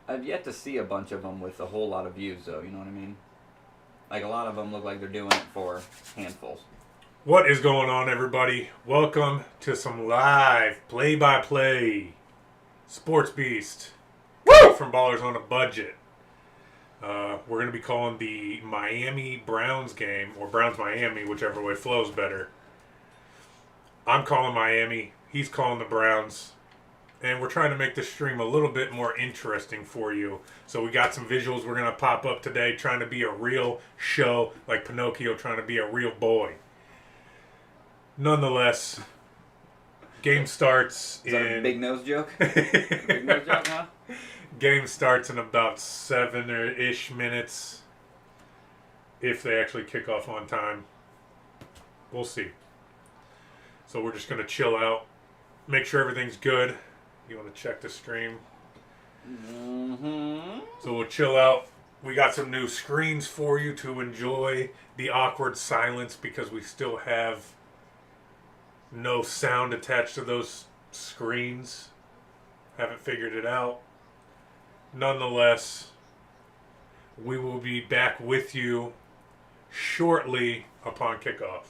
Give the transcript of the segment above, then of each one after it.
I've yet to see a bunch of them with a whole lot of views, though. You know what I mean? Like a lot of them look like they're doing it for handfuls. What is going on, everybody? Welcome to some live play-by-play Sports Beast coming Woo! from Ballers on a Budget. We're going to be calling the Miami Browns game, or Browns Miami, whichever way flows better. I'm calling Miami. He's calling the Browns. And we're trying to make this stream a little bit more interesting for you. So we got some visuals we're going to pop up today, trying to be a real show, like Pinocchio trying to be a real boy. Nonetheless, game starts Is that a big in nose joke? Big nose joke, huh? game starts in about 7-ish minutes. If they actually kick off on time, we'll see. So we're just gonna chill out, make sure everything's good. You want to check the stream? Mm-hmm. So we'll chill out. We got some new screens for you to enjoy the awkward silence because we still have no sound attached to those screens. Haven't figured it out. Nonetheless, we will be back with you shortly upon kickoff.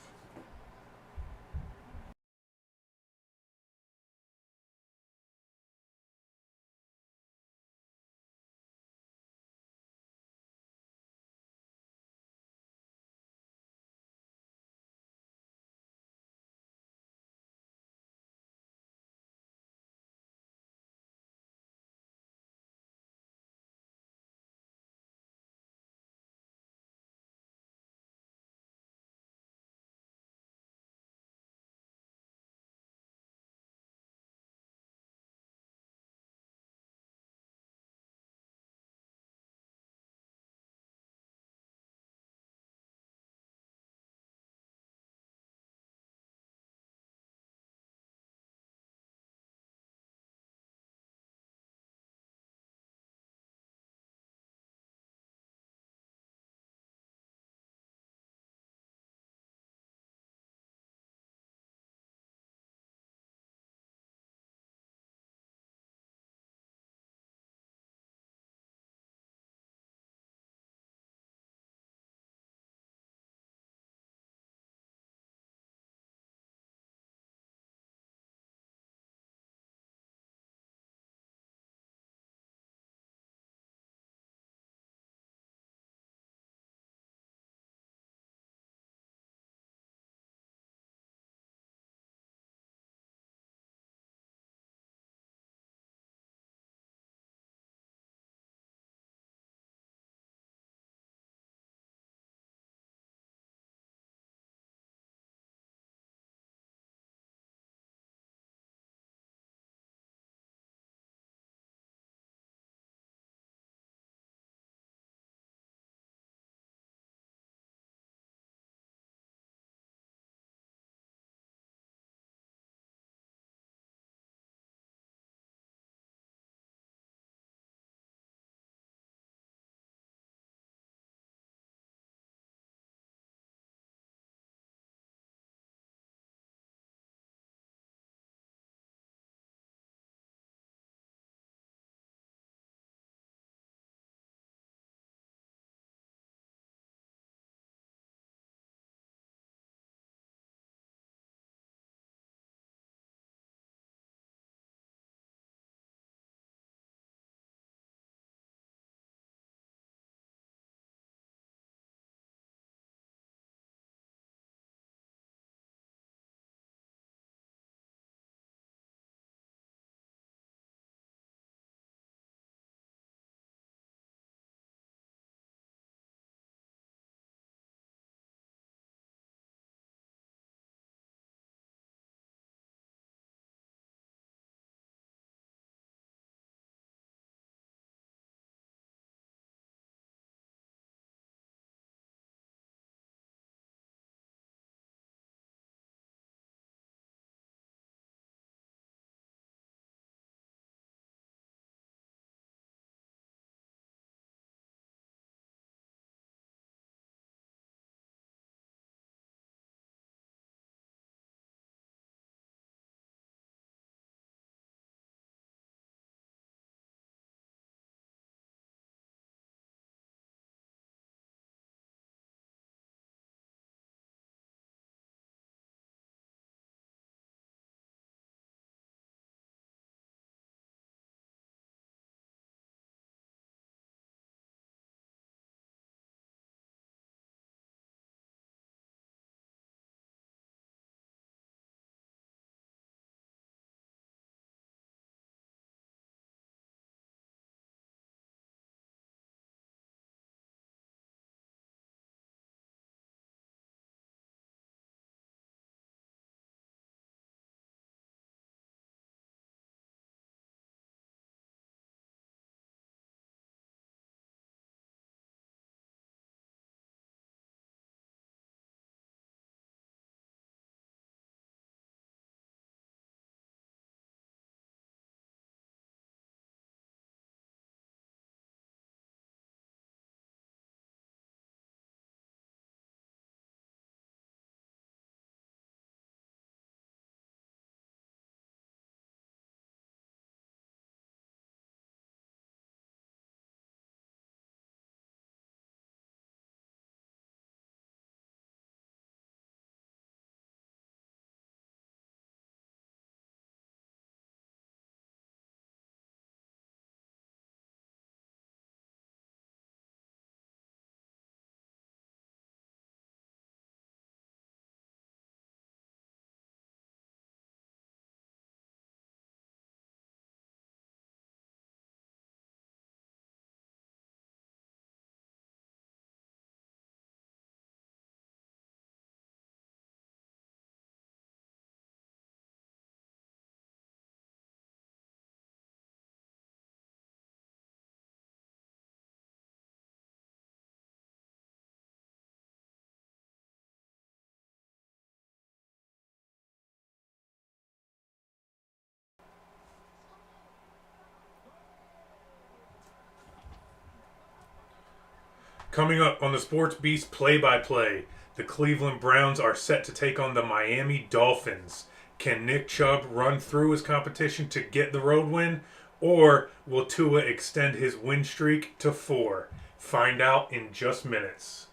Coming up on the Sports Beast play-by-play, the Cleveland Browns are set to take on the Miami Dolphins. Can Nick Chubb run through his competition to get the road win, or will Tua extend his win streak to 4? Find out in just minutes.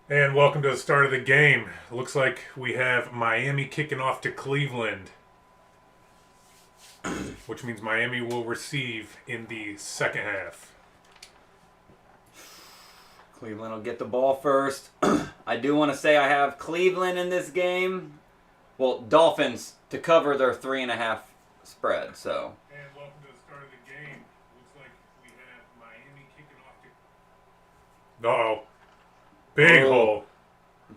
And welcome to the start of the game. Looks like we have Miami kicking off to Cleveland, which means Miami will receive in the second half. Cleveland will get the ball first. I do want to say I have Cleveland in this game. Well, Dolphins to cover their 3.5 spread. So. And welcome to the start of the game. Looks like we have Miami kicking off to. Uh-oh. Big hole.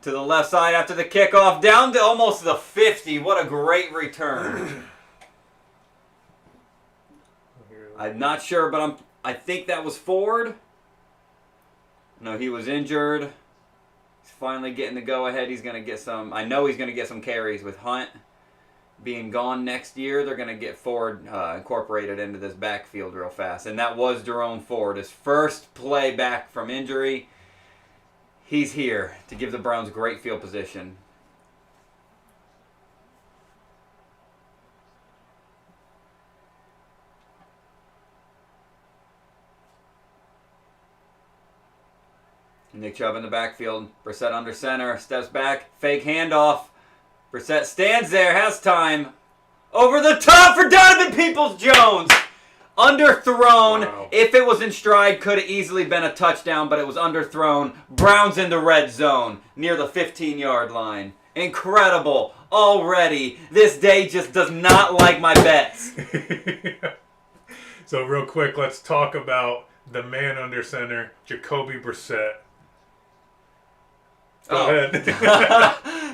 To the left side after the kickoff. Down to almost the 50. What a great return. I'm not sure, but I think that was Ford. No, he was injured. He's finally getting the go-ahead. He's going to get some. I know he's going to get some carries with Hunt being gone next year. They're going to get Ford incorporated into this backfield real fast. And that was Jerome Ford. His first play back from injury. He's here to give the Browns great field position. Nick Chubb in the backfield. Brissett under center. Steps back. Fake handoff. Brissett stands there. Has time. Over the top for Donovan Peoples-Jones. Underthrown. Wow. If it was in stride, could have easily been a touchdown, but it was underthrown. Browns in the red zone near the 15-yard line. Incredible. Already. This day just does not like my bets. So real quick, let's talk about the man under center, Jacoby Brissett. Go ahead.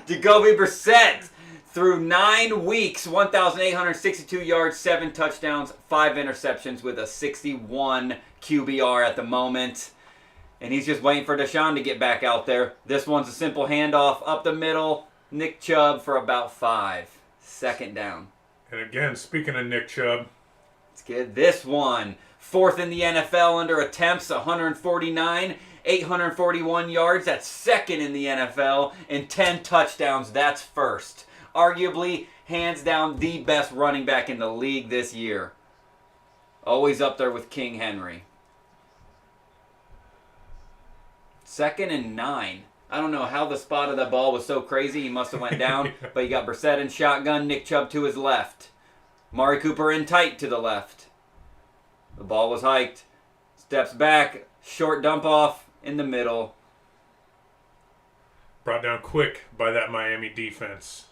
Jacoby Brissett. Through 9 weeks, 1,862 yards, 7 touchdowns, 5 interceptions with a 61 QBR at the moment. And he's just waiting for Deshaun to get back out there. This one's a simple handoff up the middle. Nick Chubb for about 5. 2nd down. And again, speaking of Nick Chubb. Let's get this one. 4th in the NFL under attempts, 149. 841 yards. That's 2nd in the NFL. And 10 touchdowns. That's 1st. Arguably, hands down, the best running back in the league this year. Always up there with King Henry. 2nd and 9. I don't know how the spot of that ball was so crazy. He must have went down. Yeah. But you got Brissett in shotgun, Nick Chubb to his left. Mari Cooper in tight to the left. The ball was hiked. Steps back. Short dump off in the middle. Brought down quick by that Miami defense.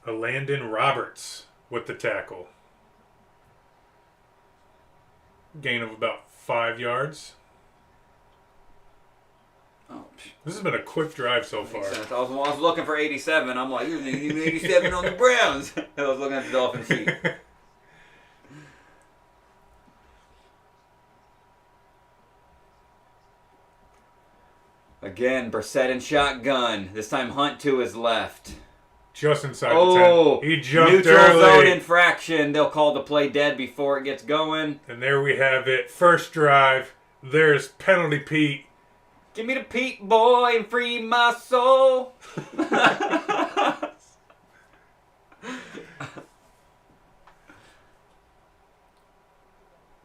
A Landon Roberts with the tackle. Gain of about 5 yards. Oh, This has been a quick drive so far. I was looking for 87. I'm like, you're 87 on the Browns. I was looking at the Dolphins sheet. Again, Brissett in shotgun. This time Hunt to his left. Just inside the 10. He jumped neutral early. zone infraction. They'll call the play dead before it gets going. And there we have it. First drive. There's penalty Pete. Give me the Pete boy and free my soul.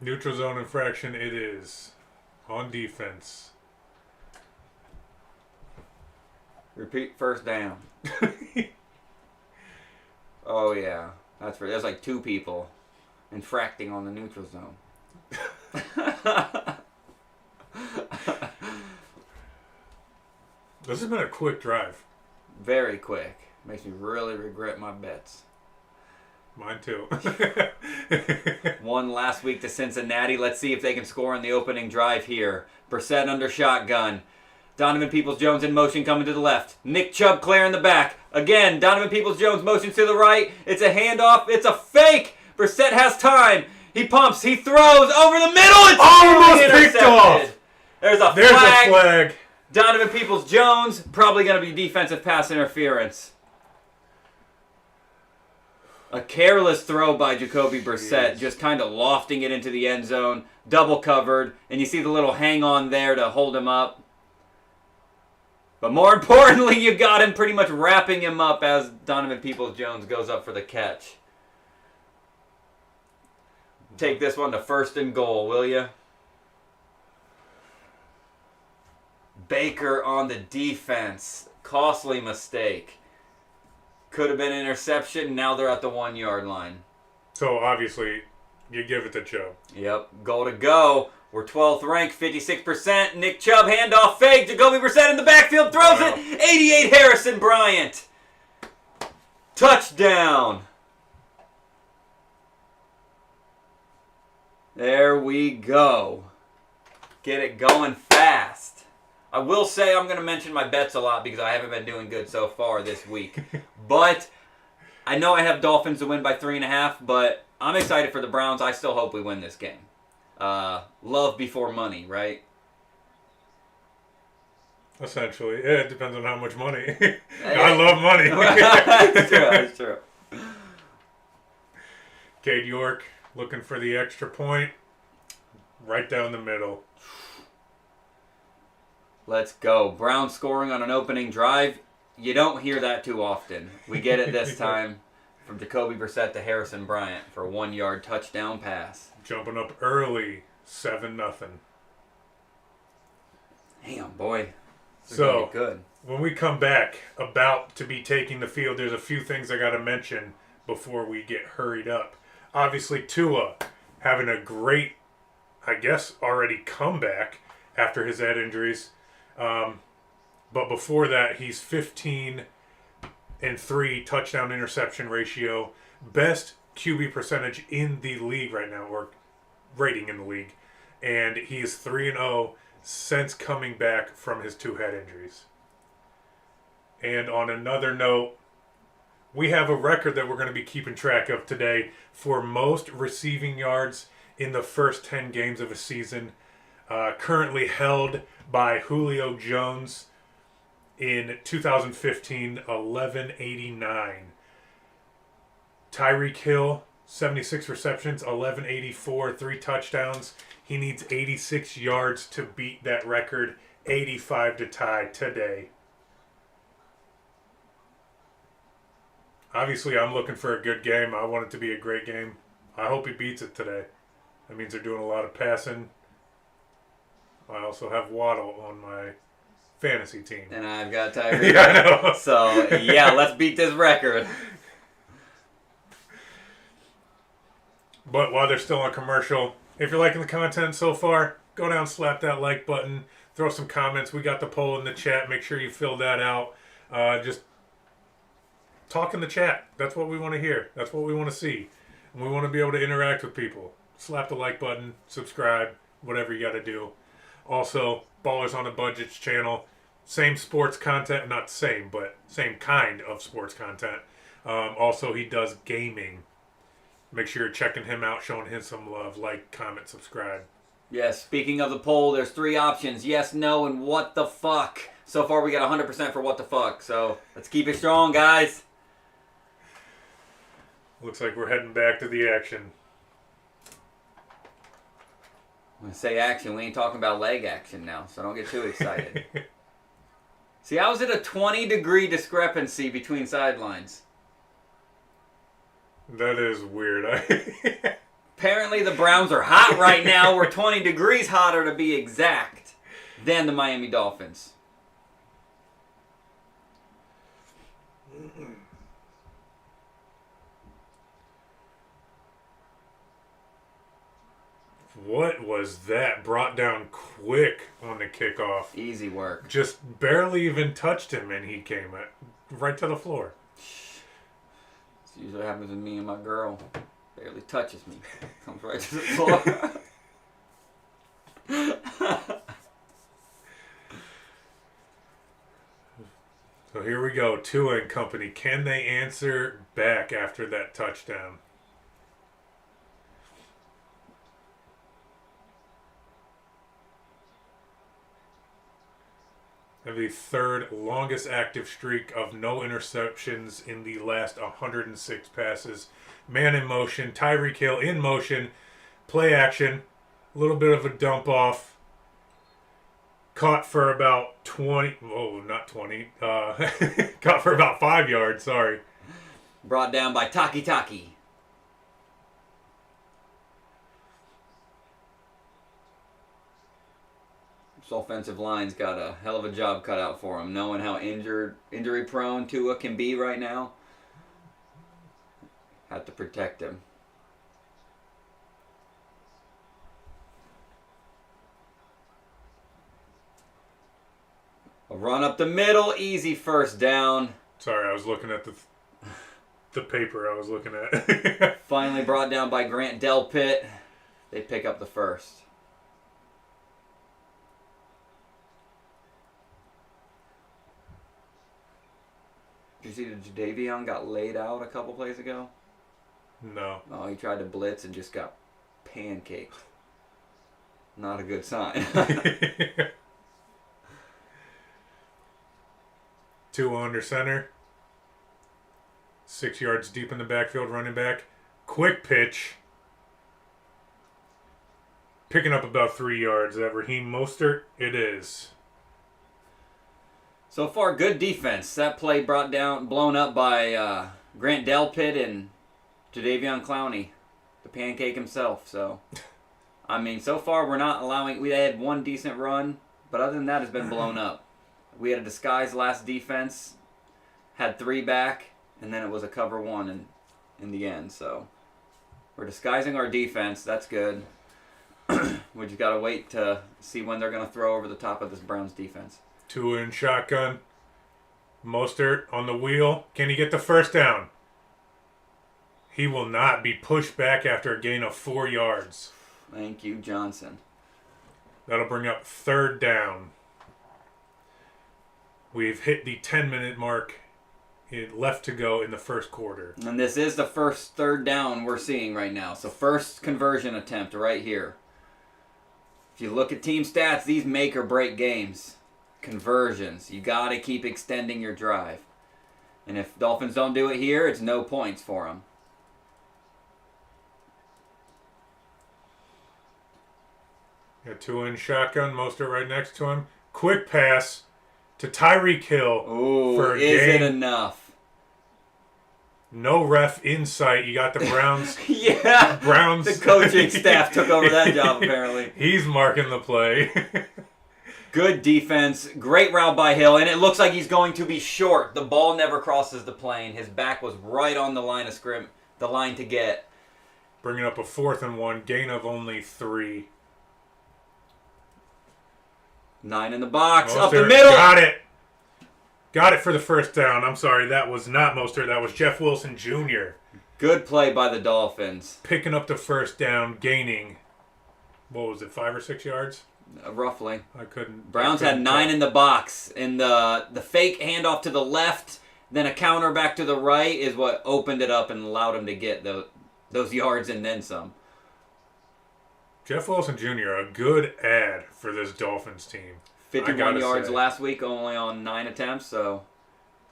Neutral zone infraction it is. On defense. Repeat, first down. Oh, yeah. There's like 2 people infracting on the neutral zone. This has been a quick drive. Very quick. Makes me really regret my bets. Mine too. One last week to Cincinnati. Let's see if they can score in the opening drive here. Brissett under shotgun. Donovan Peoples-Jones in motion coming to the left. Nick Chubb clear in the back. Again, Donovan Peoples-Jones motions to the right. It's a handoff. It's a fake. Brissett has time. He pumps. He throws over the middle. It's almost intercepted. picked off. There's a flag. Donovan Peoples-Jones, probably going to be defensive pass interference. A careless throw by Jacoby Brissett, just kind of lofting it into the end zone, double covered, and you see the little hang on there to hold him up. But more importantly, you got him pretty much wrapping him up as Donovan Peoples-Jones goes up for the catch. Take this one to 1st and goal, will you? Baker on the defense. Costly mistake. Could have been an interception. Now they're at the 1-yard line. So obviously, you give it to Chubb. Yep. Goal to go. We're 12th ranked, 56%. Nick Chubb, handoff fake. Jacoby Brissett in the backfield, throws it. 88 Harrison Bryant. Touchdown. There we go. Get it going fast. I will say I'm going to mention my bets a lot because I haven't been doing good so far this week. But I know I have Dolphins to win by 3.5, but I'm excited for the Browns. I still hope we win this game. Love before money, right? Essentially. Yeah, it depends on how much money. I love money. That's true. Cade York looking for the extra point. Right down the middle. Let's go. Browns scoring on an opening drive. You don't hear that too often. We get it this time from Jacoby Brissett to Harrison Bryant for a 1-yard touchdown pass. Jumping up early, 7-0. Damn, boy. This is So, gonna be good. when we come back, about to be taking the field, there's a few things I got to mention before we get hurried up. Obviously, Tua having a great, I guess, already comeback after his head injuries. But before that, he's 15-3 touchdown interception ratio. Best QB percentage in the league right now, or rating in the league. And he is 3-0 since coming back from his 2 head injuries. And on another note, we have a record that we're going to be keeping track of today for most receiving yards in the first 10 games of a season. Currently held by Julio Jones in 2015, 1189. Tyreek Hill, 76 receptions, 1184, 3 touchdowns. He needs 86 yards to beat that record, 85 to tie today. Obviously, I'm looking for a good game. I want it to be a great game. I hope he beats it today. That means they're doing a lot of passing. I also have Waddle on my fantasy team. And I've got Tyreek. Yeah, I know. So, yeah, let's beat this record. But while they're still on commercial, if you're liking the content so far, go down, slap that like button, throw some comments. We got the poll in the chat. Make sure you fill that out. Just talk in the chat. That's what we want to hear. That's what we want to see. And we want to be able to interact with people. Slap the like button, subscribe, whatever you got to do. Also, Ballers on a Budget's channel. Same sports content. Not same, but same kind of sports content. Also, he does gaming. Make sure you're checking him out, showing him some love. Like, comment, subscribe. Yes, speaking of the poll, there's 3 options. Yes, no, and what the fuck. So far, we got 100% for what the fuck. So, let's keep it strong, guys. Looks like we're heading back to the action. When I say action, we ain't talking about leg action now, so don't get too excited. See, how is it a 20-degree discrepancy between sidelines? That is weird. Apparently the Browns are hot right now. We're 20 degrees hotter to be exact than the Miami Dolphins. What was that? Brought down quick on the kickoff. Easy work. Just barely even touched him, and he came right to the floor. That's usually what happens with me and my girl. Barely touches me. Comes right to the floor. So here we go. Tua and company. Can they answer back after that touchdown? Have the 3rd longest active streak of no interceptions in the last 106 passes. Man in motion. Tyreek Hill in motion. Play action. A little bit of a dump off. Caught for about 20. Oh, not 20. Caught for about 5 yards. Sorry. Brought down by Taki. This offensive line's got a hell of a job cut out for him, knowing how injury prone Tua can be right now. Have to protect him. A run up the middle, easy first down. Sorry, I was looking at the paper I was looking at. Finally brought down by Grant Delpit. They pick up the first. Did you see that Jadeveon got laid out a couple plays ago? No. Oh, he tried to blitz and just got pancaked. Not a good sign. 2 under center. 6 yards deep in the backfield, running back. Quick pitch. Picking up about 3 yards. Is that Raheem Mostert? It is. So far, good defense. That play blown up by Grant Delpit and Jadeveon Clowney, the pancake himself. So, I mean, so far we're not allowing. We had 1 decent run, but other than that, it's been blown up. We had a disguised last defense, had 3 back, and then it was a cover 1 in the end. So, we're disguising our defense. That's good. We just got to wait to see when they're going to throw over the top of this Browns defense. 2 in shotgun. Mostert on the wheel. Can he get the first down? He will not be pushed back after a gain of 4 yards. Thank you, Johnson. That'll bring up third down. We've hit the 10-minute mark. Left to go in the first quarter. And this is the first third down we're seeing right now. So first conversion attempt right here. If you look at team stats, these make or break games. Conversions. You got to keep extending your drive. And if Dolphins don't do it here, it's no points for them. Got two in shotgun. Mostert right next to him. Quick pass to Tyreek Hill. Ooh, for a is game. it enough? No ref in sight. You got the Browns. Yeah. Browns. The coaching staff took over that job, apparently. He's marking the play. Good defense. Great route by Hill. And it looks like he's going to be short. The ball never crosses the plane. His back was right on the line of scrim, the line to get. Bringing up a 4th and 1. Gain of only 3. 9 in the box. Mostert Up the middle. Got it. Got it for the first down. I'm sorry, that was not Mostert. That was Jeff Wilson Jr. Good play by the Dolphins. Picking up the first down, gaining, what was it, 5 or 6 yards? Roughly. I couldn't. Browns had 9 in the box. And the fake handoff to the left, then a counter back to the right is what opened it up and allowed him to get those yards and then some. Jeff Wilson Jr., a good ad for this Dolphins team. 51 yards last week, only on 9 attempts, so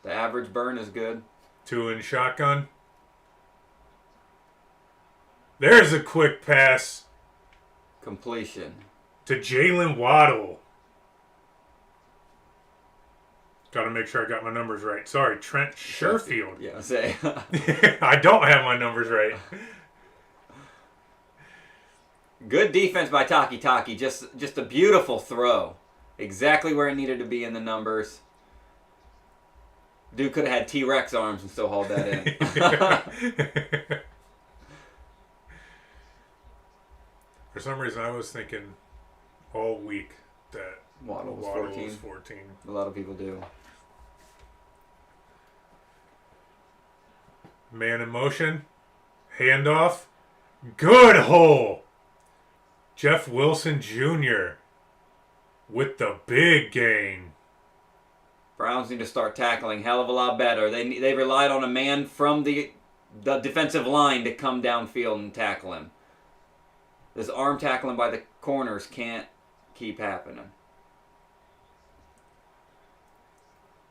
the average burn is good. 2 in shotgun. There's a quick pass Completion. to Jalen Waddle. Got to make sure I got my numbers right. Sorry, Trent Sherfield. Yeah, say. I don't have my numbers right. Good defense by Taki. Just a beautiful throw. Exactly where it needed to be in the numbers. Dude could have had T-Rex arms and still hauled that in. For some reason, I was thinking all week that Waddle was 14. A lot of people do. Man in motion. Handoff. Good hole. Jeff Wilson Jr. with the big gain. Browns need to start tackling hell of a lot better. They relied on a man from the defensive line to come downfield and tackle him. This arm tackling by the corners can't keep happening.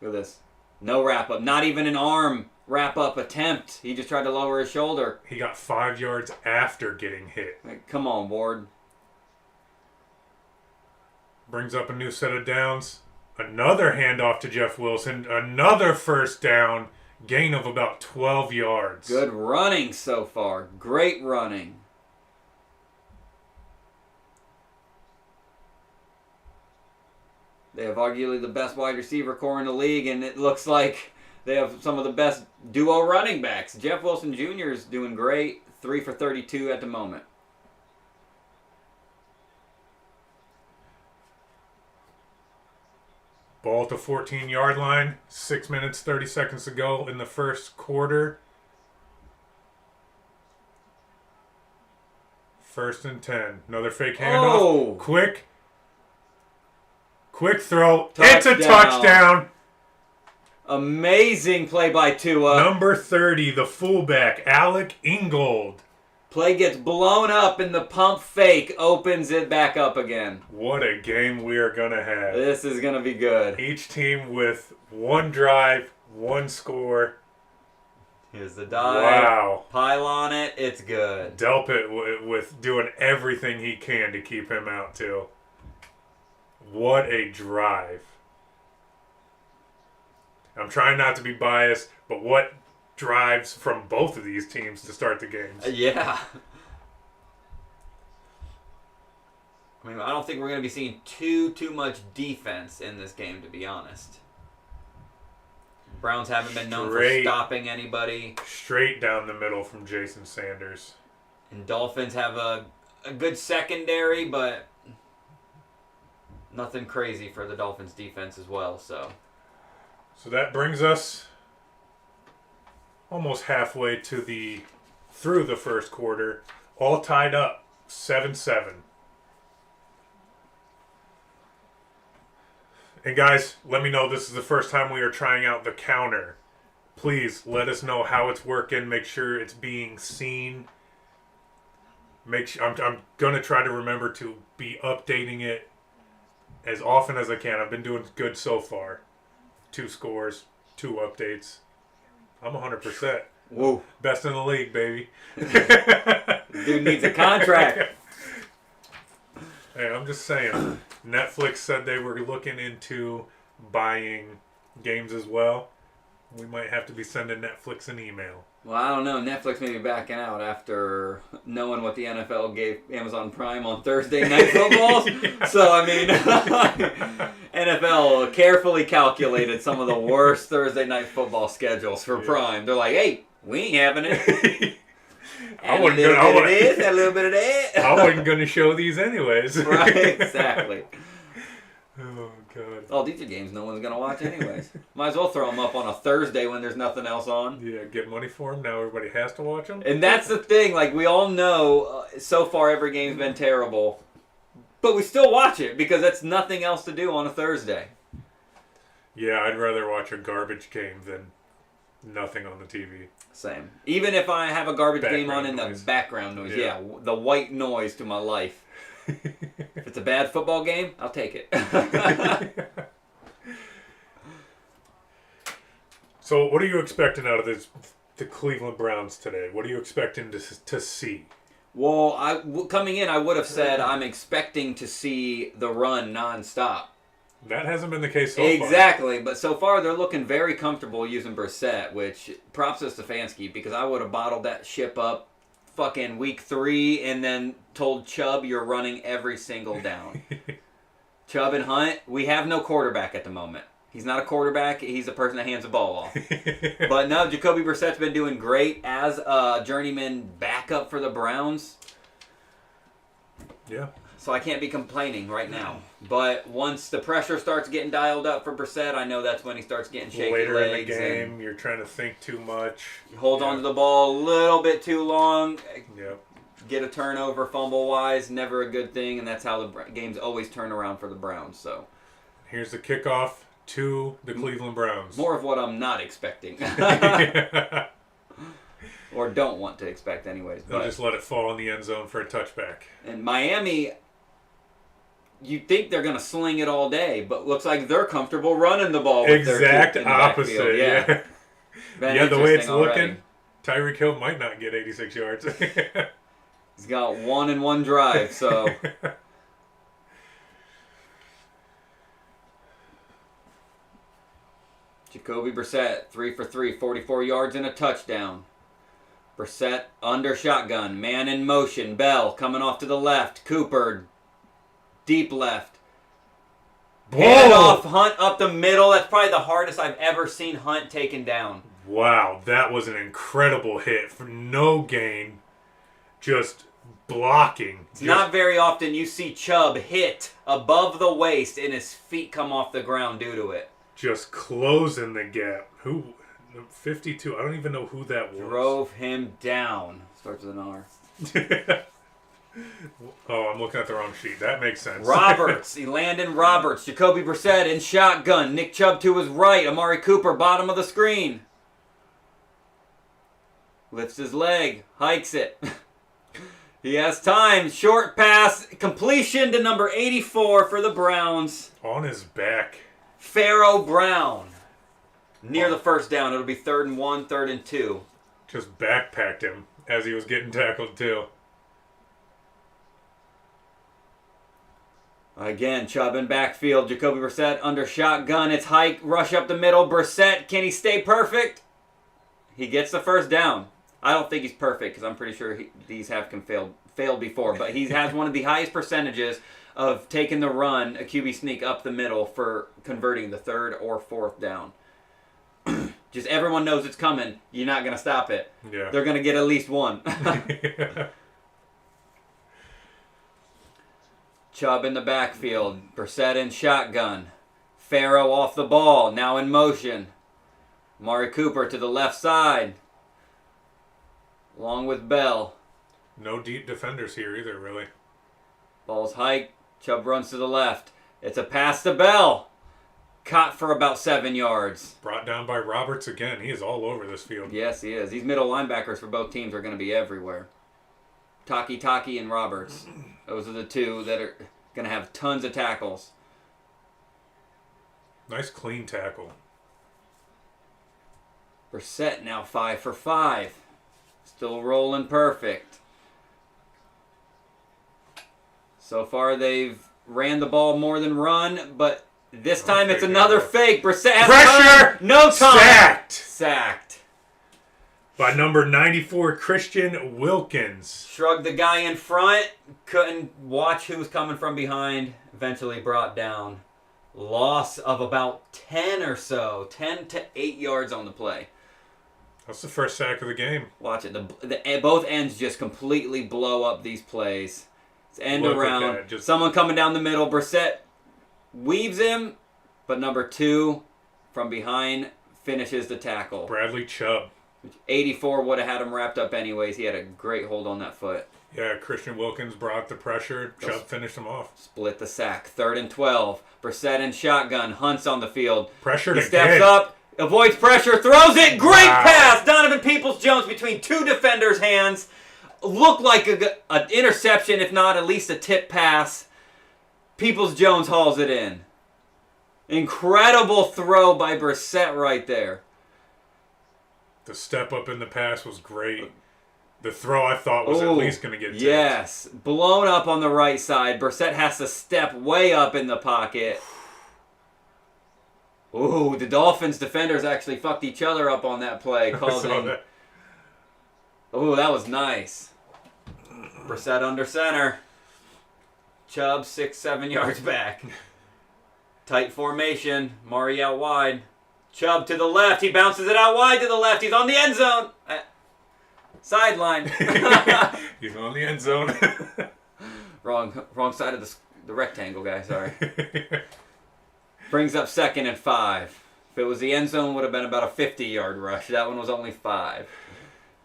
Look at this. No wrap-up. Not even an arm wrap-up attempt. He just tried to lower his shoulder. He got 5 yards after getting hit. Like, come on, Ward. Brings up a new set of downs. Another handoff to Jeff Wilson. Another first down. Gain of about 12 yards. Good running so far. Great running. They have arguably the best wide receiver core in the league, and it looks like they have some of the best duo running backs. Jeff Wilson Jr. is doing great. 3 for 32 at the moment. Ball at the 14-yard line. 6 minutes, 30 seconds to go in the first quarter. 1st and 10. Another fake handoff. Oh! Quick throw. Touchdown. It's a touchdown. Amazing play by Tua. Number 30, the fullback, Alec Ingold. Play gets blown up and the pump fake opens it back up again. What a game we are going to have. This is going to be good. Each team with 1 drive, 1 score. Here's the dive. Wow. Pile on it. It's good. Delpit with doing everything he can to keep him out, too. What a drive. I'm trying not to be biased, but what drives from both of these teams to start the games? Yeah. I mean, I don't think we're going to be seeing too much defense in this game, to be honest. Browns haven't been known for stopping anybody. Straight down the middle from Jason Sanders. And Dolphins have a good secondary, but nothing crazy for the Dolphins defense as well, so that brings us almost halfway through the first quarter, all tied up 7-7. And guys, let me know this is the first time we are trying out the counter. Please let us know how it's working. Make sure it's being seen. I'm gonna try to remember to be updating it as often as I can. I've been doing good so far. 2 scores, 2 updates. I'm 100%. Whoa. Best in the league, baby. Dude needs a contract. Hey, I'm just saying. Netflix said they were looking into buying games as well. We might have to be sending Netflix an email. Well, I don't know. Netflix may be backing out after knowing what the NFL gave Amazon Prime on Thursday night footballs. Yeah. So, I mean, NFL carefully calculated some of the worst Thursday night football schedules for Prime. They're like, hey, we ain't having it. A little bit of this, a little bit of that. I wasn't going to show these anyways. Right, exactly. Oh, God. Oh, these are games no one's going to watch anyways. Might as well throw them up on a Thursday when there's nothing else on. Yeah, get money for them. Now everybody has to watch them. And that's the thing. Like, we all know so far every game's been terrible. But we still watch it because that's nothing else to do on a Thursday. Yeah, I'd rather watch a garbage game than nothing on the TV. Same. Even if I have a garbage Background game on in noise. the background noise. Yeah, the white noise to my life. If it's a bad football game, I'll take it. So, what are you expecting out of the Cleveland Browns today? What are you expecting to see? Well, coming in, I would have said I'm expecting to see the run nonstop. That hasn't been the case so far. Exactly, but so far they're looking very comfortable using Brissett, which props to Stefanski because I would have bottled that ship up fucking week 3 and then told Chubb you're running every single down. Chubb and Hunt, we have no quarterback at the moment. He's not a quarterback. He's a person that hands the ball off. But no, Jacoby Brissett's been doing great as a journeyman backup for the Browns. Yeah. So I can't be complaining right now. But once the pressure starts getting dialed up for Brissett, I know that's when he starts getting shaky Later legs. in the game, you're trying to think too much. Hold on to the ball a little bit too long. Yep. Get a turnover fumble-wise. Never a good thing. And that's how the games always turn around for the Browns. So here's the kickoff to the Cleveland Browns. more of what I'm not expecting. Or don't want to expect anyways. They'll just let it fall in the end zone for a touchback. And Miami, you'd think they're going to sling it all day, but looks like they're comfortable running the ball with Exact their in the opposite, backfield. yeah. Been Yeah, the way it's interesting already. looking, Tyreek Hill might not get 86 yards. He's got 1 in 1 drive, so... Jacoby Brissett, 3 for 3, 44 yards and a touchdown. Brissett under shotgun, man in motion. Bell coming off to the left. Cooper, deep left. Hand off Hunt up the middle. That's probably the hardest I've ever seen Hunt taken down. Wow, that was an incredible hit for no gain. Just blocking. It's not very often you see Chubb hit above the waist and his feet come off the ground due to it. Just closing the gap. 52. I don't even know who that was. Drove him down. Starts with an R. Oh, I'm looking at the wrong sheet. That makes sense. Roberts. Landon Roberts. Jacoby Brissett in shotgun. Nick Chubb to his right. Amari Cooper, bottom of the screen. Lifts his leg. Hikes it. He has time. Short pass. Completion to number 84 for the Browns. On his back. Pharaoh Brown. Near the first down. It'll be 3rd and 1, 3rd and 2. Just backpacked him as he was getting tackled too. Again, Chubb in backfield. Jacoby Brissett under shotgun. It's hike. Rush up the middle. Brissett. Can he stay perfect? He gets the first down. I don't think he's perfect because I'm pretty sure these have failed before. But he has one of the highest percentages of taking the run, a QB sneak up the middle for converting the 3rd or 4th down. Just everyone knows it's coming. You're not going to stop it. Yeah. They're going to get at least one. Chubb in the backfield. Brissett in shotgun. Pharaoh off the ball. Now in motion. Amari Cooper to the left side. Along with Bell. No deep defenders here either, really. Ball's hiked. Chubb runs to the left. It's a pass to Bell. Caught for about 7 yards. Brought down by Roberts again. He is all over this field. Yes, he is. These middle linebackers for both teams are going to be everywhere. Taki and Roberts. Those are the two that are going to have tons of tackles. Nice clean tackle. Brissett now 5 for 5. Still rolling perfect. So far they've ran the ball more than run, but this time it's another fake. Brissett has pressure. Time. No time. Sacked. By number 94, Christian Wilkins. Shrugged the guy in front. Couldn't watch who was coming from behind. Eventually brought down. Loss of about 10 or so. 10 to 8 yards on the play. That's the first sack of the game. Watch it. Both ends just completely blow up these plays. It's end around. Someone coming down the middle. Brissett weaves him, but number 2 from behind finishes the tackle. Bradley Chubb. 84 would have had him wrapped up anyways. He had a great hold on that foot. Yeah, Christian Wilkins brought the pressure. Chubb finished him off. Split the sack. 3rd and 12. Brissett in shotgun. Hunt's on the field. Pressured He again. steps up. Avoids pressure. Throws it. Great pass. Donovan Peoples-Jones between 2 defenders' hands. Looked like an interception, if not at least a tip pass. Peoples-Jones hauls it in. Incredible throw by Brissett right there. The step up in the pass was great. The throw I thought was at least going to get tipped. Yes. Blown up on the right side. Brissett has to step way up in the pocket. Ooh, the Dolphins defenders actually fucked each other up on that play. That. Ooh, that was nice. Brissett under center. Chubb 6-7 yards back. Tight formation. Murray out wide. Chubb to the left. He bounces it out wide to the left. He's on the end zone. Sideline. He's on the end zone. Wrong side of the rectangle, guy. Sorry. Brings up 2nd and 5. If it was the end zone, it would have been about a 50-yard rush. That one was only 5.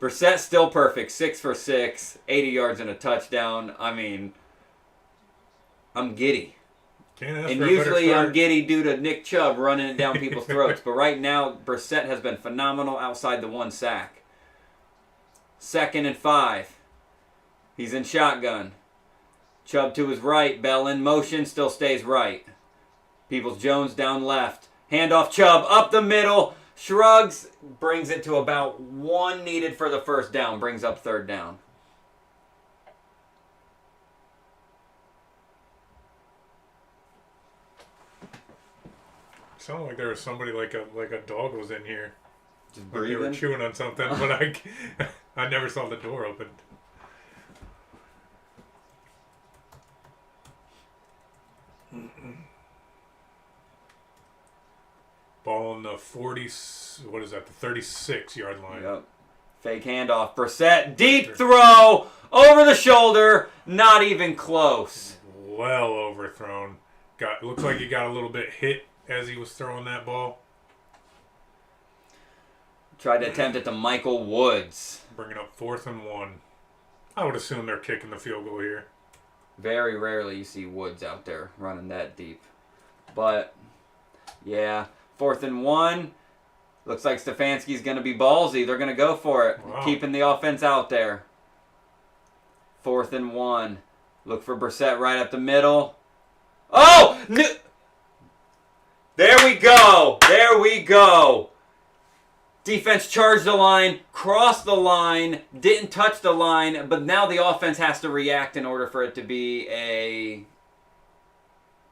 Brissett still perfect. 6 for 6. 80 yards and a touchdown. I mean, I'm giddy. And usually I'm giddy due to Nick Chubb running it down people's throats. But right now, Brissett has been phenomenal outside the 1 sack. 2nd and 5. He's in shotgun. Chubb to his right. Bell in motion. Still stays right. Peoples-Jones down left. Handoff Chubb up the middle. Shrugs. Brings it to about 1 needed for the first down. Brings up 3rd down. Sounded like there was somebody like a dog was in here. Just like they were chewing on something, but I never saw the door open. Ball on the 40, what is that, the 36-yard line. Yep. Fake handoff. Brissett, deep throw, over the shoulder, not even close. Well overthrown. Looks like he got a little bit hit as he was throwing that ball. Tried to attempt it to Michael Woods. Bringing up 4th and 1. I would assume they're kicking the field goal here. Very rarely you see Woods out there running that deep. But, yeah, 4th and 1. Looks like Stefanski's going to be ballsy. They're going to go for it. Wow. Keeping the offense out there. 4th and 1. Look for Brissett right up the middle. Oh! There we go. There we go. Defense charged the line, crossed the line, didn't touch the line, but now the offense has to react in order for it to be a...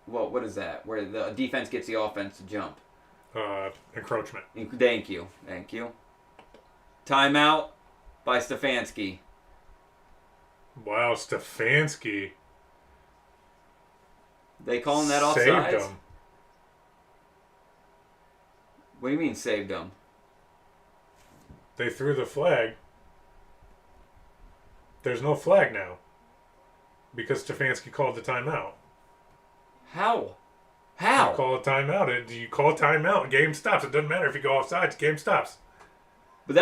What is that? Where the defense gets the offense to jump. Encroachment. Thank you. Timeout by Stefanski. Wow, Stefanski. They calling that offsides? Saved him. What do you mean saved him? They threw the flag. There's no flag now. Because Stefanski called the timeout. How? You call a timeout. You call a timeout. Game stops. It doesn't matter if you go offsides. Game stops. But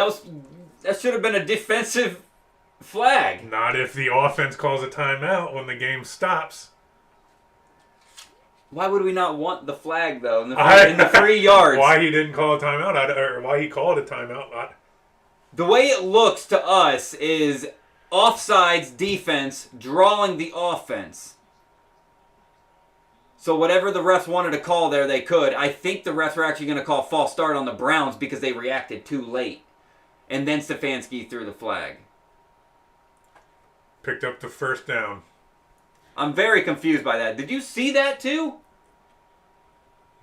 that should have been a defensive flag. Not if the offense calls a timeout when the game stops. Why would we not want the flag, though, in the 3 yards? Why he didn't call a timeout, or why he called a timeout. The way it looks to us is offsides defense drawing the offense. So whatever the refs wanted to call there, they could. I think the refs are actually going to call false start on the Browns because they reacted too late. And then Stefanski threw the flag. Picked up the first down. I'm very confused by that. Did you see that too?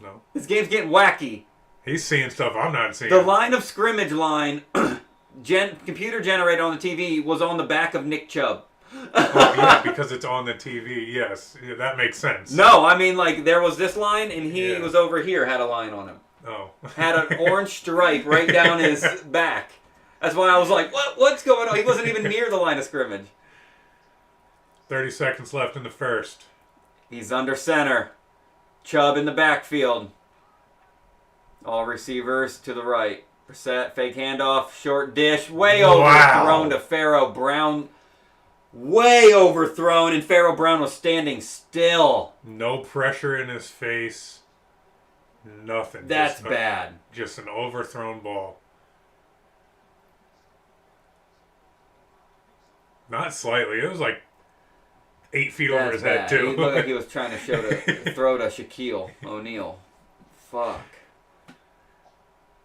No. This game's getting wacky. He's seeing stuff I'm not seeing. The line of scrimmage line, computer generated on the TV, was on the back of Nick Chubb. Oh, yeah, because it's on the TV. Yes, yeah, that makes sense. No, I mean, like, there was this line, and he was over here, had a line on him. Oh. Had an orange stripe right down his back. That's why I was like, what's going on? He wasn't even near the line of scrimmage. 30 seconds left in the first. He's under center. Chubb in the backfield. All receivers to the right. Brissett, fake handoff, short dish, way overthrown to Pharaoh Brown. Way overthrown, and Pharaoh Brown was standing still. No pressure in his face. Nothing. That's bad. Just an overthrown ball. Not slightly. It was like 8 feet over his head, too. He looked like he was trying to throw to Shaquille O'Neal. Fuck.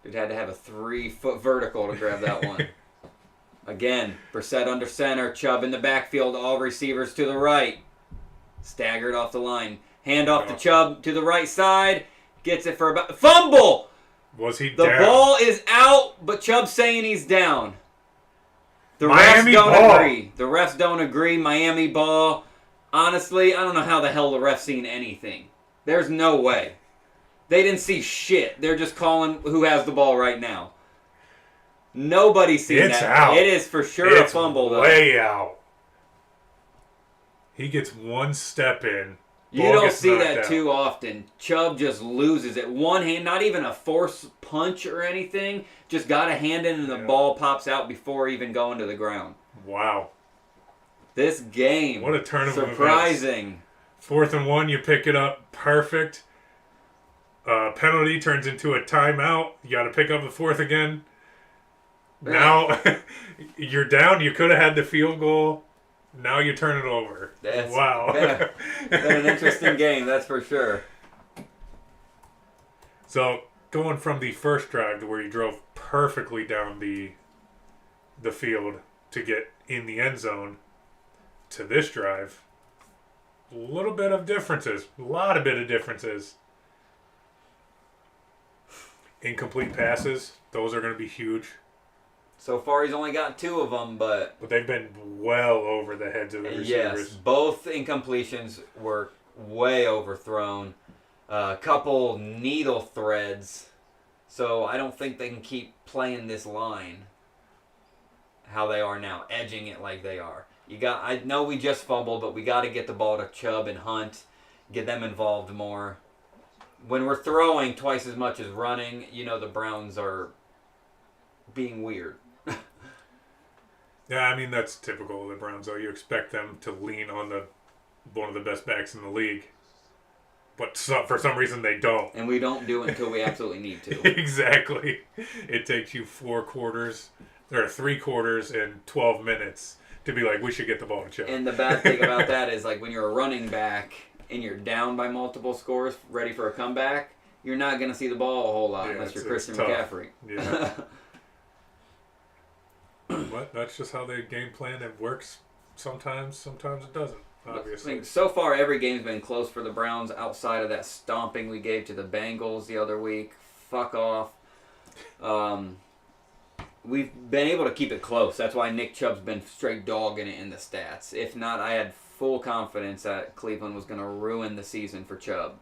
Dude had to have a 3-foot vertical to grab that one. Again, Brissett under center, Chubb in the backfield, all receivers to the right. Staggered off the line. Hand off to Chubb to the right side. Gets it for about... Fumble! Was he down? The ball is out, but Chubb's saying he's down. The Miami refs don't ball. agree. The refs don't agree. Miami ball. Honestly, I don't know how the hell the refs seen anything. There's no way. They didn't see shit. They're just calling who has the ball right now. Nobody's seen It's that. out. It is for sure a fumble, though. Way out. He gets one step in. You don't see that too often. Chubb just loses it. One hand, not even a force punch or anything. Just got a hand in and the ball pops out before even going to the ground. Wow. This game. What a turn of events. Surprising. 4th and 1, you pick it up. Perfect. Penalty turns into a timeout. You got to pick up the 4th again. Now, you're down. You could have had the field goal. Now you turn it over. Wow. Been an interesting game, that's for sure. So, going from the first drive to where you drove perfectly down the field to get in the end zone to this drive, a little bit of differences. A lot of differences. Incomplete passes, those are going to be huge. So far, he's only got 2 of them, but they've been well over the heads of the receivers. Yes, both incompletions were way overthrown. A couple needle threads. So I don't think they can keep playing this line how they are now, edging it like they are. I know we just fumbled, but we got to get the ball to Chubb and Hunt, get them involved more. When we're throwing twice as much as running, the Browns are being weird. Yeah, I mean, that's typical of the Browns, though. You expect them to lean on one of the best backs in the league. But for some reason, they don't. And we don't do it until we absolutely need to. Exactly. It takes you 3 quarters and 12 minutes to be like, we should get the ball to Chubb. And the bad thing about that is, like, when you're a running back and you're down by multiple scores, ready for a comeback, you're not going to see the ball a whole lot unless you're Christian McCaffrey. Yeah. But that's just how they game plan. It works sometimes it doesn't, obviously. So far, every game's been close for the Browns outside of that stomping we gave to the Bengals the other week. Fuck off. We've been able to keep it close. That's why Nick Chubb's been straight dogging it in the stats. If not, I had full confidence that Cleveland was going to ruin the season for Chubb.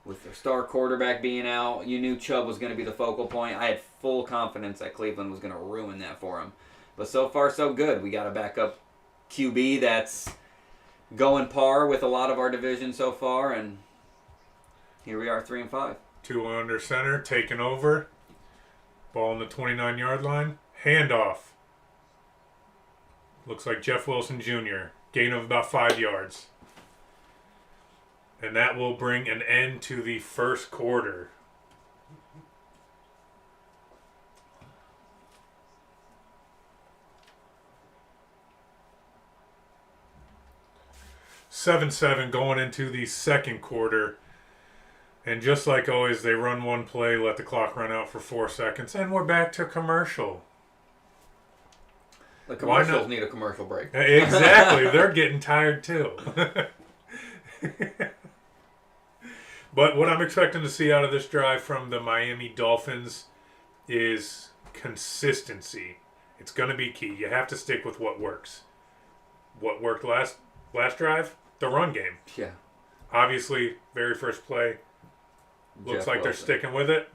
With their star quarterback being out, you knew Chubb was going to be the focal point. I had full confidence that Cleveland was going to ruin that for him. But so far, so good. We got a backup QB that's going par with a lot of our division so far, and here we are, 3-5. 2 under center, taking over. Ball on the 29-yard line. Handoff. Looks like Jeff Wilson Jr. Gain of about 5 yards. And that will bring an end to the first quarter. Seven going into the second quarter. And just like always, they run one play, let the clock run out for 4 seconds, and we're back to commercial. The commercials need a commercial break. Exactly. They're getting tired too. But what I'm expecting to see out of this drive from the Miami Dolphins is consistency. It's going to be key. You have to stick with what works. What worked last drive? The run game. Yeah. Obviously, very first play. Looks like they're sticking with it.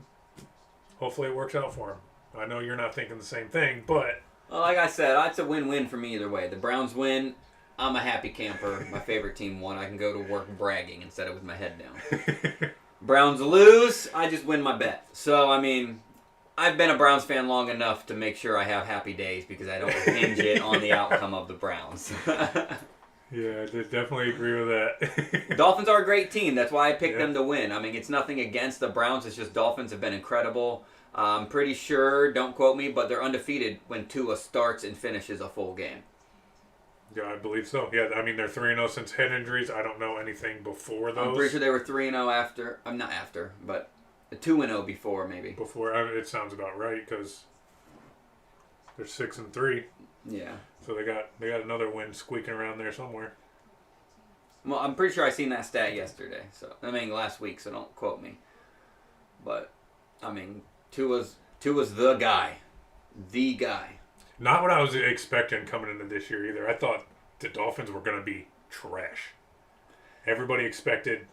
Hopefully it works out for them. I know you're not thinking the same thing, but... Well, like I said, it's a win-win for me either way. The Browns win. I'm a happy camper. My favorite team won. I can go to work bragging instead of with my head down. Browns lose. I just win my bet. So, I mean, I've been a Browns fan long enough to make sure I have happy days because I don't hinge it on the outcome of the Browns. Yeah, I definitely agree with that. Dolphins are a great team. That's why I picked them to win. I mean, it's nothing against the Browns. It's just Dolphins have been incredible. I'm pretty sure, don't quote me, but they're undefeated when Tua starts and finishes a full game. Yeah, I believe so. Yeah, I mean, they're 3-0 since head injuries. I don't know anything before those. I'm pretty sure they were 3-0 after. I'm not after, but 2-0 before, maybe. Before, it sounds about right because they're 6-3. Yeah. So they got another win squeaking around there somewhere. Well, I'm pretty sure I seen that stat yesterday. So I mean, last week. So don't quote me. But I mean, Tua's the guy. The guy. Not what I was expecting coming into this year either. I thought the Dolphins were going to be trash. Everybody expected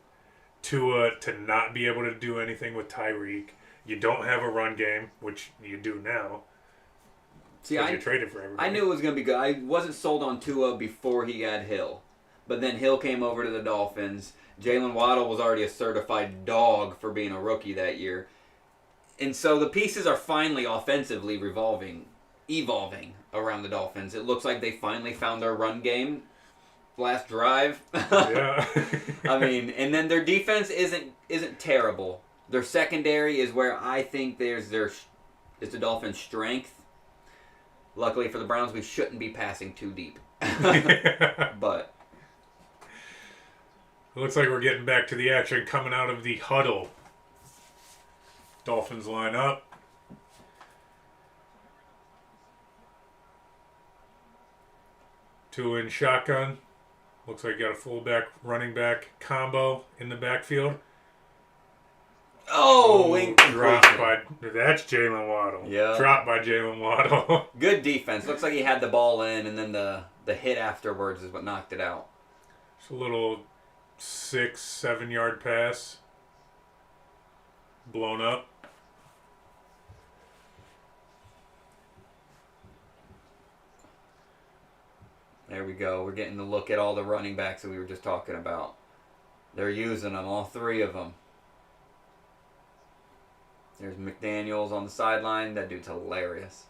Tua to not be able to do anything with Tyreek. You don't have a run game, which you do now. See, you traded for everybody. I knew it was going to be good. I wasn't sold on Tua before he had Hill. But then Hill came over to the Dolphins. Jalen Waddle was already a certified dog for being a rookie that year. And so the pieces are finally offensively evolving around the Dolphins. It looks like they finally found their run game last drive. Yeah. I mean, and then their defense isn't terrible. Their secondary is where I think is the Dolphins' strength. Luckily for the Browns, we shouldn't be passing too deep. But it looks like we're getting back to the action coming out of the huddle. Dolphins line up. Two in shotgun. Looks like you got a fullback, running back combo in the backfield. Dropped by... That's Jalen Waddle. Yeah. Dropped by Jalen Waddle. Good defense. Looks like he had the ball in, and then the hit afterwards is what knocked it out. It's a little 6-7 yard pass. Blown up. There we go. We're getting to look at all the running backs that we were just talking about. They're using them, all three of them. There's McDaniels on the sideline. That dude's hilarious.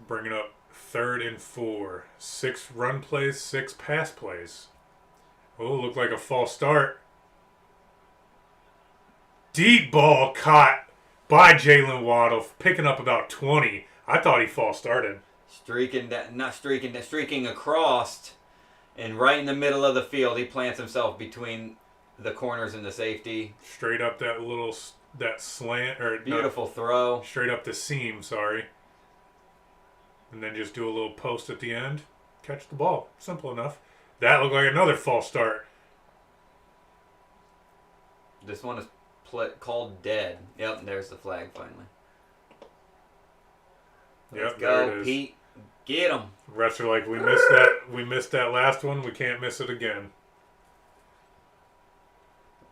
Bringing up 3rd and 4. 6 run plays, 6 pass plays. Oh, looked like a false start. Deep ball caught by Jalen Waddle, picking up about 20. I thought he false started. Streaking across, and right in the middle of the field, he plants himself between the corners and the safety. Straight up that slant, or beautiful throw. Straight up the seam, sorry. And then just do a little post at the end. Catch the ball. Simple enough. That looked like another false start. This one is called dead. Yep, and there's the flag finally. Let's go, Pete. Get him. Refs are like, we missed that last one. We can't miss it again.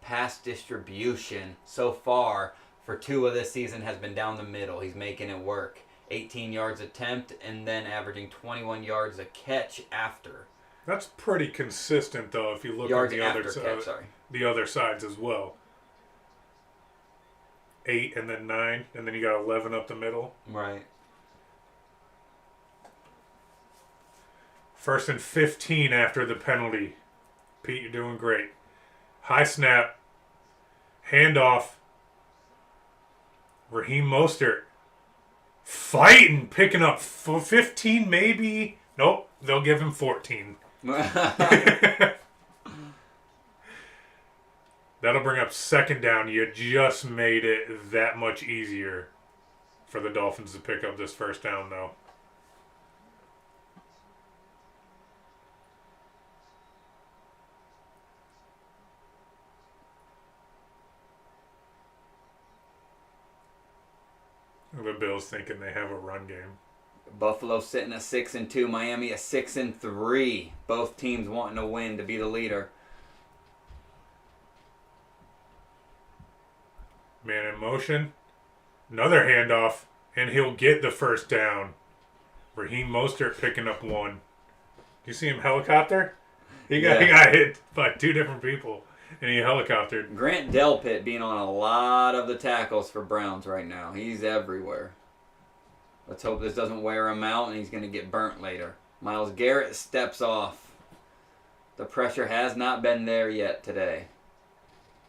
Pass distribution so far for Tua this season has been down the middle. He's making it work. 18 yards attempt and then averaging 21 yards a catch after. That's pretty consistent, though, if you look yards at the other sides as well. 8 and then 9, and then you got 11 up the middle. Right. 1st and 15 after the penalty. Pete, you're doing great. High snap. Handoff. Raheem Mostert. Fighting. Picking up 15 maybe. Nope. They'll give him 14. That'll bring up second down. You just made it that much easier for the Dolphins to pick up this first down, though. The Bills thinking they have a run game. Buffalo sitting at 6-2. Miami at 6-3. Both teams wanting to win to be the leader. Man in motion. Another handoff. And he'll get the first down. Raheem Mostert picking up one. You see him helicopter? He got hit by two different people. And he helicoptered. Grant Delpit being on a lot of the tackles for Browns right now. He's everywhere. Let's hope this doesn't wear him out and he's going to get burnt later. Myles Garrett steps off. The pressure has not been there yet today.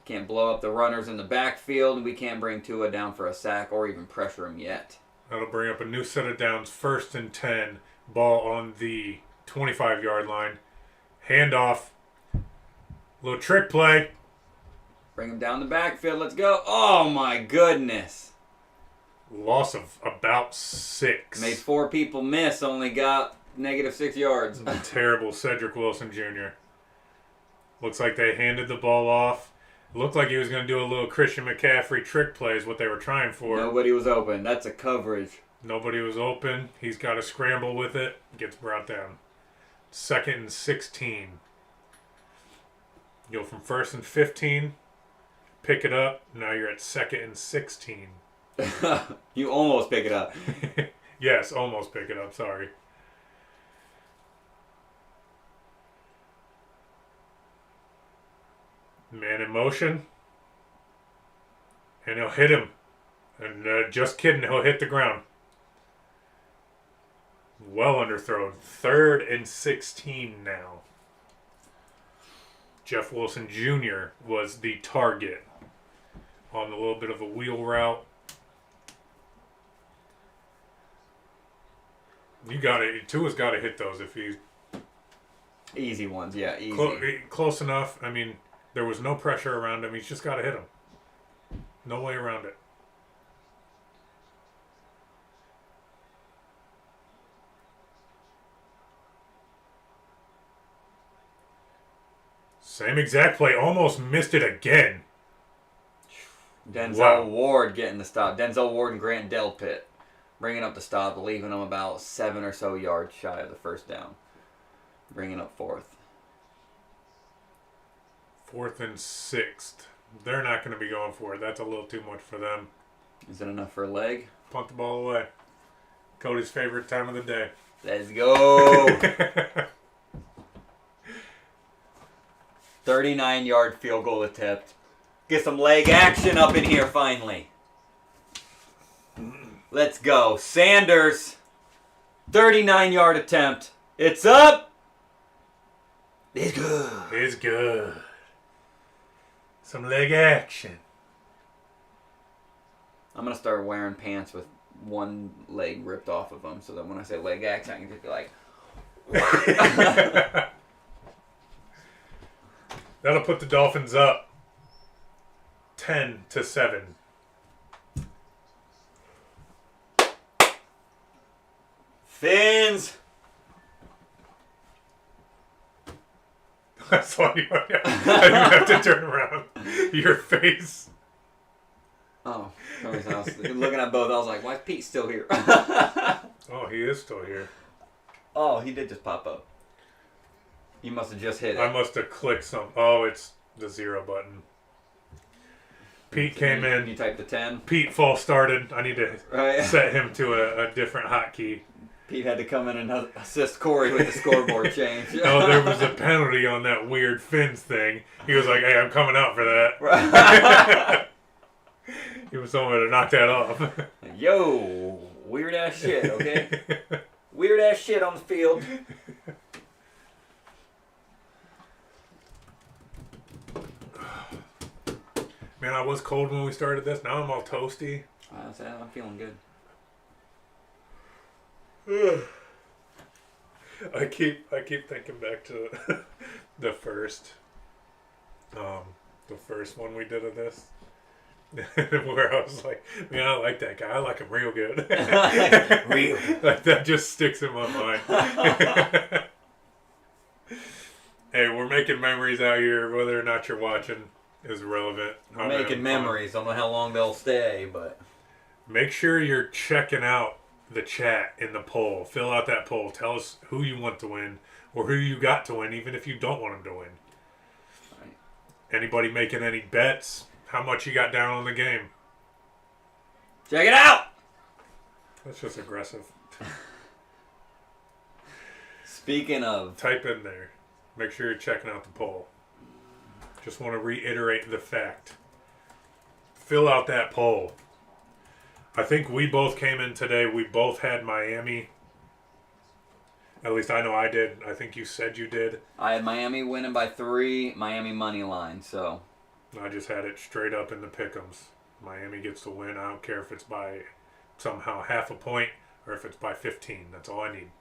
Can't blow up the runners in the backfield, and we can't bring Tua down for a sack or even pressure him yet. That'll bring up a new set of downs. 1st and 10. Ball on the 25-yard line. Handoff. Little trick play. Bring him down the backfield. Let's go. Oh, my goodness. Loss of about 6. Made 4 people miss. Only got -6 yards. Terrible Cedric Wilson Jr. Looks like they handed the ball off. Looked like he was going to do a little Christian McCaffrey trick play is what they were trying for. Nobody was open. That's a coverage. Nobody was open. He's got to scramble with it. Gets brought down. 2nd and 16. Go from 1st and 15. Pick it up. Now you're at 2nd and 16. You almost pick it up. Yes, almost pick it up. Sorry. Man in motion. And he'll hit him. And just kidding, he'll hit the ground. Well underthrown. 3rd and 16 now. Jeff Wilson Jr. was the target on a little bit of a wheel route. You got it. Tua's got to hit those if he's Easy ones, yeah, easy. close enough. I mean, there was no pressure around him. He's just got to hit him. No way around it. Same exact play. Almost missed it again. Denzel Ward getting the stop. Denzel Ward and Grant Delpit bringing up the stop, leaving them about 7 or so yards shy of the first down. Bringing up 4th. 4th and 6th. They're not going to be going for it. That's a little too much for them. Is it enough for a leg? Punt the ball away. Cody's favorite time of the day. Let's go. 39-yard field goal attempt. Get some leg action up in here finally. Let's go. Sanders. 39-yard attempt. It's up. It's good. It's good. Some leg action. I'm going to start wearing pants with one leg ripped off of them so that when I say leg action, I can just be like... That'll put the Dolphins up 10-7. Fins. That's why you have to turn around. Your face. Oh, I was looking at both. I was like, why is Pete still here? Oh, he is still here. Oh, he did just pop up. You must have just hit it. I must have clicked some. Oh, it's the 0 button. Pete came in. You typed the 10? Pete false started. I need to set him to a different hotkey. Pete had to come in and assist Corey with the scoreboard change. Oh, there was a penalty on that weird fins thing. He was like, hey, I'm coming out for that. He was someone to knock that off. Yo, weird ass shit, okay? Weird ass shit on the field. Man, I was cold when we started this. Now I'm all toasty. I'm feeling good. I keep thinking back to the first one we did of this. Where I was like, man, I like that guy. I like him real good. Real. Like that just sticks in my mind. Hey, we're making memories out here. Whether or not you're watching is irrelevant. We're making memories. I don't know how long they'll stay, but make sure you're checking out the chat in the poll. Fill out that poll. Tell us who you want to win or who you got to win, even if you don't want them to win. Right. Anybody making any bets? How much you got down on the game? Check it out! That's just aggressive. Speaking of... Type in there. Make sure you're checking out the poll. Just want to reiterate the fact. Fill out that poll. I think we both came in today. We both had Miami. At least I know I did. I think you said you did. I had Miami winning by 3, Miami money line, so... I just had it straight up in the pick'ems. Miami gets the win. I don't care if it's by somehow half a point or if it's by 15. That's all I need.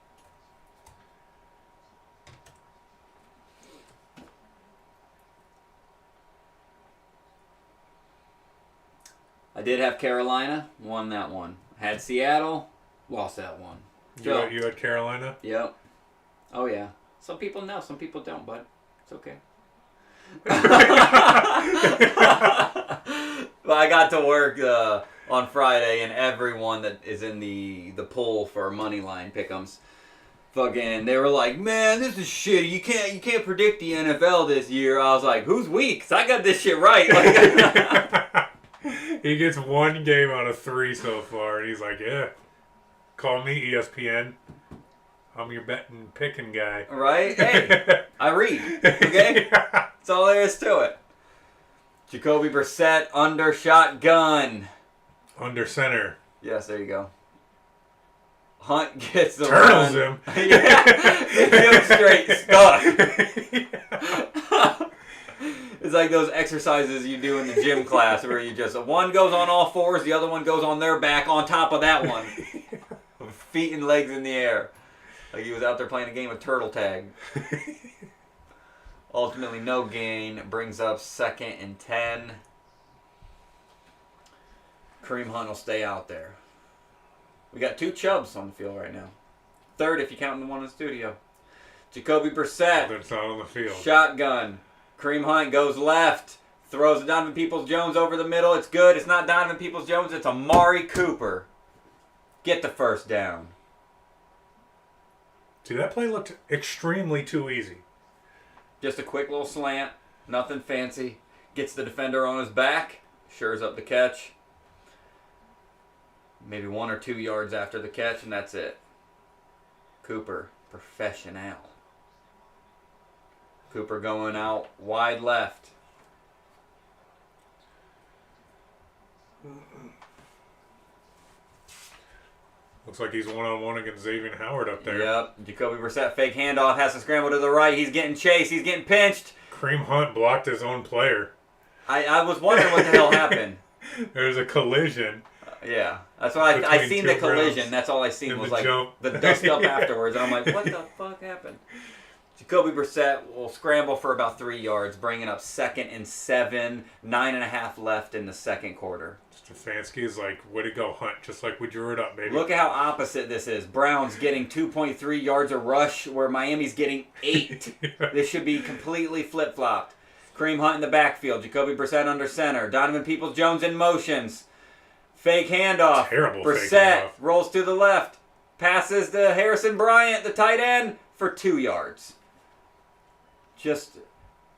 I did have Carolina, won that one. Had Seattle, lost that one. So, You had Carolina? Yep. Oh, yeah. Some people know, some people don't, but it's okay. But I got to work on Friday, and everyone that is in the poll for money line pick'ems, fucking, they were like, "Man, this is shitty. You can't predict the NFL this year." I was like, "Who's weak? 'Cause I got this shit right." Like, he gets 1 game out of 3 so far, and he's like, "Yeah, call me ESPN. I'm your betting picking guy." Right? Hey, I read. Okay. That's all there is to it. Jacoby Brissett under shotgun. Under center. Yes, there you go. Hunt gets the Turtles run. him. Yeah, him straight stuck. It's like those exercises you do in the gym class where you just, one goes on all fours, the other one goes on their back on top of that one. Feet and legs in the air. Like he was out there playing a game of turtle tag. Ultimately, no gain. Brings up 2nd and 10. Kareem Hunt will stay out there. We got 2 Chubbs on the field right now. 3rd if you count the one in the studio. Jacoby Brissett. That's not on the field. Shotgun. Kareem Hunt goes left. Throws to Donovan Peoples-Jones over the middle. It's good. It's not Donovan Peoples-Jones. It's Amari Cooper. Get the first down. See, that play looked extremely too easy. Just a quick little slant. Nothing fancy. Gets the defender on his back. Shores up the catch. Maybe 1 or 2 yards after the catch, and that's it. Cooper, professional. Cooper going out wide left. Looks like he's one-on-one against Xavier Howard up there. Yep. Jacoby Brissett, fake handoff, has to scramble to the right. He's getting chased. He's getting pinched. Kareem Hunt blocked his own player. I was wondering what the hell happened. There's a collision. Yeah. That's why I seen the collision. That's all I seen was like jump. the dust up afterwards. I'm like, what the fuck happened? Jacoby Brissett will scramble for about 3 yards, bringing up 2nd and 7, 9.5 left in the second quarter. Stefanski is like, way to go, Hunt. Just like we drew it up, baby. Look at how opposite this is. Browns getting 2.3 yards a rush, where Miami's getting 8. This should be completely flip-flopped. Kareem Hunt in the backfield. Jacoby Brissett under center. Donovan Peoples-Jones in motions. Fake handoff. Terrible Brissett fake handoff. rolls to the left. Passes to Harrison Bryant, the tight end, for 2 yards. Just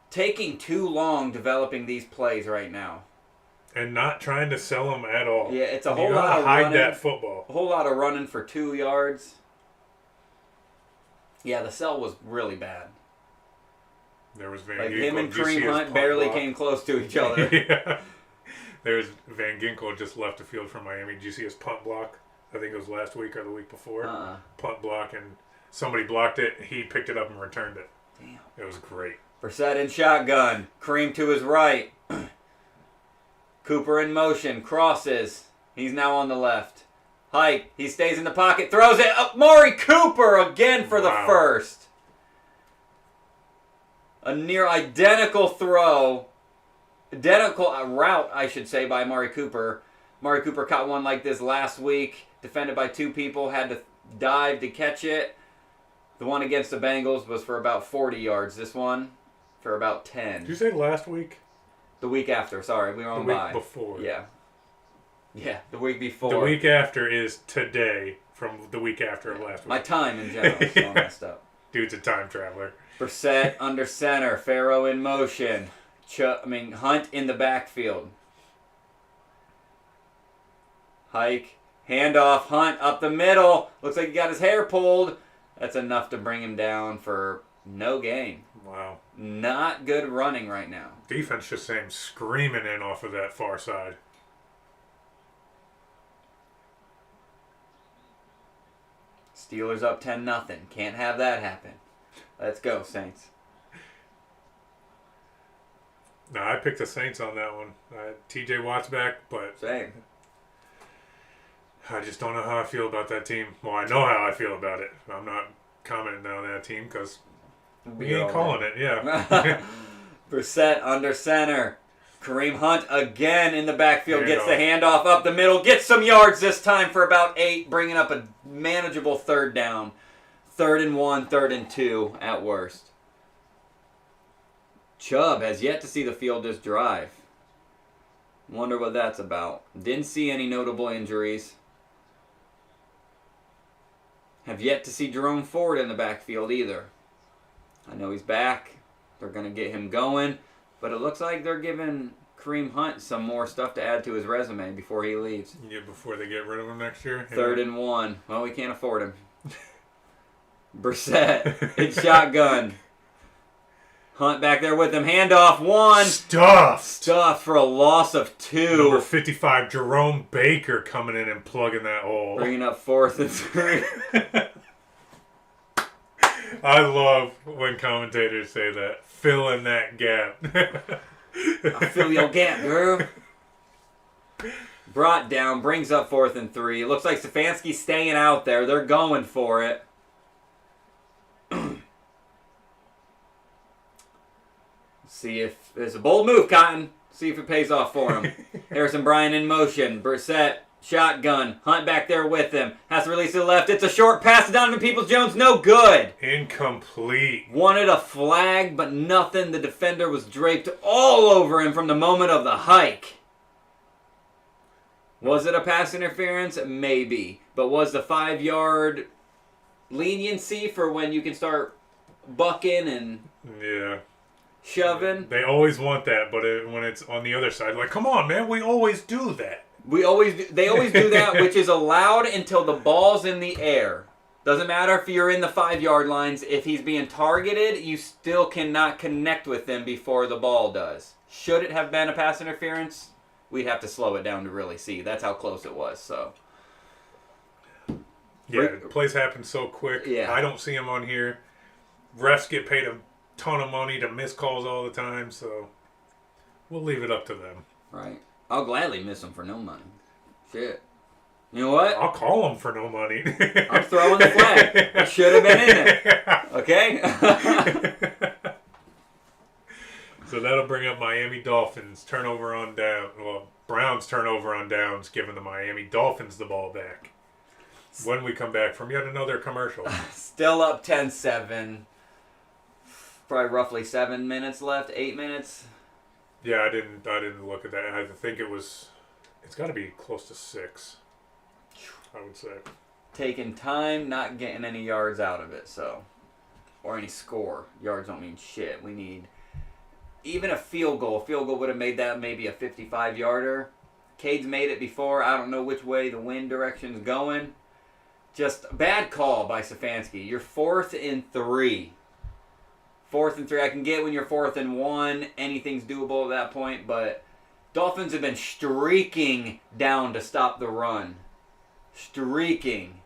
taking too long developing these plays right now. And not trying to sell them at all. Yeah, it's a You whole gotta lot of hide running. that football. A whole lot of running for 2 yards. Yeah, the sell was really bad. There was Van Like Ginkel. him and Did you see Kareem his Hunt punt barely block? came close to each other. Yeah. There's Van Ginkel just left the field from Miami. Did you see his punt block? I think it was last week or the week before. Punt block, and somebody blocked it. He picked it up and returned it. Damn. It was great. Brissett in shotgun. Kareem to his right. Cooper in motion, crosses. He's now on the left. Hike, he stays in the pocket, throws it up. Maury Cooper again for the first. A near identical throw. Identical route, I should say, by Maury Cooper. Maury Cooper caught one like this last week. Defended by 2 people. Had to dive to catch it. The one against the Bengals was for about 40 yards. This one for about 10. Did you say last week? The week after. Sorry, we were on bye. The week before. Yeah. Yeah, the week before. The week after is today from the week after of last week. My time in general is all messed up. Dude's a time traveler. Brissett under center. Farrow in motion. Hunt in the backfield. Hike. Handoff. Hunt up the middle. Looks like he got his hair pulled. That's enough to bring him down for no gain. Wow. Not good running right now. Defense just came screaming in off of that far side. Steelers up 10-0. Can't have that happen. Let's go, Saints. No, I picked the Saints on that one. TJ Watt's back, but Same. I just don't know how I feel about that team. Well, I know how I feel about it. I'm not commenting on that team because we ain't calling it. Yeah. Brissett under center. Kareem Hunt again in the backfield. Gets the handoff up the middle. Gets some yards this time for about 8. Bringing up a manageable 3rd down. 3rd and 1, 3rd and 2 at worst. Chubb has yet to see the field this drive. Wonder what that's about. Didn't see any notable injuries. Have yet to see Jerome Ford in the backfield either. I know he's back. They're going to get him going. But it looks like they're giving Kareem Hunt some more stuff to add to his resume before he leaves. Yeah, before they get rid of him next year. 3rd and 1. Well, we can't afford him. Brissett. It's shotgun. Hunt back there with him. Handoff 1. Stuffed for a loss of 2. Number 55, Jerome Baker coming in and plugging that hole. Bringing up 4th and 3. I love when commentators say that. Fill in that gap. I'll fill your gap, girl. Brought down. Brings up 4th and 3. It looks like Stefanski's staying out there. They're going for it. See if it's a bold move, Cotton. See if it pays off for him. Harrison Bryant in motion. Brissett, shotgun. Hunt back there with him. Has to release to the left. It's a short pass to Donovan Peoples-Jones. No good. Incomplete. Wanted a flag, but nothing. The defender was draped all over him from the moment of the hike. Was it a pass interference? Maybe. But was the 5-yard leniency for when you can start bucking and... Yeah. Shoving. They always want that, but when it's on the other side, like, come on, man, we always do that. They always do that, which is allowed until the ball's in the air. Doesn't matter if you're in the 5-yard lines. If he's being targeted, you still cannot connect with him before the ball does. Should it have been a pass interference? We'd have to slow it down to really see. That's how close it was. So. Yeah, plays happen so quick. Yeah. I don't see them on here. Refs get paid a ton of money to miss calls all the time, so we'll leave it up to them. Right. I'll gladly miss them for no money. Shit. You know what? I'll call them for no money. I'm throwing the flag. It should have been in there. Okay? So that'll bring up Miami Dolphins turnover on down. Well, Browns turnover on downs, giving the Miami Dolphins the ball back. When we come back from yet another commercial. Still up 10-7. Probably roughly 7 minutes left, 8 minutes. Yeah, I didn't look at that. I think it's got to be close to 6. I would say. Taking time, not getting any yards out of it, so. Or any score. Yards don't mean shit. We need even a field goal. A field goal would have made that maybe a 55-yarder. Cade's made it before. I don't know which way the wind direction's going. Just a bad call by Stefanski. You're 4th and 3. 4th and 3, I can get when you're 4th and 1. Anything's doable at that point, but Dolphins have been streaking down to stop the run. Streaking.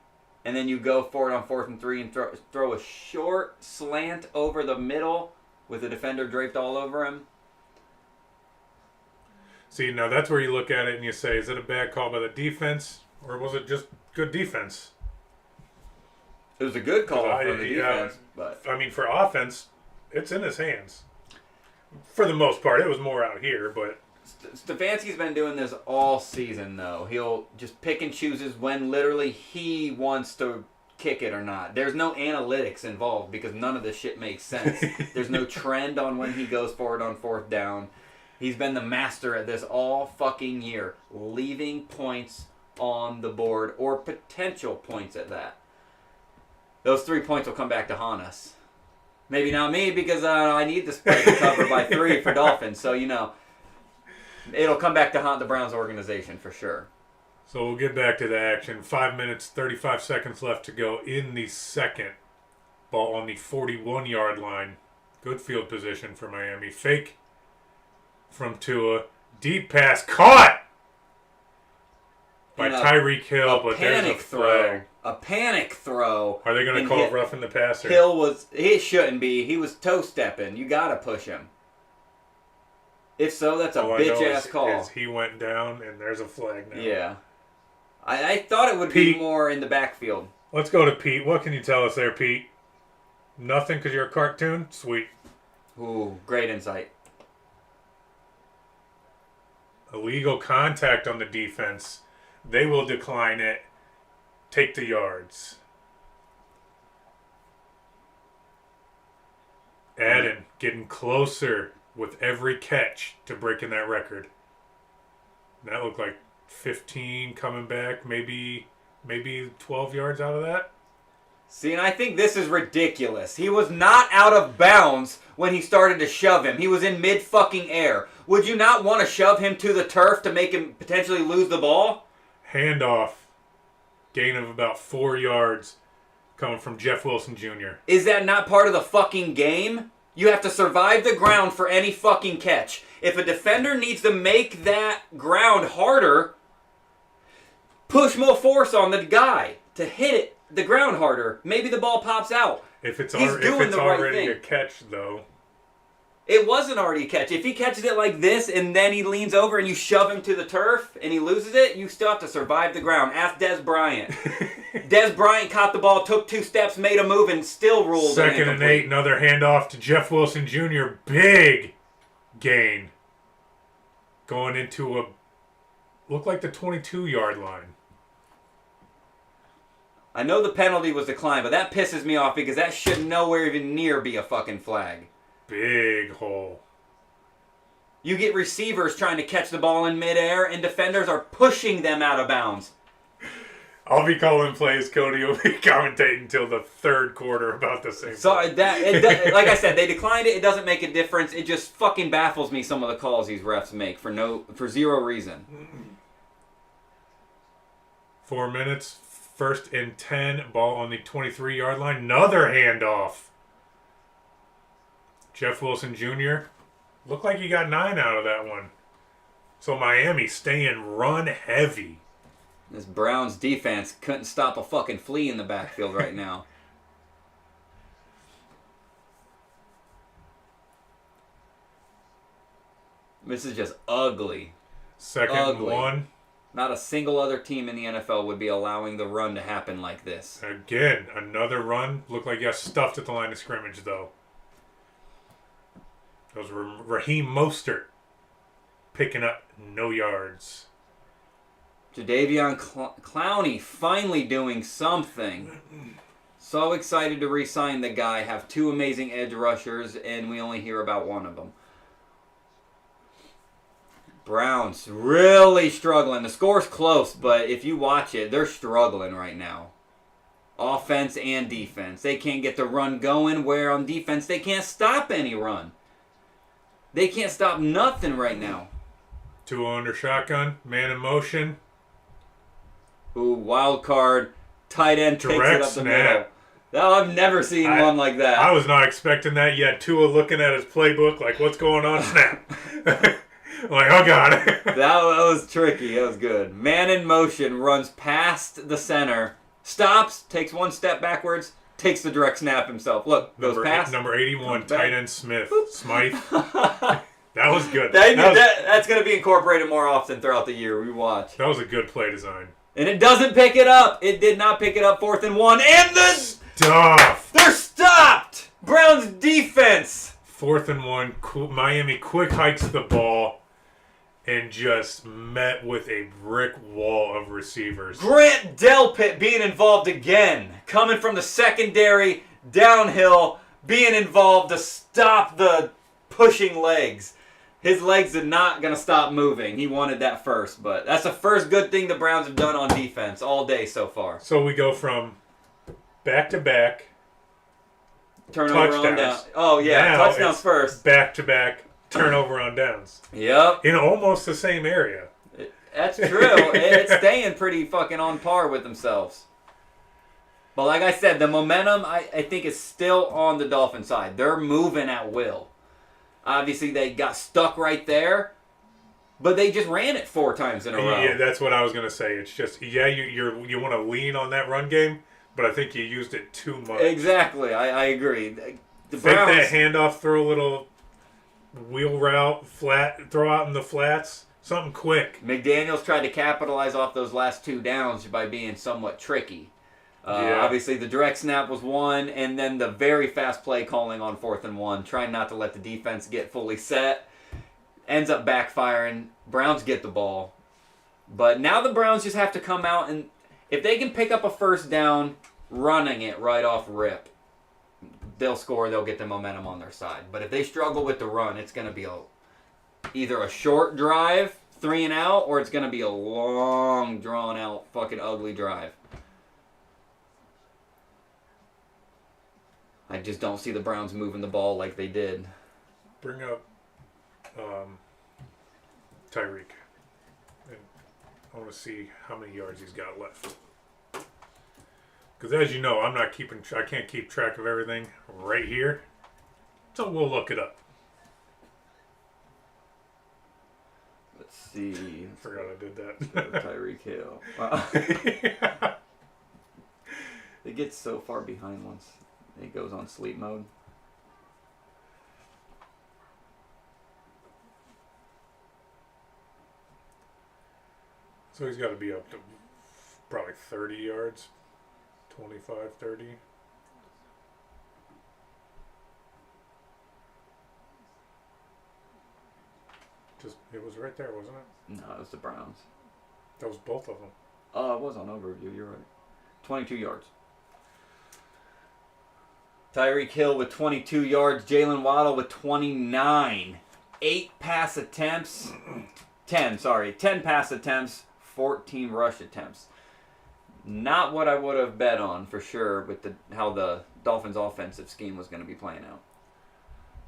And then you go for it on 4th and 3 and throw a short slant over the middle with the defender draped all over him. See, now that's where you look at it and you say, is it a bad call by the defense, or was it just good defense? It was a good call for the defense, but I mean, for offense, it's in his hands. For the most part, it was more out here, but Stefanski's been doing this all season, though. He'll just pick and chooses when literally he wants to kick it or not. There's no analytics involved because none of this shit makes sense. There's no trend on when he goes for it on fourth down. He's been the master at this all fucking year, leaving points on the board or potential points at that. Those 3 points will come back to haunt us. Maybe not me because I need the spread to cover by 3 for Dolphins. So, it'll come back to haunt the Browns organization for sure. So we'll get back to the action. 5 minutes, 35 seconds left to go in the second. Ball on the 41-yard line. Good field position for Miami. Fake from Tua. Deep pass. Caught! By Tyreek Hill, but there's a flag. A panic throw. Are they going to call it roughing the passer? He shouldn't be. He was toe-stepping. You got to push him. If so, that's a bitch-ass call. He went down, and there's a flag now. Yeah. I thought it would be more in the backfield. Let's go to Pete. What can you tell us there, Pete? Nothing because you're a cartoon? Sweet. Ooh, great insight. Illegal contact on the defense. They will decline it. Take the yards. Adden getting closer with every catch to breaking that record. That looked like 15 coming back, maybe 12 yards out of that. See, and I think this is ridiculous. He was not out of bounds when he started to shove him. He was in mid-fucking air. Would you not want to shove him to the turf to make him potentially lose the ball? Handoff. Gain of about 4 yards coming from Jeff Wilson Jr. Is that not part of the fucking game? You have to survive the ground for any fucking catch. If a defender needs to make that ground harder, push more force on the guy to hit the ground harder. Maybe the ball pops out. If it's already a catch, though. It wasn't already a catch. If he catches it like this and then he leans over and you shove him to the turf and he loses it, you still have to survive the ground. Ask Des Bryant. Des Bryant caught the ball, took 2 steps, made a move, and still ruled it incomplete. 2nd and 8, another handoff to Jeff Wilson Jr. Big gain. Going into look like the 22-yard line. I know the penalty was declined, but that pisses me off because that should nowhere even near be a fucking flag. Big hole. You get receivers trying to catch the ball in midair, and defenders are pushing them out of bounds. I'll be calling plays. Cody will be commentating until the 3rd quarter about the same. So like I said, they declined it. It doesn't make a difference. It just fucking baffles me some of the calls these refs make for zero reason. 4 minutes. 1st and 10. Ball on the 23-yard line. Another handoff. Jeff Wilson Jr. Looked like he got 9 out of that one. So Miami staying run heavy. This Browns defense couldn't stop a fucking flea in the backfield right now. This is just ugly. 2nd and 1. Not a single other team in the NFL would be allowing the run to happen like this. Again, another run. Looked like he got stuffed at the line of scrimmage, though. That was Raheem Mostert picking up no yards. Jadeveon Clowney finally doing something. So excited to re-sign the guy. Have 2 amazing edge rushers, and we only hear about one of them. Browns really struggling. The score's close, but if you watch it, they're struggling right now. Offense and defense. They can't get the run going, where on defense they can't stop any run. They can't stop nothing right now. 2 under shotgun, man in motion. Ooh, wild card. Tight end takes it up the middle. No, I've never seen one like that. I was not expecting that yet. Tua looking at his playbook like, what's going on? Snap. Like, oh, God. That was tricky. That was good. Man in motion, runs past the center, stops, takes 1 step backwards, takes the direct snap himself. Look, goes past. Number 81, tight end Smith. Smythe. That was good. That's going to be incorporated more often throughout the year. We watch. That was a good play design. And it doesn't pick it up. It did not pick it up. 4th and 1. And Stuff. they're stopped. Browns defense. 4th and 1. Miami quick hikes the ball and just met with a brick wall of receivers. Grant Delpit being involved again. Coming from the secondary, downhill, being involved to stop the pushing legs. His legs are not going to stop moving. He wanted that first, but that's the first good thing the Browns have done on defense all day so far. So we go from back-to-back turnover touchdowns. on down. Oh, yeah. Now Touchdowns first. Back-to-back turnover on downs. Yep. In almost the same area. That's true. It's staying pretty fucking on par with themselves. But like I said, the momentum, I think, is still on the Dolphin side. They're moving at will. Obviously, they got stuck right there, but they just ran it 4 times in a row. Yeah, that's what I was gonna say. It's just you want to lean on that run game, but I think you used it too much. Exactly, I agree. The Fake Browns, that handoff, throw a little wheel route, flat, throw out in the flats, something quick. McDaniels tried to capitalize off those last 2 downs by being somewhat tricky. Yeah. Obviously, the direct snap was one, and then the very fast play calling on 4th and 1, trying not to let the defense get fully set, ends up backfiring. Browns get the ball. But now the Browns just have to come out, and if they can pick up a first down running it right off rip, they'll score, they'll get the momentum on their side. But if they struggle with the run, it's going to be either a short drive, 3 and out, or it's going to be a long, drawn-out, fucking ugly drive. I just don't see the Browns moving the ball like they did. Bring up Tyreek. And I want to see how many yards he's got left. Because as you know, I can't keep track of everything right here. So we'll look it up. Let's see. Forgot I did that. Tyreek Hill. Wow. Yeah. It gets so far behind once it goes on sleep mode. So he's got to be up to probably 30 yards. 25, 30. It was right there, wasn't it? No, it was the Browns. That was both of them. Oh, it was on overview. You're right. 22 yards. Tyreek Hill with 22 yards. Jalen Waddle with 29. 10 pass attempts, 14 rush attempts. Not what I would have bet on for sure with how the Dolphins' offensive scheme was going to be playing out.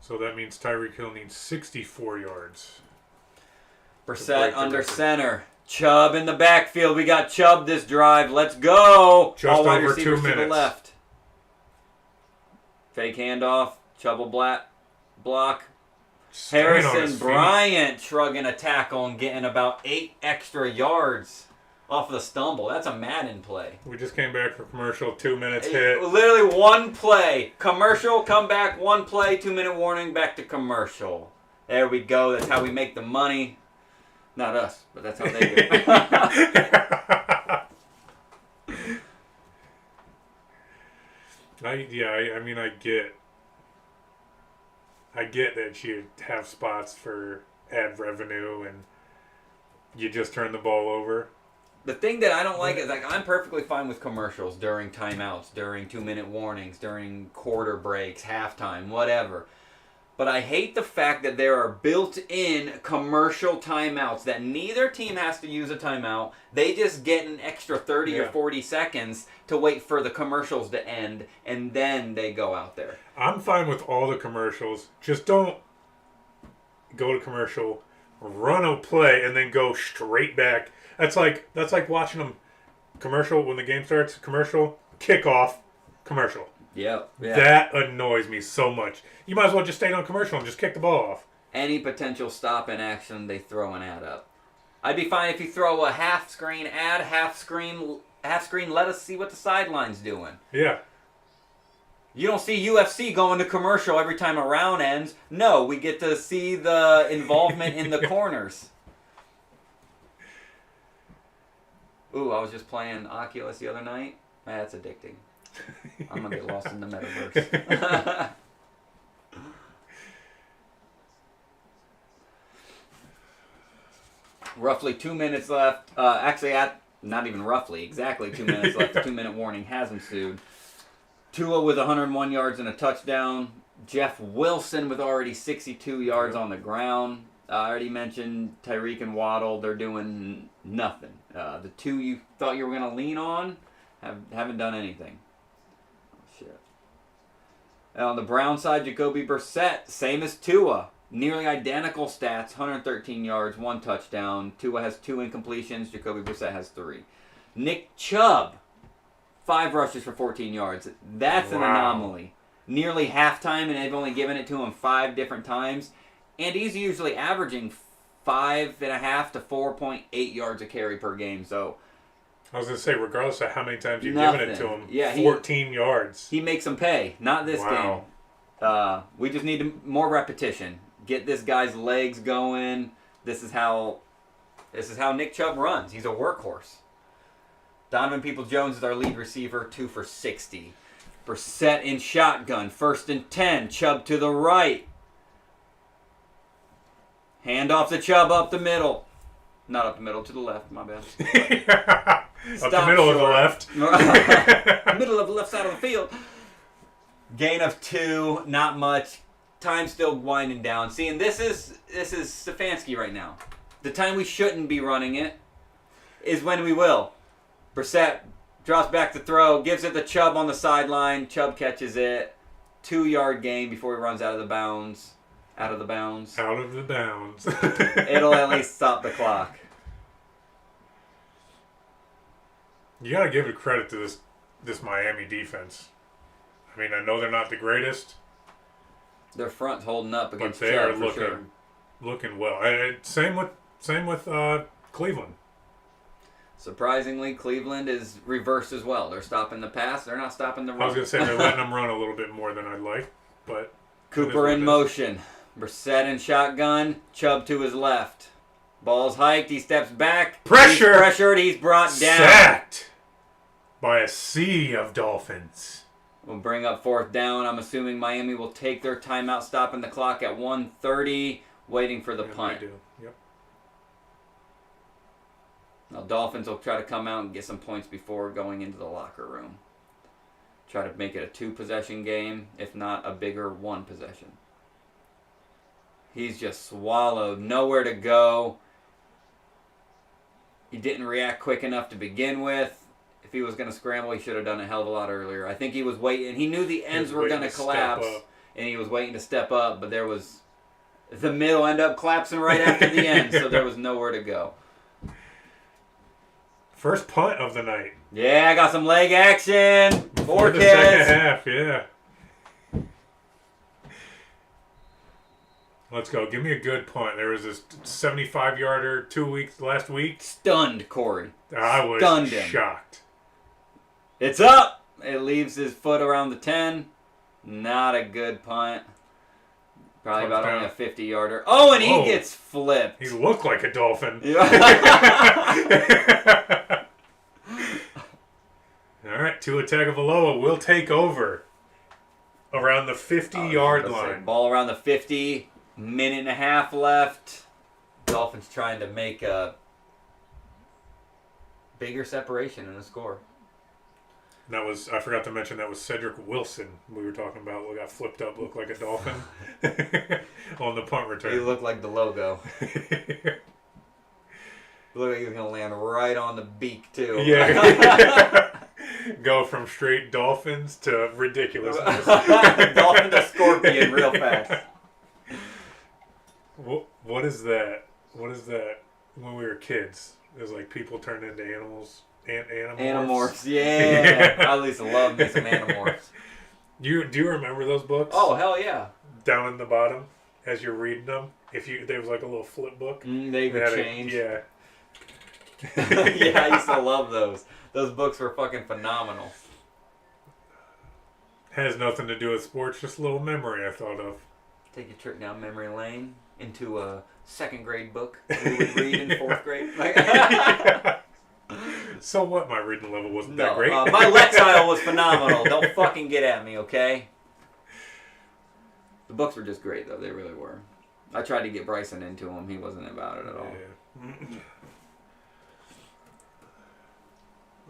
So that means Tyreek Hill needs 64 yards. Brissett under center. Chubb in the backfield. We got Chubb this drive. Let's go. Just all wide over 2 receivers minutes. to the left. Fake handoff. Chubb will block. Harrison Bryant shrugging a tackle and getting about 8 extra yards off of the stumble. That's a Madden play. We just came back from commercial. 2 minutes hit. Literally one play. Commercial, come back, 1 play, 2-minute warning, back to commercial. There we go. That's how we make the money. Not us, but that's how they do it. I get that you have spots for ad revenue and you just turn the ball over. The thing that I don't like is I'm perfectly fine with commercials during timeouts, during 2-minute warnings, during quarter breaks, halftime, whatever. But I hate the fact that there are built-in commercial timeouts that neither team has to use a timeout. They just get an extra 30 or 40 seconds to wait for the commercials to end, and then they go out there. I'm fine with all the commercials. Just don't go to commercial, run a play, and then go straight back. That's like watching them commercial when the game starts. Commercial, kickoff, commercial. Yeah. That annoys me so much. You might as well just stay on commercial and just kick the ball off. Any potential stop in action, they throw an ad up. I'd be fine if you throw a half-screen ad, half-screen, let us see what the sideline's doing. Yeah. You don't see UFC going to commercial every time a round ends. No, we get to see the involvement in the corners. Ooh, I was just playing Oculus the other night. That's addicting. I'm going to get lost in the metaverse. Roughly 2 minutes left. Not even roughly, exactly 2 minutes left. The 2-minute warning has ensued. Tua with 101 yards and a touchdown. Jeff Wilson with already 62 yards on the ground. I already mentioned Tyreek and Waddle. They're doing nothing. The two you thought you were going to lean on haven't done anything. Oh, shit. And on the Brown side, Jacoby Brissett, same as Tua. Nearly identical stats, 113 yards, 1 touchdown. Tua has 2 incompletions. Jacoby Brissett has 3. Nick Chubb, 5 rushes for 14 yards. That's an anomaly. Nearly halftime, and they've only given it to him 5 different times. And he's usually averaging 5.5 to 4.8 yards a carry per game. So I was going to say, regardless of how many times you've given it to him, 14 yards. He makes them pay. Not this game. We just need more repetition. Get this guy's legs going. This is how Nick Chubb runs. He's a workhorse. Donovan Peoples-Jones is our lead receiver, 2 for 60. Brissett in shotgun, 1st and 10. Chubb to the right. Hand off to Chubb up the middle. Not up the middle, to the left, my bad. Up the middle of the left. Middle of the left side of the field. Gain of 2, not much. Time still winding down. See, and this is Stefanski right now. The time we shouldn't be running it is when we will. Brissett drops back to throw, gives it to Chubb on the sideline. Chubb catches it. 2-yard gain before he runs out of the bounds. Out of the bounds. It'll at least stop the clock. You got to give it credit to this Miami defense. I mean, I know they're not the greatest. Their front's holding up against Chubb, Chubb but for they are sure. looking well. Same with Cleveland. Surprisingly, Cleveland is reversed as well. They're stopping the pass. They're not stopping the run. I was going to say they're letting them run a little bit more than I'd like, but Cooper in motion. Brissett in shotgun. Chubb to his left. Ball's hiked. He steps back. Pressure. He's pressured. He's brought down. Sacked by a sea of Dolphins. We'll bring up 4th down. I'm assuming Miami will take their timeout, stopping the clock at 1:30, waiting for the punt. They do. Yep. Now, Dolphins will try to come out and get some points before going into the locker room. Try to make it a 2-possession game, if not a bigger 1 possession. He's just swallowed. Nowhere to go. He didn't react quick enough to begin with. If he was going to scramble, he should have done a hell of a lot earlier. I think he was waiting. He knew the ends were going to collapse, and he was waiting to step up, but the middle ended up collapsing right after the end, so there was nowhere to go. First punt of the night. Yeah, I got some leg action. Before the second half, yeah. Let's go. Give me a good punt. There was this 75-yarder last week. Stunned Corey. I was shocked. It's up. It leaves his foot around the 10. Not a good punt. Probably about only a 50-yarder. Oh, and he gets flipped. He looked like a Dolphin. All right, Tua Tagovailoa will take over around the 50-yard line. Ball around the 50. Minute and a half left. Dolphins trying to make a bigger separation in the score. That was, I forgot to mention, that was Cedric Wilson we were talking about. Who got flipped up, looked like a Dolphin on the punt return. He looked like the logo. Looked like he was going to land right on the beak, too. Yeah. Go from straight Dolphins to ridiculousness. Dolphin to Scorpion real fast. What is that? What is that? When we were kids, it was like people turned into animals. Animorphs, yeah. I at least love me some Animorphs. Do you remember those books? Oh, hell yeah. Down in the bottom, as you're reading them, there was like a little flip book. They could change. Yeah. Yeah, I used to love those. Those books were fucking phenomenal. Has nothing to do with sports, just a little memory I thought of. Take a trip down memory lane into a second grade book we would read in fourth grade. Like, So what? My reading level wasn't that great. My Lexile was phenomenal. Don't fucking get at me, okay? The books were just great, though. They really were. I tried to get Bryson into them. He wasn't about it at all.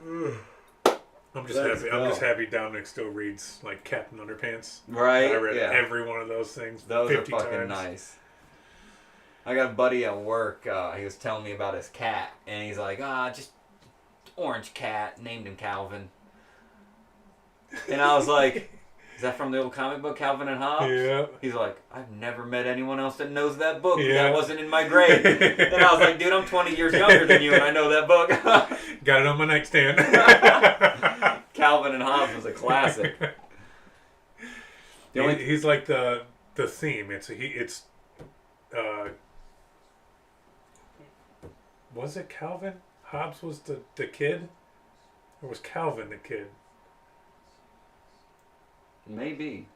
Yeah. I'm just happy Dominic still reads like Captain Underpants. Right? I read every one of those things. Those 50 are fucking times. nice. I got a buddy at work. He was telling me about his cat, and he's like, just orange cat, named him Calvin. And I was like, is that from the old comic book Calvin and Hobbes? Yeah. He's like, I've never met anyone else that knows that book. Yeah. That wasn't in my grade. And I was like, dude, I'm 20 years younger than you, and I know that book. Got it on my nightstand. Calvin and Hobbes was a classic. He's like the theme. Was it Calvin? Hobbes was the kid? Or was Calvin the kid? Maybe.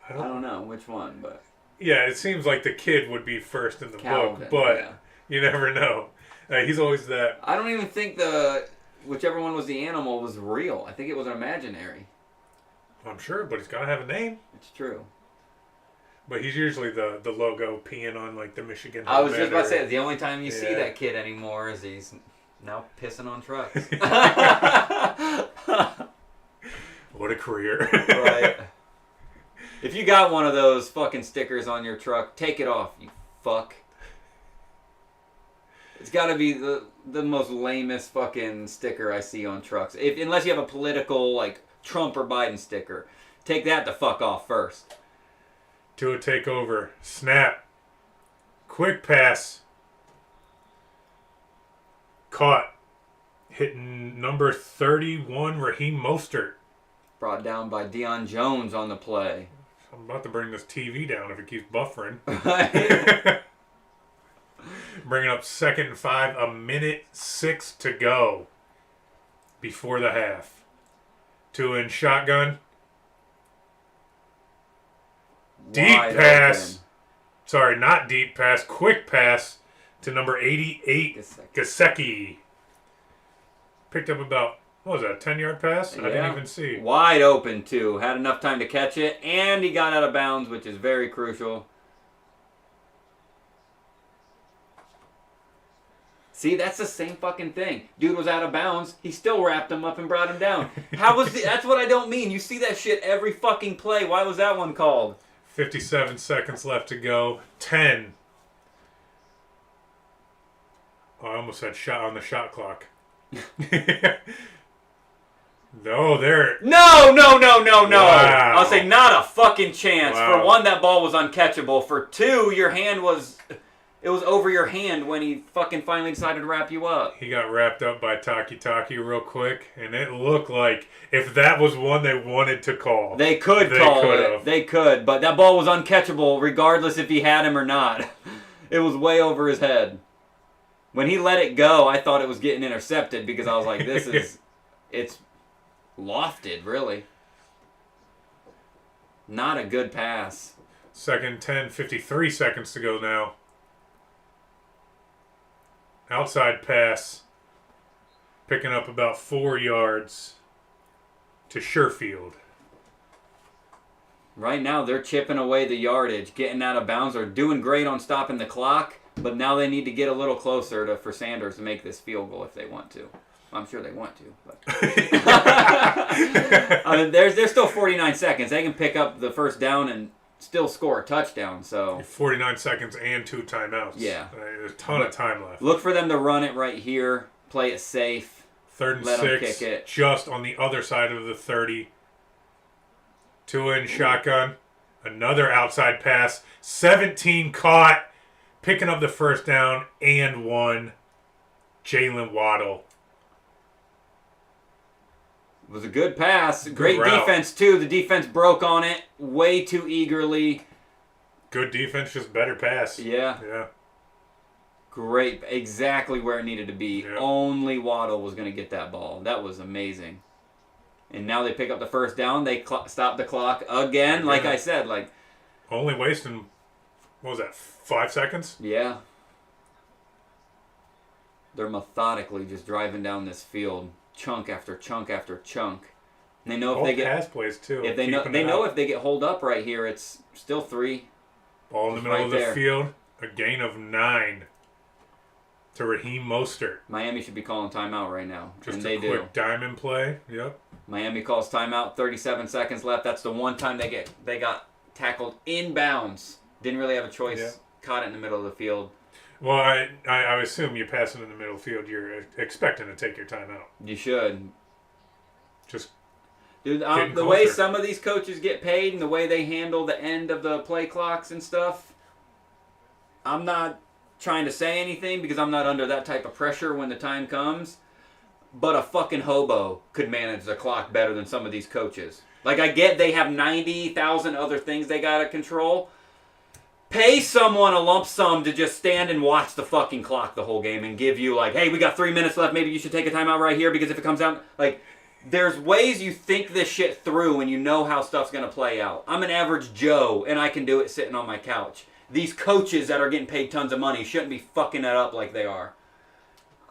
I don't know which one, but... Yeah, it seems like the kid would be first in the Calvin, book, but yeah. You never know. He's always that... I don't even think whichever one was the animal was real. I think it was an imaginary. I'm sure, but he's got to have a name. It's true. But he's usually the logo peeing on like the Michigan. I was just about to say, the only time you see that kid anymore is he's now pissing on trucks. What a career. Right. If you got one of those fucking stickers on your truck, take it off, you fuck. It's got to be the most lamest fucking sticker I see on trucks. Unless you have a political, like, Trump or Biden sticker. Take that the fuck off first. To a takeover. Snap. Quick pass. Caught. Hitting number 31, Raheem Mostert. Brought down by Deion Jones on the play. I'm about to bring this TV down if it keeps buffering. Bringing up 2nd and 5, 1:06 to go before the half. 2 in shotgun. Deep pass. Open. Sorry, not deep pass. Quick pass to number 88, Gesicki. Picked up about, what was that, 10-yard pass? I didn't even see. Wide open, too. Had enough time to catch it, and he got out of bounds, which is very crucial. See, that's the same fucking thing. Dude was out of bounds. He still wrapped him up and brought him down. That's what I don't mean. You see that shit every fucking play. Why was that one called? 57 seconds left to go. 10. Oh, I almost had shot on the shot clock. No, there. No. Wow. I'll say not a fucking chance. Wow. For one, that ball was uncatchable. For two, your hand was... It was over your hand when he fucking finally decided to wrap you up. He got wrapped up by Taki real quick, and it looked like if that was one they wanted to call. They could call it. They could, but that ball was uncatchable regardless if he had him or not. It was way over his head. When he let it go, I thought it was getting intercepted because I was like, it's lofted, really. Not a good pass. 2nd 10, 53 seconds to go now. Outside pass. Picking up about 4 yards to Sherfield. Right now, they're chipping away the yardage, getting out of bounds. They're doing great on stopping the clock, but now they need to get a little closer for Sanders to make this field goal if they want to. I'm sure they want to. But. I mean, there's still 49 seconds. They can pick up the first down and still score a touchdown. So 49 seconds and 2 timeouts. Yeah. There's a ton of time left. Look for them to run it right here. Play it safe. 3rd and Let 6. them kick it. Just on the other side of the 30. 2 in shotgun. Another outside pass. 17 caught. Picking up the first down and 1. Jalen Waddle. It was a good pass. Great route. defense, too. The defense broke on it way too eagerly. Good defense, just better pass. Yeah. Yeah. Great. Exactly where it needed to be. Yeah. Only Waddle was going to get that ball. That was amazing. And now they pick up the first down. They stop the clock again. Like I said, like only wasting, what was that, 5 seconds? Yeah. They're methodically just driving down this field, chunk after chunk after chunk. And they know if they get pass plays too. If they know if they get holed up right here, it's still 3. Ball in the middle of the field, a gain of 9 to Raheem Mostert. Miami should be calling timeout right now, just and a they quick do. Diamond play. Yep. Miami calls timeout. 37 seconds left. That's the one time they got tackled inbounds. Didn't really have a choice. Yeah. Caught it in the middle of the field. Well, I assume you pass it in the middle of the field, you're expecting to take your timeout. You should. Just dude, the way some of these coaches get paid and the way they handle the end of the play clocks and stuff, I'm not trying to say anything because I'm not under that type of pressure when the time comes. But a fucking hobo could manage the clock better than some of these coaches. Like, I get they have 90,000 other things they gotta control. Pay someone a lump sum to just stand and watch the fucking clock the whole game and give you like, hey, we got 3 minutes left. Maybe you should take a timeout right here because if it comes down, like, there's ways you think this shit through and you know how stuff's gonna play out. I'm an average Joe and I can do it sitting on my couch. These coaches that are getting paid tons of money shouldn't be fucking that up like they are.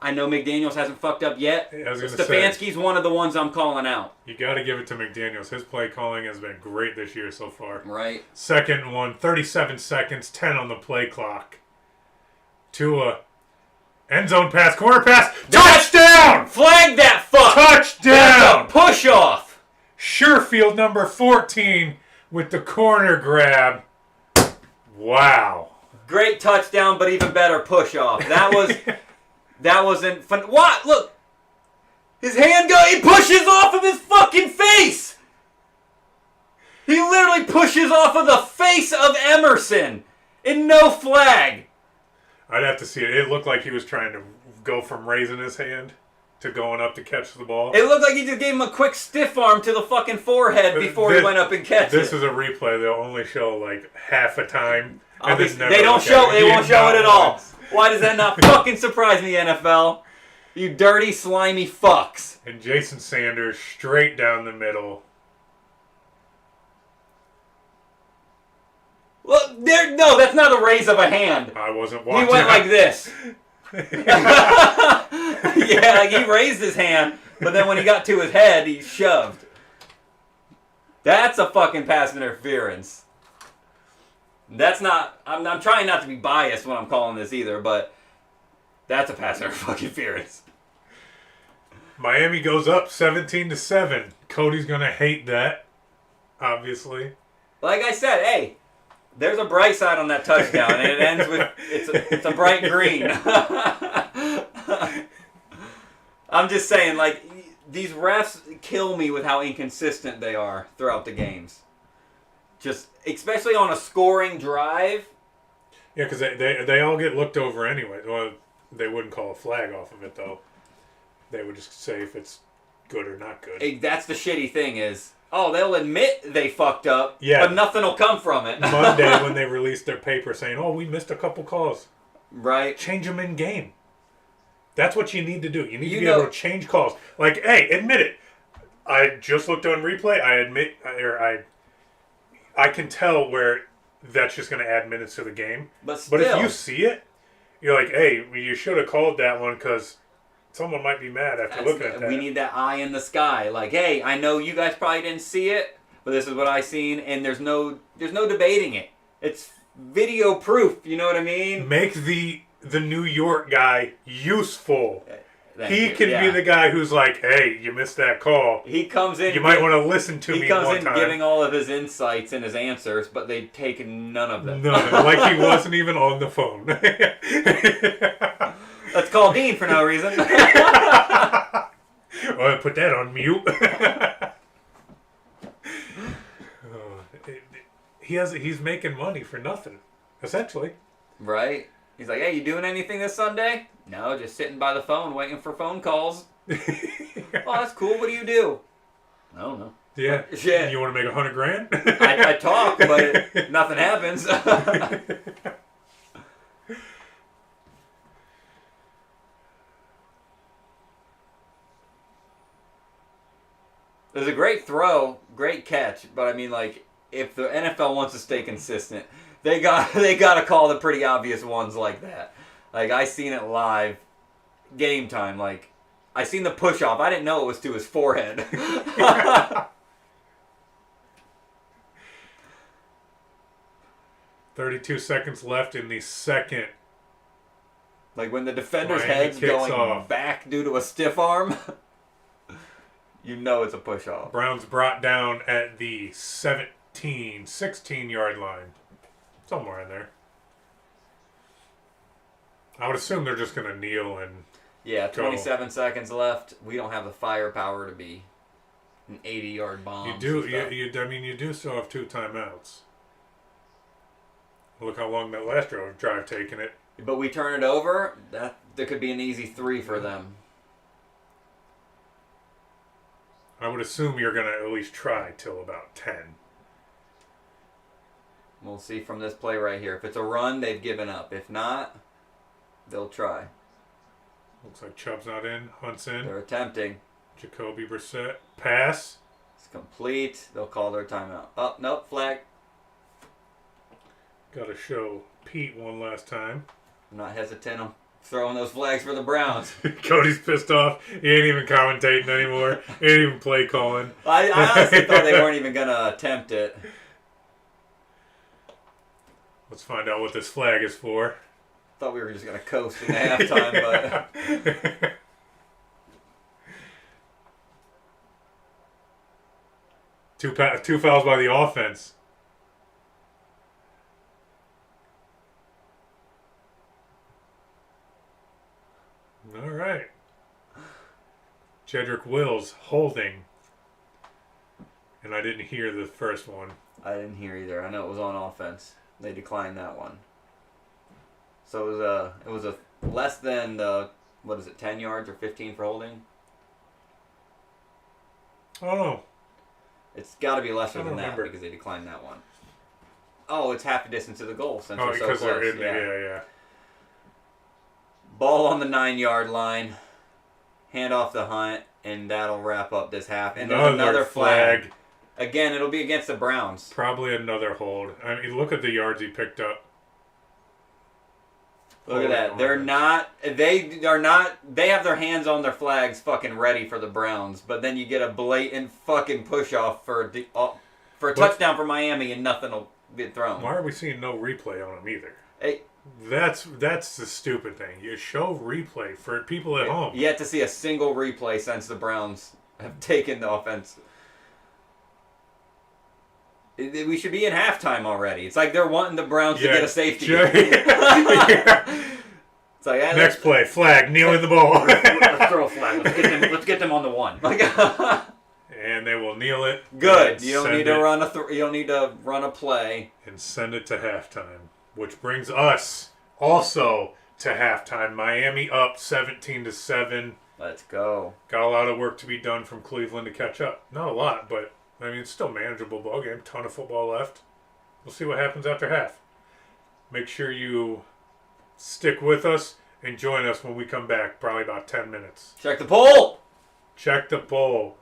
I know McDaniels hasn't fucked up yet. Stefanski's one of the ones I'm calling out. You got to give it to McDaniels. His play calling has been great this year so far. Right. Second one, 37 seconds, 10 on the play clock. Tua, end zone pass, corner pass, touchdown! Flag that fuck! Touchdown! That's a push off! Surefield number 14 with the corner grab. Wow. Great touchdown, but even better push off. That wasn't fun. What? Look! His hand he pushes off of his fucking face! He literally pushes off of the face of Emerson in no flag. I'd have to see it. It looked like he was trying to go from raising his hand to going up to catch the ball. It looked like he just gave him a quick stiff arm to the fucking forehead before he went up and catch it. This is a replay. They'll only show like half a time. And they won't show it at all. Why does that not fucking surprise me, NFL? You dirty, slimy fucks. And Jason Sanders straight down the middle. Look, no, that's not a raise of a hand. I wasn't watching. He went like this. Yeah, like he raised his hand, but then when he got to his head, he shoved. That's a fucking pass interference. That's not. I'm trying not to be biased when I'm calling this either, but that's a pass interference. Miami goes up 17-7. Cody's gonna hate that, obviously. Like I said, hey, there's a bright side on that touchdown, and it ends with it's a bright green. I'm just saying, like, these refs kill me with how inconsistent they are throughout the games. Just, especially on a scoring drive. Yeah, because they all get looked over anyway. Well, they wouldn't call a flag off of it, though. They would just say if it's good or not good. That's the shitty thing is, they'll admit they fucked up, yeah, but nothing will come from it. Monday when they released their paper saying, we missed a couple calls. Right. Change them in game. That's what you need to do. You need to be able to change calls. Like, hey, admit it. I just looked on replay. I can tell where that's just going to add minutes to the game. But still, if you see it, you're like, hey, you should have called that one because someone might be mad after looking at that. We need that eye in the sky. Like, hey, I know you guys probably didn't see it, but this is what I seen, and there's no debating it. It's video proof. You know what I mean? Make the New York guy useful. He can be the guy who's like, hey, you missed that call. He comes in. You might want to listen to me one time. He comes in giving all of his insights and his answers, but they take none of them. None. Like he wasn't even on the phone. Let's call Dean for no reason. Well, put that on mute. He's making money for nothing, essentially. Right. He's like, hey, you doing anything this Sunday? No, just sitting by the phone waiting for phone calls. Oh, that's cool. What do you do? I don't know. Yeah. Shit. You want to make $100,000? I talk, but nothing happens. It was a great throw, great catch, but I mean, like, if the NFL wants to stay consistent, they got to call the pretty obvious ones like that. Like, I seen it live, game time. Like, I seen the push off. I didn't know it was to his forehead. 32 seconds left in the second. Like when the defender's Miami head's kicks going off. back due to a stiff arm, you know it's a push off. Browns brought down at the 16 yard line. Somewhere in there. I would assume they're just going to kneel and Yeah, go. 27 seconds left. We don't have the firepower to be an 80-yard bomb. You do. You do still have 2 timeouts. Look how long that last drive taken it. But we turn it over. That could be an easy 3 for them. I would assume you're going to at least try till about 10. We'll see from this play right here. If it's a run, they've given up. If not, they'll try. Looks like Chubb's not in. Hunt's in. They're attempting. Jacoby Brissett. Pass. It's complete. They'll call their timeout. Oh, nope, flag. Got to show Pete one last time. I'm not hesitant. I'm throwing those flags for the Browns. Cody's pissed off. He ain't even commentating anymore. He ain't even play calling. I honestly thought they weren't even going to attempt it. Let's find out what this flag is for. Thought we were just going to coast in halftime, but... Two fouls by the offense. All right. Jedrick Wills holding. And I didn't hear the first one. I didn't hear either. I know it was on offense. They declined that one. So it was a less than the, 10 yards or 15 for holding? I don't know. It's got to be lesser I don't than that remember. because they declined that one. Oh, it's half the distance to the goal since Oh, we're so because close. they're in there. Yeah. Ball on the 9-yard line. Hand off the Hunt, and that'll wrap up this half. And there's another flag. Again, it'll be against the Browns. Probably another hold. I mean, look at the yards he picked up. Look at that. They have their hands on their flags fucking ready for the Browns, but then you get a blatant fucking push off for a touchdown for Miami and nothing will get thrown. Why are we seeing no replay on him either? Hey, That's the stupid thing. You show replay for people at home. yet to see a single replay since the Browns have taken the offense. We should be in halftime already. It's like they're wanting the Browns to get a safety. It's like, Next play, flag, kneeling the ball. let's throw a flag. Let's get them on the one. And they will kneel it. Good. You don't need to run a play. And send it to halftime. Which brings us also to halftime. Miami up 17-7. Let's go. Got a lot of work to be done from Cleveland to catch up. Not a lot, but I mean, it's still a manageable ball game. Ton of football left. We'll see what happens after half. Make sure you stick with us and join us when we come back. Probably about 10 minutes. Check the poll. Check the poll.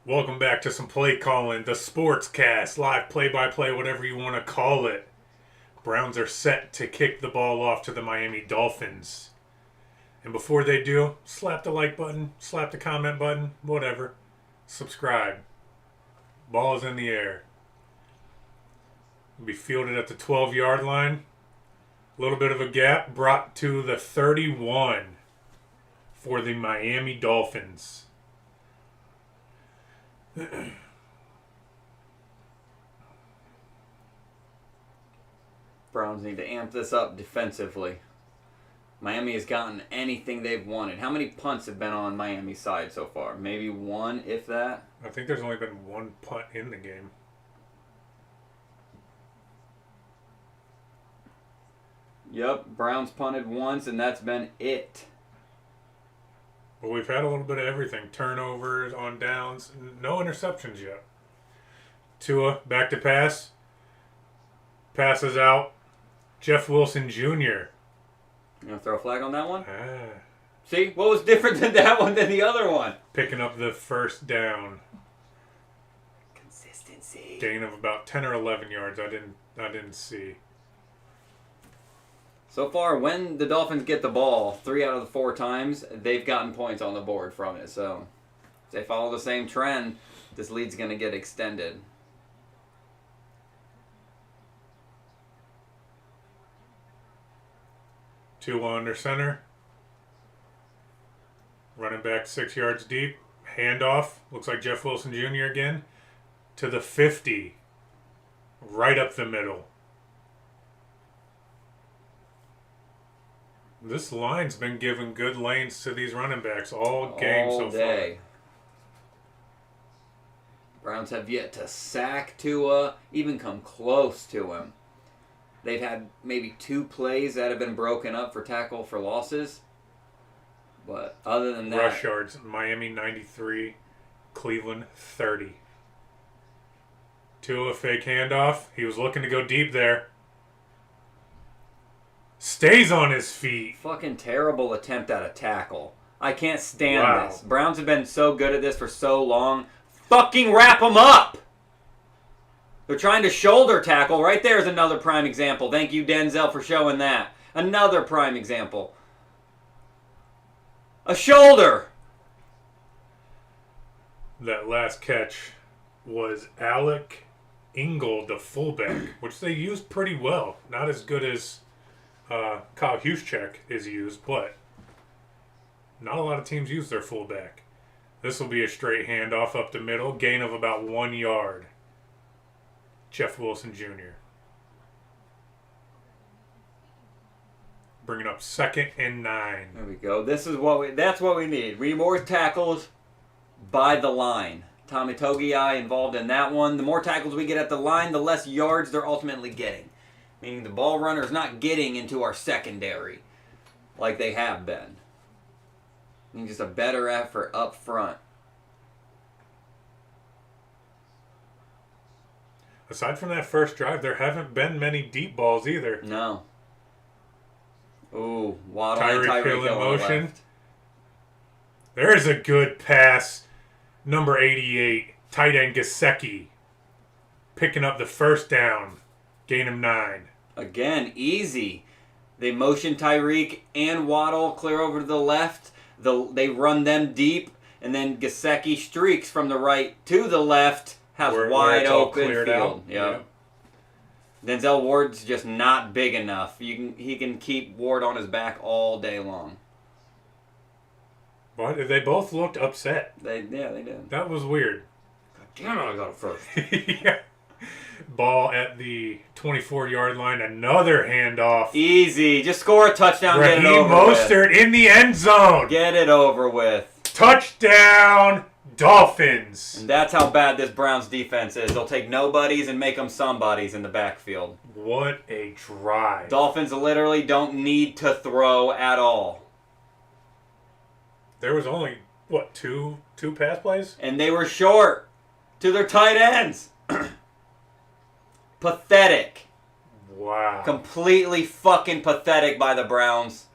Welcome back to some play calling, the sports cast, live play-by-play, whatever you want to call it. Browns are set to kick the ball off to the Miami Dolphins. And before they do, slap the like button, slap the comment button, whatever. Subscribe. Ball is in the air. Will be fielded at the 12-yard line. A little bit of a gap brought to the 31 for the Miami Dolphins. Browns need to amp this up defensively. Miami has gotten anything they've wanted. How many punts have been on Miami's side so far? Maybe one, if that. I think there's only been one punt in the game. Yep, Browns punted once, and that's been it. But we've had a little bit of everything. Turnovers on downs. No interceptions yet. Tua, back to pass. Passes out. Jeff Wilson Jr. You gonna throw a flag on that one? Ah, See, what was different than that one than the other one? picking up the first down. Consistency. Gain of about 10 or 11 yards. I didn't see. So far, when the Dolphins get the ball, 3 out of the 4 times, they've gotten points on the board from it. So, if they follow the same trend, this lead's going to get extended. Tua under center. Running back 6 yards deep. Handoff. Looks like Jeff Wilson Jr. again. To the 50. Right up the middle. This line's been giving good lanes to these running backs all game so far. Browns have yet to sack Tua, even come close to him. They've had maybe 2 plays that have been broken up for tackle for losses. But other than that... Rush yards. Miami 93. Cleveland 30. Tua fake handoff. He was looking to go deep there. Stays on his feet. Fucking terrible attempt at a tackle. I can't stand this. Browns have been so good at this for so long. Fucking wrap them up! They're trying to shoulder tackle. Right there is another prime example. Thank you, Denzel, for showing that. Another prime example. A shoulder! That last catch was Alec Ingold, the fullback, which they used pretty well. Not as good as Kyle Juszczyk is used, but not a lot of teams use their fullback. This will be a straight handoff up the middle, gain of about 1 yard. Jeff Wilson Jr. Bringing up 2nd and 9. There we go. That's what we need. We need more tackles by the line. Tommy Togiai involved in that one. The more tackles we get at the line, the less yards they're ultimately getting. Meaning the ball runner's not getting into our secondary like they have been. I mean, just a better effort up front. Aside from that first drive, there haven't been many deep balls either. No. Ooh, Waddle and Tyreek Hill in motion. left. There's a good pass. Number 88, tight end Gesicki. Picking up the first down. Gain of 9. Again, easy. They motion Tyreek and Waddle clear over to the left. They run them deep, and then Gesicki streaks from the right to the left. Has wide open field. Yep. Yeah. Denzel Ward's just not big enough. He can keep Ward on his back all day long. But they both looked upset. They did. That was weird. God damn it, I got it first. Yeah. Ball at the 24-yard line. Another handoff. Easy. Just score a touchdown. Raheem get it over Mostert with. in the end zone. Get it over with. Touchdown, Dolphins. And that's how bad this Browns defense is. They'll take nobodies and make them somebodies in the backfield. What a drive. Dolphins literally don't need to throw at all. There was only, two pass plays? And they were short to their tight ends. Pathetic. Wow. Completely fucking pathetic by the Browns.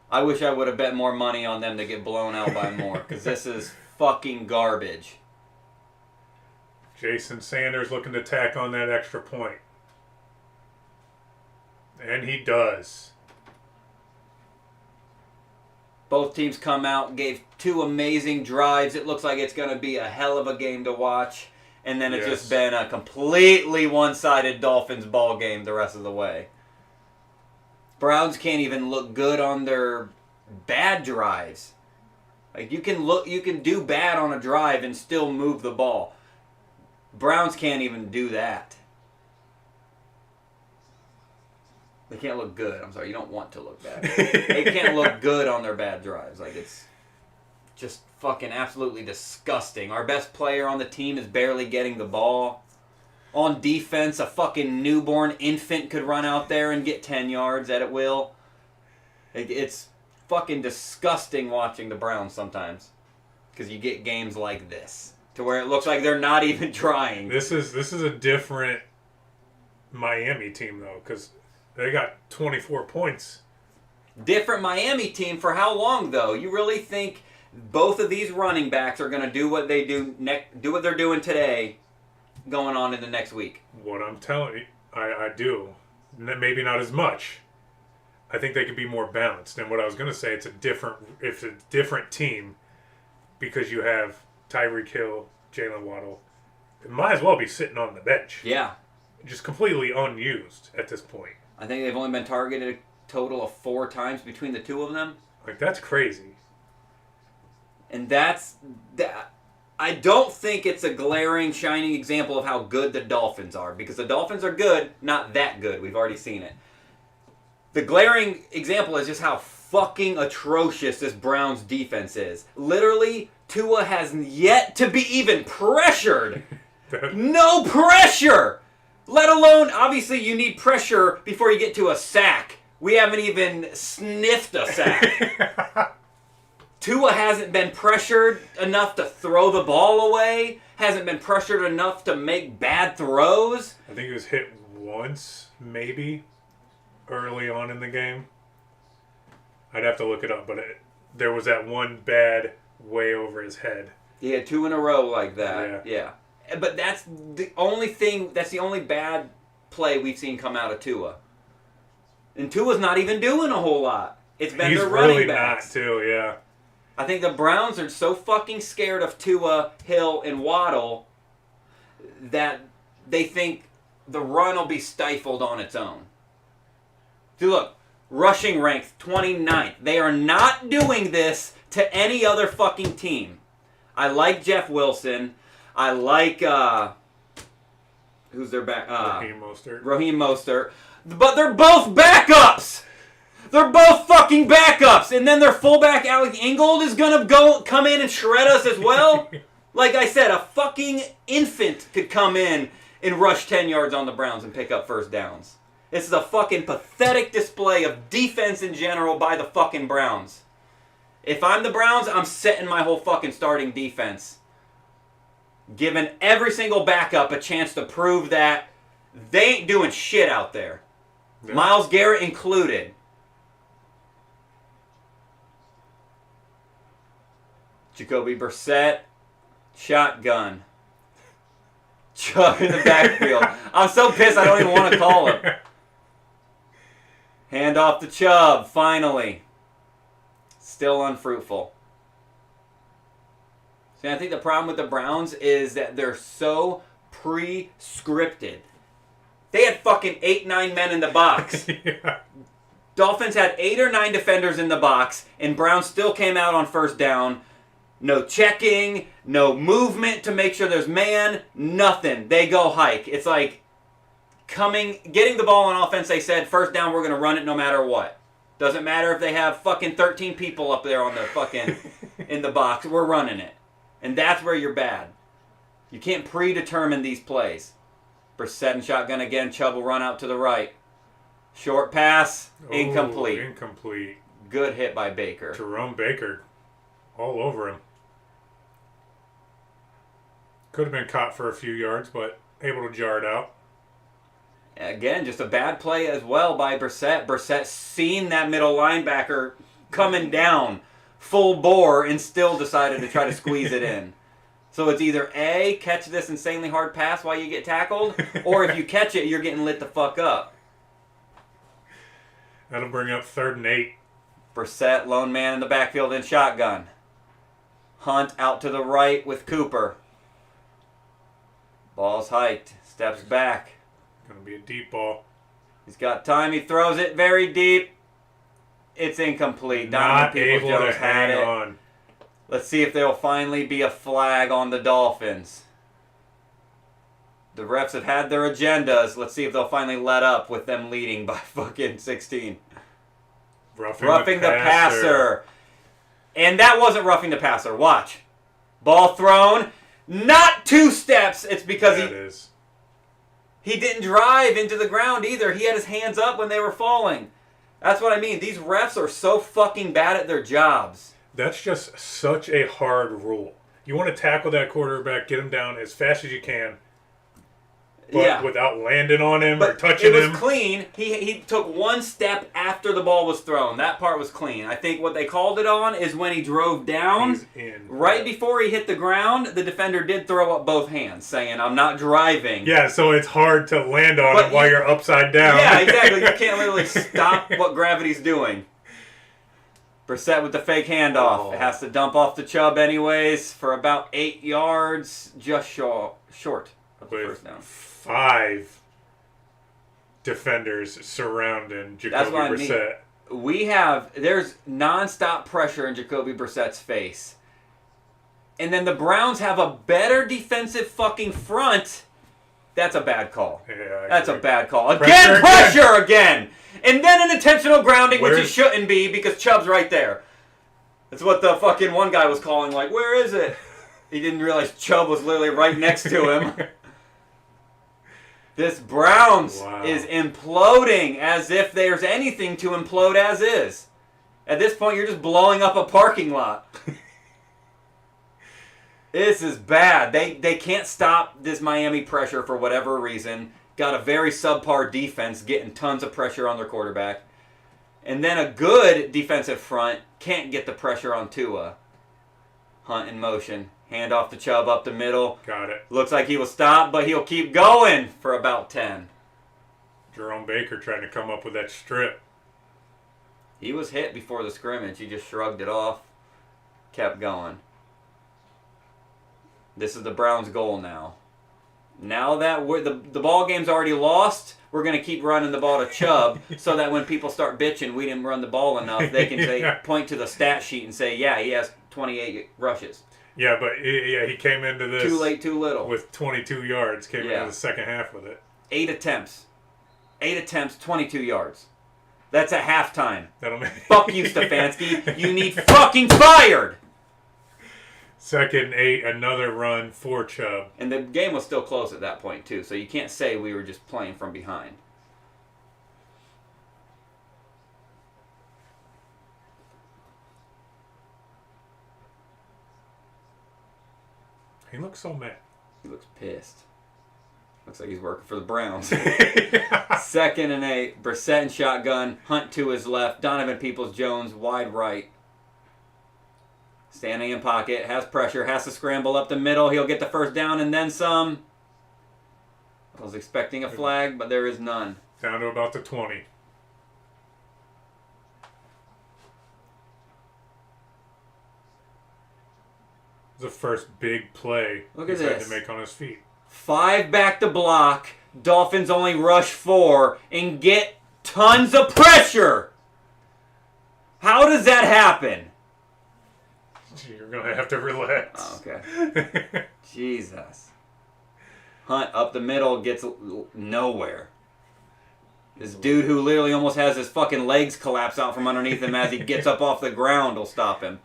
I wish I would have bet more money on them to get blown out by more, because this is fucking garbage. Jason Sanders looking to tack on that extra point. And he does. Both teams come out, gave 2 amazing drives. It looks like it's going to be a hell of a game to watch. And then it's just been a completely one-sided Dolphins ball game the rest of the way. Browns can't even look good on their bad drives. Like you can do bad on a drive and still move the ball. Browns can't even do that. They can't look good. I'm sorry, you don't want to look bad. They can't look good on their bad drives. Like it's just fucking absolutely disgusting. Our best player on the team is barely getting the ball. On defense, a fucking newborn infant could run out there and get 10 yards at will. It's fucking disgusting watching the Browns sometimes. Because you get games like this. To where it looks like they're not even trying. This is a different Miami team, though, because they got 24 points. Different Miami team for how long, though? You really think both of these running backs are going to do what they do what they're doing today going on in the next week? What I'm telling you, I do. Maybe not as much. I think they could be more balanced. And what I was going to say, it's a different team because you have Tyreek Hill, Jalen Waddle. It might as well be sitting on the bench. Yeah. Just completely unused at this point. I think they've only been targeted a total of 4 times between the two of them. Like, that's crazy. And that's... I don't think it's a glaring, shining example of how good the Dolphins are. Because the Dolphins are good, not that good. We've already seen it. The glaring example is just how fucking atrocious this Browns defense is. Literally, Tua has yet to be even pressured. No pressure! Let alone, obviously, you need pressure before you get to a sack. We haven't even sniffed a sack. Tua hasn't been pressured enough to throw the ball away. Hasn't been pressured enough to make bad throws. I think he was hit once, maybe, early on in the game. I'd have to look it up, but there was that one bad way over his head. He had 2 in a row like that. Yeah. But that's the only thing, that's the only bad play we've seen come out of Tua. And Tua's not even doing a whole lot. It's been their running backs. He's really not, too, yeah. I think the Browns are so fucking scared of Tua, Hill, and Waddle that they think the run will be stifled on its own. See, look, rushing ranked 29th. They are not doing this to any other fucking team. I like Jeff Wilson. I like, who's their back? Raheem Mostert. But they're both backups! They're both fucking backups! And then their fullback, Alec Ingold, is gonna come in and shred us as well? Like I said, a fucking infant could come in and rush 10 yards on the Browns and pick up first downs. This is a fucking pathetic display of defense in general by the fucking Browns. If I'm the Browns, I'm setting my whole fucking starting defense. Giving every single backup a chance to prove that they ain't doing shit out there. Yeah. Myles Garrett included. Jacoby Brissett, shotgun. Chubb in the backfield. I'm so pissed I don't even want to call him. Hand off to Chubb, finally. Still unfruitful. See, I think the problem with the Browns is that they're so pre-scripted. They had fucking 8, 9 men in the box. Yeah. Dolphins had 8 or 9 defenders in the box, and Browns still came out on first down. No checking, no movement to make sure there's man, nothing. They go hike. It's like getting the ball on offense, they said, first down, we're going to run it no matter what. Doesn't matter if they have fucking 13 people up there on the fucking, in the box, we're running it. And that's where you're bad. You can't predetermine these plays. Brissett and shotgun again, Chubb will run out to the right. Short pass, incomplete. Incomplete. Good hit by Baker. Jerome Baker, all over him. Could have been caught for a few yards, but able to jar it out. Again, just a bad play as well by Brissett. Brissett seen that middle linebacker coming down full bore and still decided to try to squeeze it in. So it's either A, catch this insanely hard pass while you get tackled, or if you catch it, you're getting lit the fuck up. That'll bring up 3rd and 8. Brissett, lone man in the backfield in shotgun. Hunt out to the right with Cooper. Ball's hiked. Steps back. Going to be a deep ball. He's got time. He throws it very deep. It's incomplete. Not able to hang on. Let's see if there will finally be a flag on the Dolphins. The refs have had their agendas. Let's see if they'll finally let up with them leading by fucking 16. Roughing the passer. And that wasn't roughing the passer. Watch. Ball thrown. Not 2 steps. It's because he didn't drive into the ground either. He had his hands up when they were falling. That's what I mean. These refs are so fucking bad at their jobs. That's just such a hard rule. You want to tackle that quarterback, get him down as fast as you can, but without landing on him or touching him. It was clean. He took one step after the ball was thrown. That part was clean. I think what they called it on is when he drove down. He's in. Right before he hit the ground, the defender did throw up both hands, saying, "I'm not driving." Yeah, so it's hard to land on him while you're upside down. Yeah, exactly. You can't literally stop what gravity's doing. Brissett with the fake handoff. Oh. It has to dump off the Chubb anyways for about 8 yards, just short of the first down. 5 defenders surrounding Jacoby Brissett. There's nonstop pressure in Jacoby Brissett's face. And then the Browns have a better defensive fucking front. That's a bad call. Yeah, that's a bad call. Pressure again! And then an intentional grounding, which it shouldn't be because Chubb's right there. That's what the fucking one guy was calling, like, where is it? He didn't realize Chubb was literally right next to him. This Browns is imploding as if there's anything to implode as is. At this point, you're just blowing up a parking lot. This is bad. They can't stop this Miami pressure for whatever reason. Got a very subpar defense getting tons of pressure on their quarterback. And then a good defensive front can't get the pressure on Tua. Hunt in motion. Hand off to Chubb up the middle. Got it. Looks like he will stop, but he'll keep going for about 10. Jerome Baker trying to come up with that strip. He was hit before the scrimmage. He just shrugged it off. Kept going. This is the Browns' goal now. Now that the ball game's already lost, we're going to keep running the ball to Chubb so that when people start bitching we didn't run the ball enough, they can point to the stat sheet and say, yeah, he has 28 rushes. Yeah, but he came into this too late, too little. With 22 yards. Came into the second half with it. 8 attempts. 22 yards. That's at halftime. Fuck you, Stefanski. You need fucking fired. Second 8, another run for Chubb. And the game was still close at that point, too, so you can't say we were just playing from behind. He looks so mad. He looks pissed. Looks like he's working for the Browns. Second and 8. Brissett in shotgun. Hunt to his left. Donovan Peoples-Jones wide right. Standing in pocket. Has pressure. Has to scramble up the middle. He'll get the first down and then some. I was expecting a flag, but there is none. Down to about the 20. The first big play Look at this. Had to make on his feet. 5 back to block. Dolphins only rush 4 and get tons of pressure. How does that happen? You're going to have to relax. Oh, okay. Jesus. Hunt up the middle gets nowhere. This dude who literally almost has his fucking legs collapse out from underneath him as he gets up off the ground will stop him.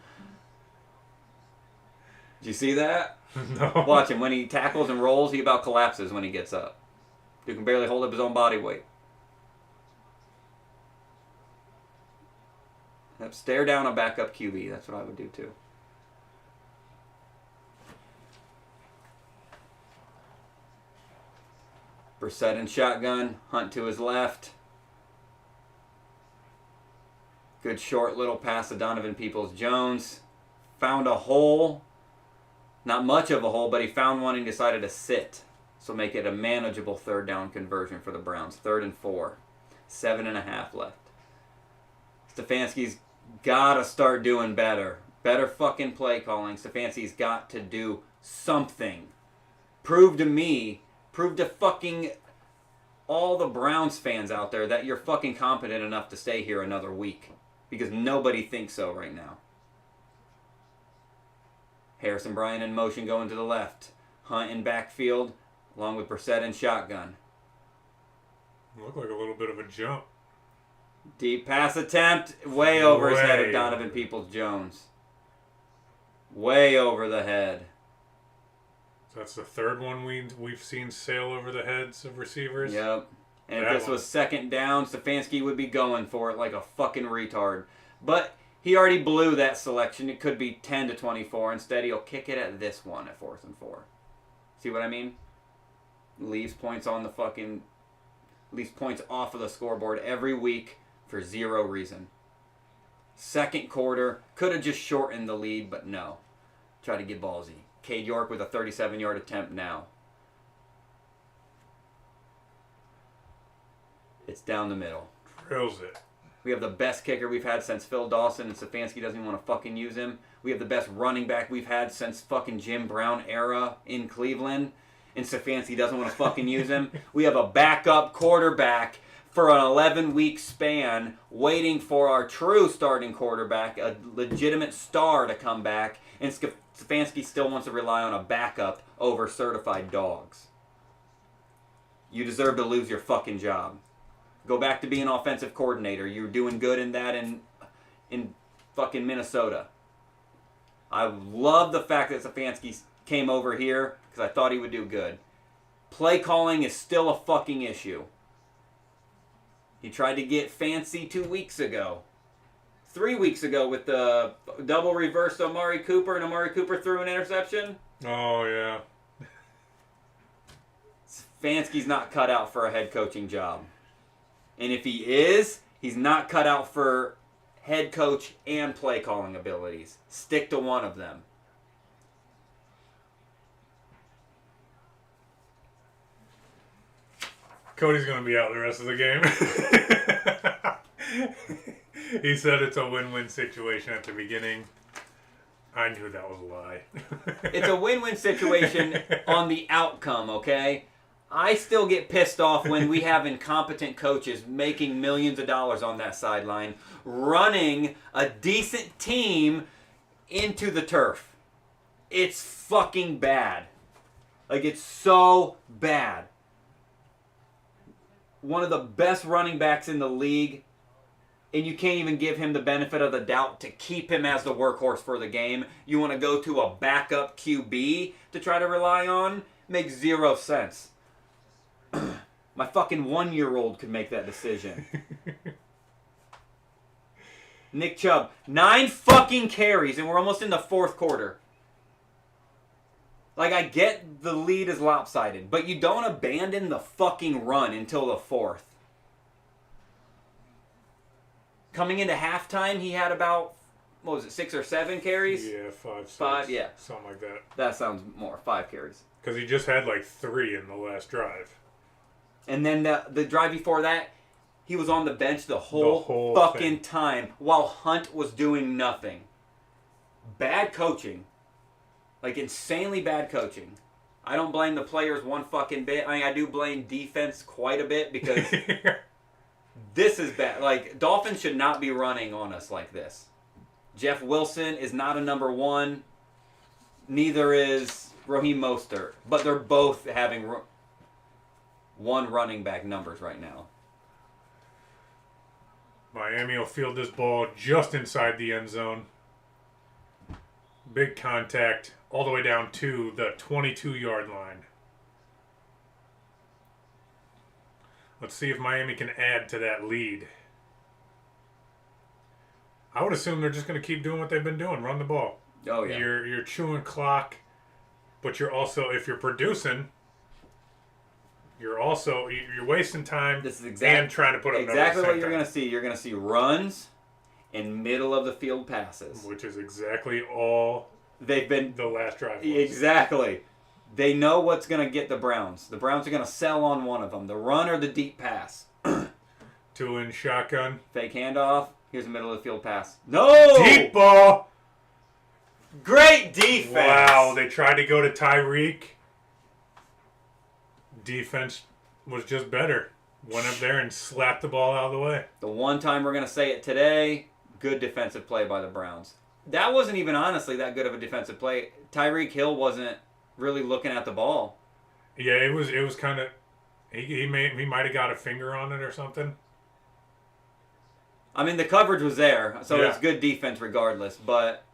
Did you see that? No. Watch him. When he tackles and rolls, he about collapses when he gets up. He can barely hold up his own body weight. Yep, stare down a backup QB. That's what I would do too. Brissett in shotgun. Hunt to his left. Good short little pass to Donovan Peoples-Jones. Found a hole. Not much of a hole, but he found one and decided to sit. So make it a manageable third down conversion for the Browns. 3rd and 4. 7.5 left. Stefanski's got to start doing better. Better fucking play calling. Stefanski's got to do something. Prove to me, prove to fucking all the Browns fans out there that you're fucking competent enough to stay here another week. Because nobody thinks so right now. Harrison Bryant in motion going to the left. Hunt in backfield, along with Brissett in shotgun. Looked like a little bit of a jump. Deep pass attempt, way over his head of Donovan Peoples-Jones. Way over the head. So that's the third one we've seen sail over the heads of receivers? Yep. And if this was second down, Stefanski would be going for it like a fucking retard. But he already blew that selection. It could be 10 to 24. Instead, he'll kick it at this one at 4th and 4. See what I mean? Leaves points on the fucking... Leaves points off of the scoreboard every week for zero reason. Second quarter, could have just shortened the lead, but no. Try to get ballsy. Cade York with a 37-yard attempt now. It's down the middle. Drills it. We have the best kicker we've had since Phil Dawson, and Stefanski doesn't even want to fucking use him. We have the best running back we've had since fucking Jim Brown era in Cleveland, and Stefanski doesn't want to fucking use him. We have a backup quarterback for an 11-week span waiting for our true starting quarterback, a legitimate star, to come back, and Stefanski still wants to rely on a backup over certified dogs. You deserve to lose your fucking job. Go back to being offensive coordinator. You're doing good in that in fucking Minnesota. I love the fact that Stefanski came over here because I thought he would do good. Play calling is still a fucking issue. He tried to get fancy 2 weeks ago. 3 weeks ago with the double reverse to Amari Cooper, and Amari Cooper threw an interception. Oh, yeah. Stefanski's not cut out for a head coaching job. And if he is, he's not cut out for head coach and play calling abilities. Stick to one of them. Cody's going to be out the rest of the game. He said it's a win-win situation at the beginning. I knew that was a lie. It's a win-win situation on the outcome, okay? I still get pissed off when we have incompetent coaches making millions of dollars on that sideline, running a decent team into the turf. It's fucking bad. Like, it's so bad. One of the best running backs in the league, and you can't even give him the benefit of the doubt to keep him as the workhorse for the game. You want to go to a backup QB to try to rely on? Makes zero sense. My fucking 1-year-old could make that decision. Nick Chubb, 9 fucking carries, and we're almost in the 4th quarter. Like, I get the lead is lopsided, but you don't abandon the fucking run until the 4th. Coming into halftime, he had about, 6 or 7 carries? Yeah, 5, 6. 5, yeah. Something like that. That sounds more, 5 carries. Because he just had like 3 in the last drive. And then the drive before that, he was on the bench the whole fucking time while Hunt was doing nothing. Bad coaching. Like, insanely bad coaching. I don't blame the players one fucking bit. I mean, I do blame defense quite a bit because this is bad. Like, Dolphins should not be running on us like this. Jeff Wilson is not a number 1. Neither is Raheem Mostert. But they're both having one running back numbers right now. Miami will field this ball just inside the end zone. Big contact all the way down to the 22-yard line. Let's see if Miami can add to that lead. I would assume they're just going to keep doing what they've been doing, run the ball. Oh, yeah. You're chewing clock, but you're also, if you're producing, you're wasting time. This is and trying to put up exactly what you're going to see. You're going to see runs and middle of the field passes, which is exactly all they've been the last drive was. Exactly. They know what's going to get the Browns. The Browns are going to sell on one of them, the run or the deep pass. 2 in shotgun. Fake handoff. Here's the middle of the field pass. No! Deep ball. Great defense. Wow, they tried to go to Tyreek. Defense was just better. Went up there and slapped the ball out of the way. The one time we're going to say it today, good defensive play by the Browns. That wasn't even honestly that good of a defensive play. Tyreek Hill wasn't really looking at the ball. Yeah, it was kind of he might have got a finger on it or something. I mean, the coverage was there, so yeah. It's good defense regardless, but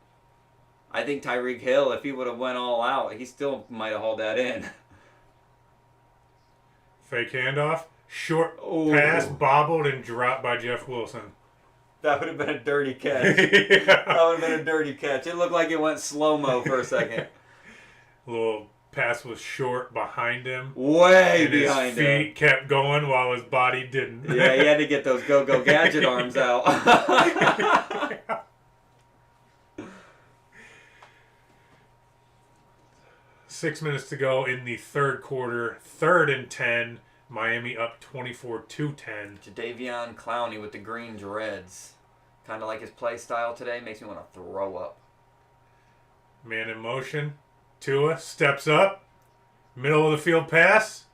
I think Tyreek Hill, if he would have went all out, he still might have hauled that in. Fake handoff. Short Ooh. pass, bobbled, and dropped by Jeff Wilson. That would have been a dirty catch. That would have been a dirty catch. It looked like it went slow-mo for a second. Little pass was short behind him. Way and behind his feet him. kept going while his body didn't. Yeah, he had to get those go-go gadget arms out. 6 minutes to go in the third quarter. 3rd and 10. Miami up 24-10. Jadeveon Clowney with the green dreads. Kind of like his play style today. Makes me want to throw up. Man in motion. Tua steps up. Middle of the field pass.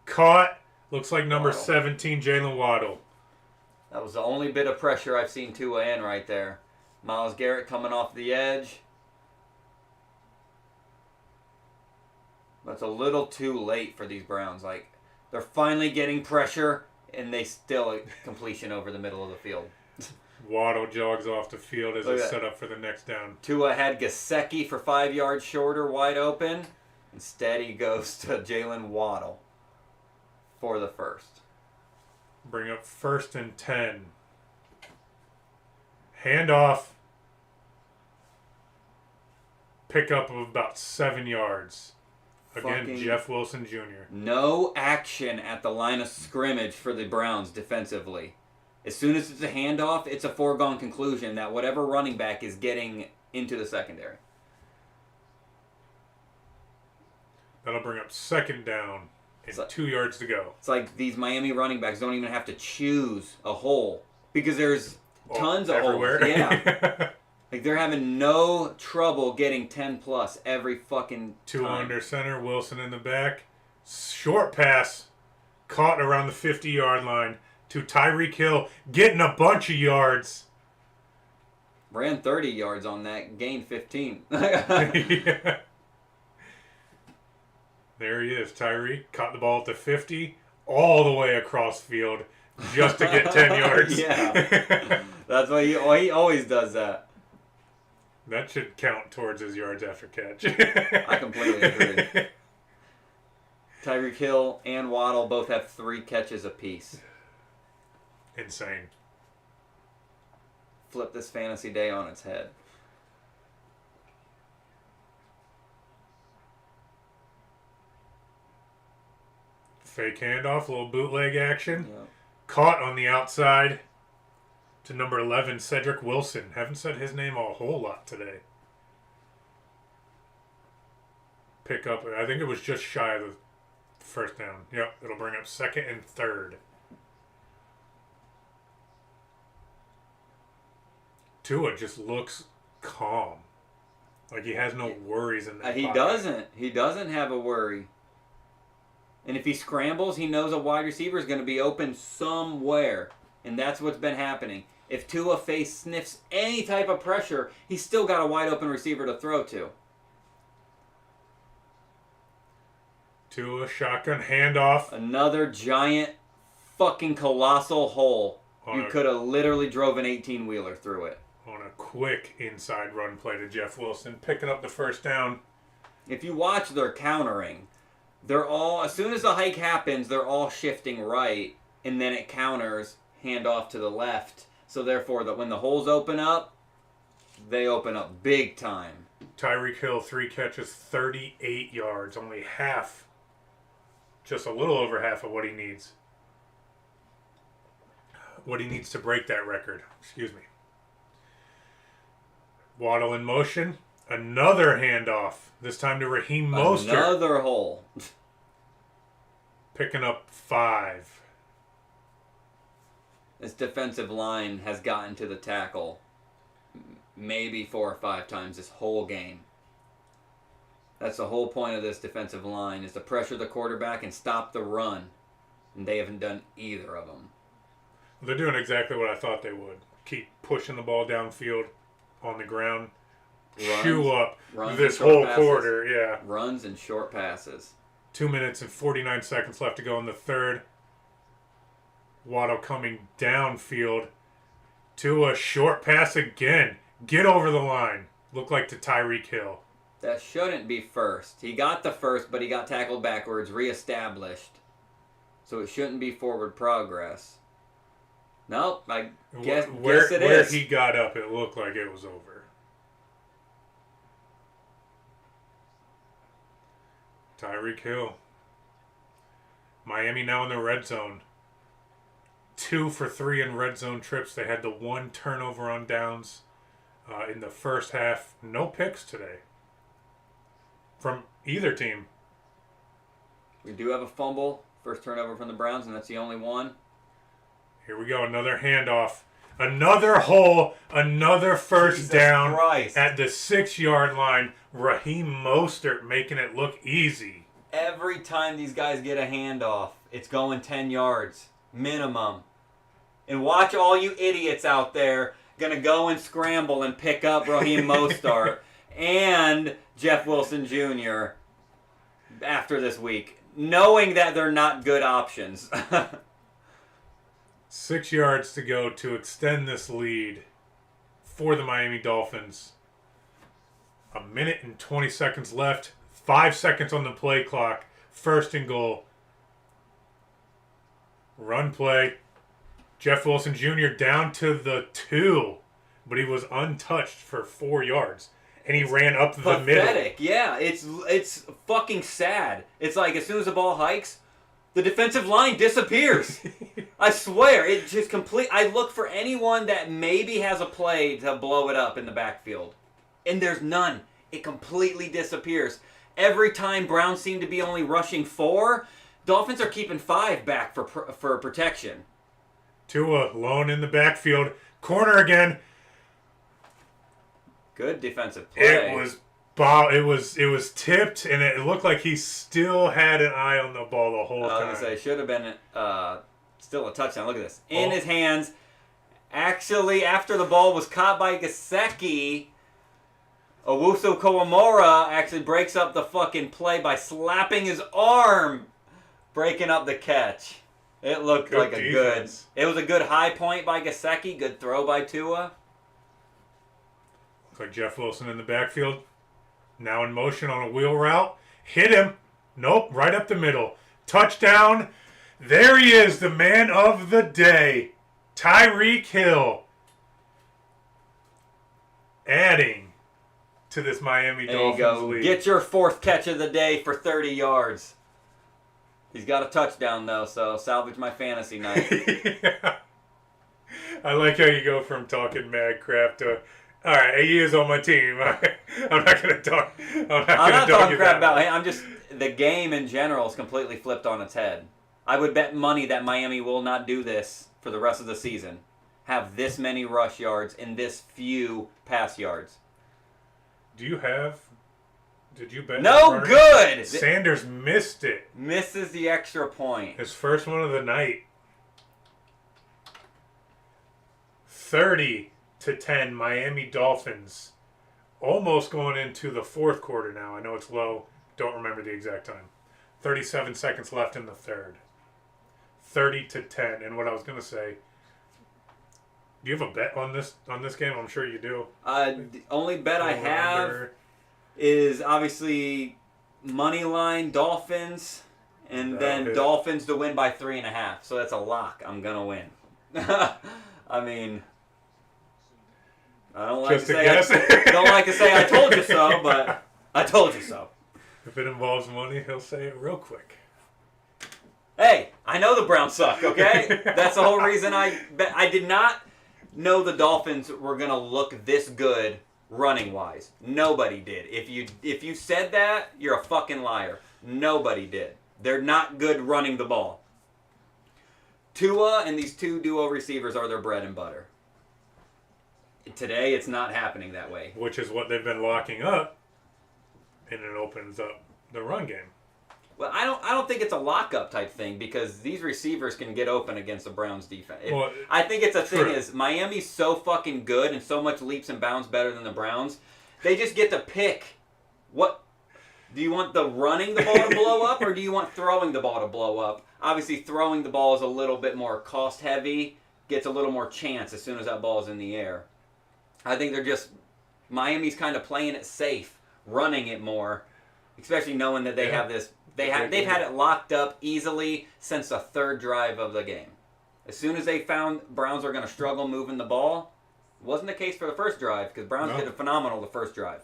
Caught. Looks like number Waddle. 17, Jalen Waddle. That was the only bit of pressure I've seen Tua in right there. Myles Garrett coming off the edge. That's a little too late for these Browns. Like, they're finally getting pressure, and they still completion over the middle of the field. Waddle jogs off the field as Look a at that. setup for the next down. Tua had Gesicki for 5 yards shorter, wide open. Instead, he goes to Jalen Waddle for the first. Bring up 1st and 10. Handoff. Pickup of about 7 yards. Again, Fucking Jeff Wilson Jr. No action at the line of scrimmage for the Browns defensively. As soon as it's a handoff, it's a foregone conclusion that whatever running back is getting into the secondary. That'll bring up 2nd down and 2 yards to go. It's like these Miami running backs don't even have to choose a hole because there's tons of everywhere. holes. Yeah. Like, they're having no trouble getting 10 plus every fucking Two time. under center, Wilson in the back. Short pass. Caught around the 50-yard line to Tyreek Hill, getting a bunch of yards. Ran 30 yards on that, gained 15. Yeah. There he is, Tyreek. Caught the ball at the 50, all the way across field, just to get 10 yards. Yeah. That's why he always does that. That should count towards his yards after catch. I completely agree. Tyreek Hill and Waddle both have 3 catches apiece. Insane. Flip this fantasy day on its head. Fake handoff, little bootleg action. Yep. Caught on the outside to number 11, Cedric Wilson. Haven't said his name a whole lot today. Pick up, I think it was just shy of the first down. Yep, it'll bring up 2nd and 3rd. Tua just looks calm. Like he has no worries in that He pocket. doesn't. He doesn't have a worry. And if he scrambles, he knows a wide receiver is going to be open somewhere. And that's what's been happening. If Tua sniffs any type of pressure, he's still got a wide open receiver to throw to. Tua, shotgun, handoff. Another giant fucking colossal hole. On You a- could have literally drove an 18-wheeler through it. On a quick inside run play to Jeff Wilson, picking up the first down. If you watch their countering, they're all, as soon as the hike happens, they're all shifting right, and then it counters, hand off to the left. So therefore, that when the holes open up, they open up big time. Tyreek Hill, 3 catches, 38 yards, only half, just a little over half of what he needs. What he needs to break that record. Excuse me. Waddle in motion. Another handoff. This time to Raheem Mostert. Another hole. Picking up 5. This defensive line has gotten to the tackle maybe 4 or 5 times this whole game. That's the whole point of this defensive line, is to pressure the quarterback and stop the run. And they haven't done either of them. They're doing exactly what I thought they would. Keep pushing the ball downfield on the ground. Chew up runs this and short whole passes. quarter. Yeah. Runs and short passes. 2 minutes and 49 seconds left to go in the third. Waddle coming downfield to a short pass again. Get over the line. Looked like to Tyreek Hill. That shouldn't be first. He got the first, but he got tackled backwards, reestablished. so it shouldn't be forward progress. Nope, I guess it where is. he got up, it looked like it was over. Tyreek Hill. Miami now in the red zone. 2 for 3 in red zone trips. They had the 1 turnover on downs in the first half. No picks today from either team. We do have a fumble. First turnover from the Browns, and that's the only one. Here we go. Another handoff. Another hole. Another first Jesus down Christ. at the 6-yard line. Raheem Mostert making it look easy. Every time these guys get a handoff, it's going 10 yards minimum. And watch all you idiots out there gonna go and scramble and pick up Raheem Mostert and Jeff Wilson Jr. after this week, knowing that they're not good options. 6 yards to go to extend this lead for the Miami Dolphins. 1 minute and 20 seconds left. 5 seconds on the play clock. First and goal. Run play. Jeff Wilson Jr. down to the 2, but he was untouched for 4 yards. And he ran up the middle. Pathetic, yeah. It's fucking sad. It's like as soon as the ball hikes, the defensive line disappears. I swear, it just I look for anyone that maybe has a play to blow it up in the backfield, and there's none. It completely disappears. Every time Browns seem to be only rushing 4, Dolphins are keeping 5 back for protection. Tua alone in the backfield. Corner again. Good defensive play. It was tipped, and it looked like he still had an eye on the ball the whole time. I was going to say, should have been still a touchdown. Look at this. In his hands. Actually, after the ball was caught by Gesicki, Owusu Kawamura actually breaks up the fucking play by slapping his arm, breaking up the catch. It looked Good like defense. It was a good high point by Gesicki, good throw by Tua. Looks like Jeff Wilson in the backfield. Now in motion on a wheel route. Hit him. Nope, right up the middle. Touchdown. There he is, the man of the day. Tyreek Hill. Adding to this Miami Dolphins lead. Get your 4th catch of the day for 30 yards. He's got a touchdown, though, so salvage my fantasy night. Yeah. I like how you go from talking mad crap to, all right, he is on my team. I'm not going to talk. I'm not talking crap about him. I'm just, the game in general is completely flipped on its head. I would bet money that Miami will not do this for the rest of the season. Have this many rush yards and this few pass yards. Did you bet? No good! Sanders missed it. Misses the extra point. His first one of the night. 30-10, Miami Dolphins. Almost going into the 4th quarter now. I know it's low. Don't remember the exact time. 37 seconds left in the 3rd. 30-10. And what I was going to say, do you have a bet on this game? I'm sure you do. The only bet I have is obviously money line Dolphins, and then Dolphins to win by 3.5. So that's a lock. I'm gonna win. I mean, I don't like don't like to say I told you so, but I told you so. If it involves money, he'll say it real quick. Hey, I know the Browns suck. Okay, that's the whole reason I did not know the Dolphins were gonna look this good. Running wise, nobody did. If you said that, you're a fucking liar. Nobody did. They're not good running the ball. Tua and these 2 duo receivers are their bread and butter. Today, it's not happening that way. Which is what they've been locking up, and it opens up the run game. Well, I don't think it's a lockup type thing because these receivers can get open against the Browns defense. I think it's a thing is Miami's so fucking good and so much leaps and bounds better than the Browns. They just get to pick what do you want the running the ball to blow up or do you want throwing the ball to blow up? Obviously, throwing the ball is a little bit more cost heavy, gets a little more chance as soon as that ball is in the air. I think Miami's kind of playing it safe, running it more. Especially knowing that they have this They've had it locked up easily since the third drive of the game. As soon as they found Browns are going to struggle moving the ball, it wasn't the case for the first drive because Browns did a phenomenal the first drive.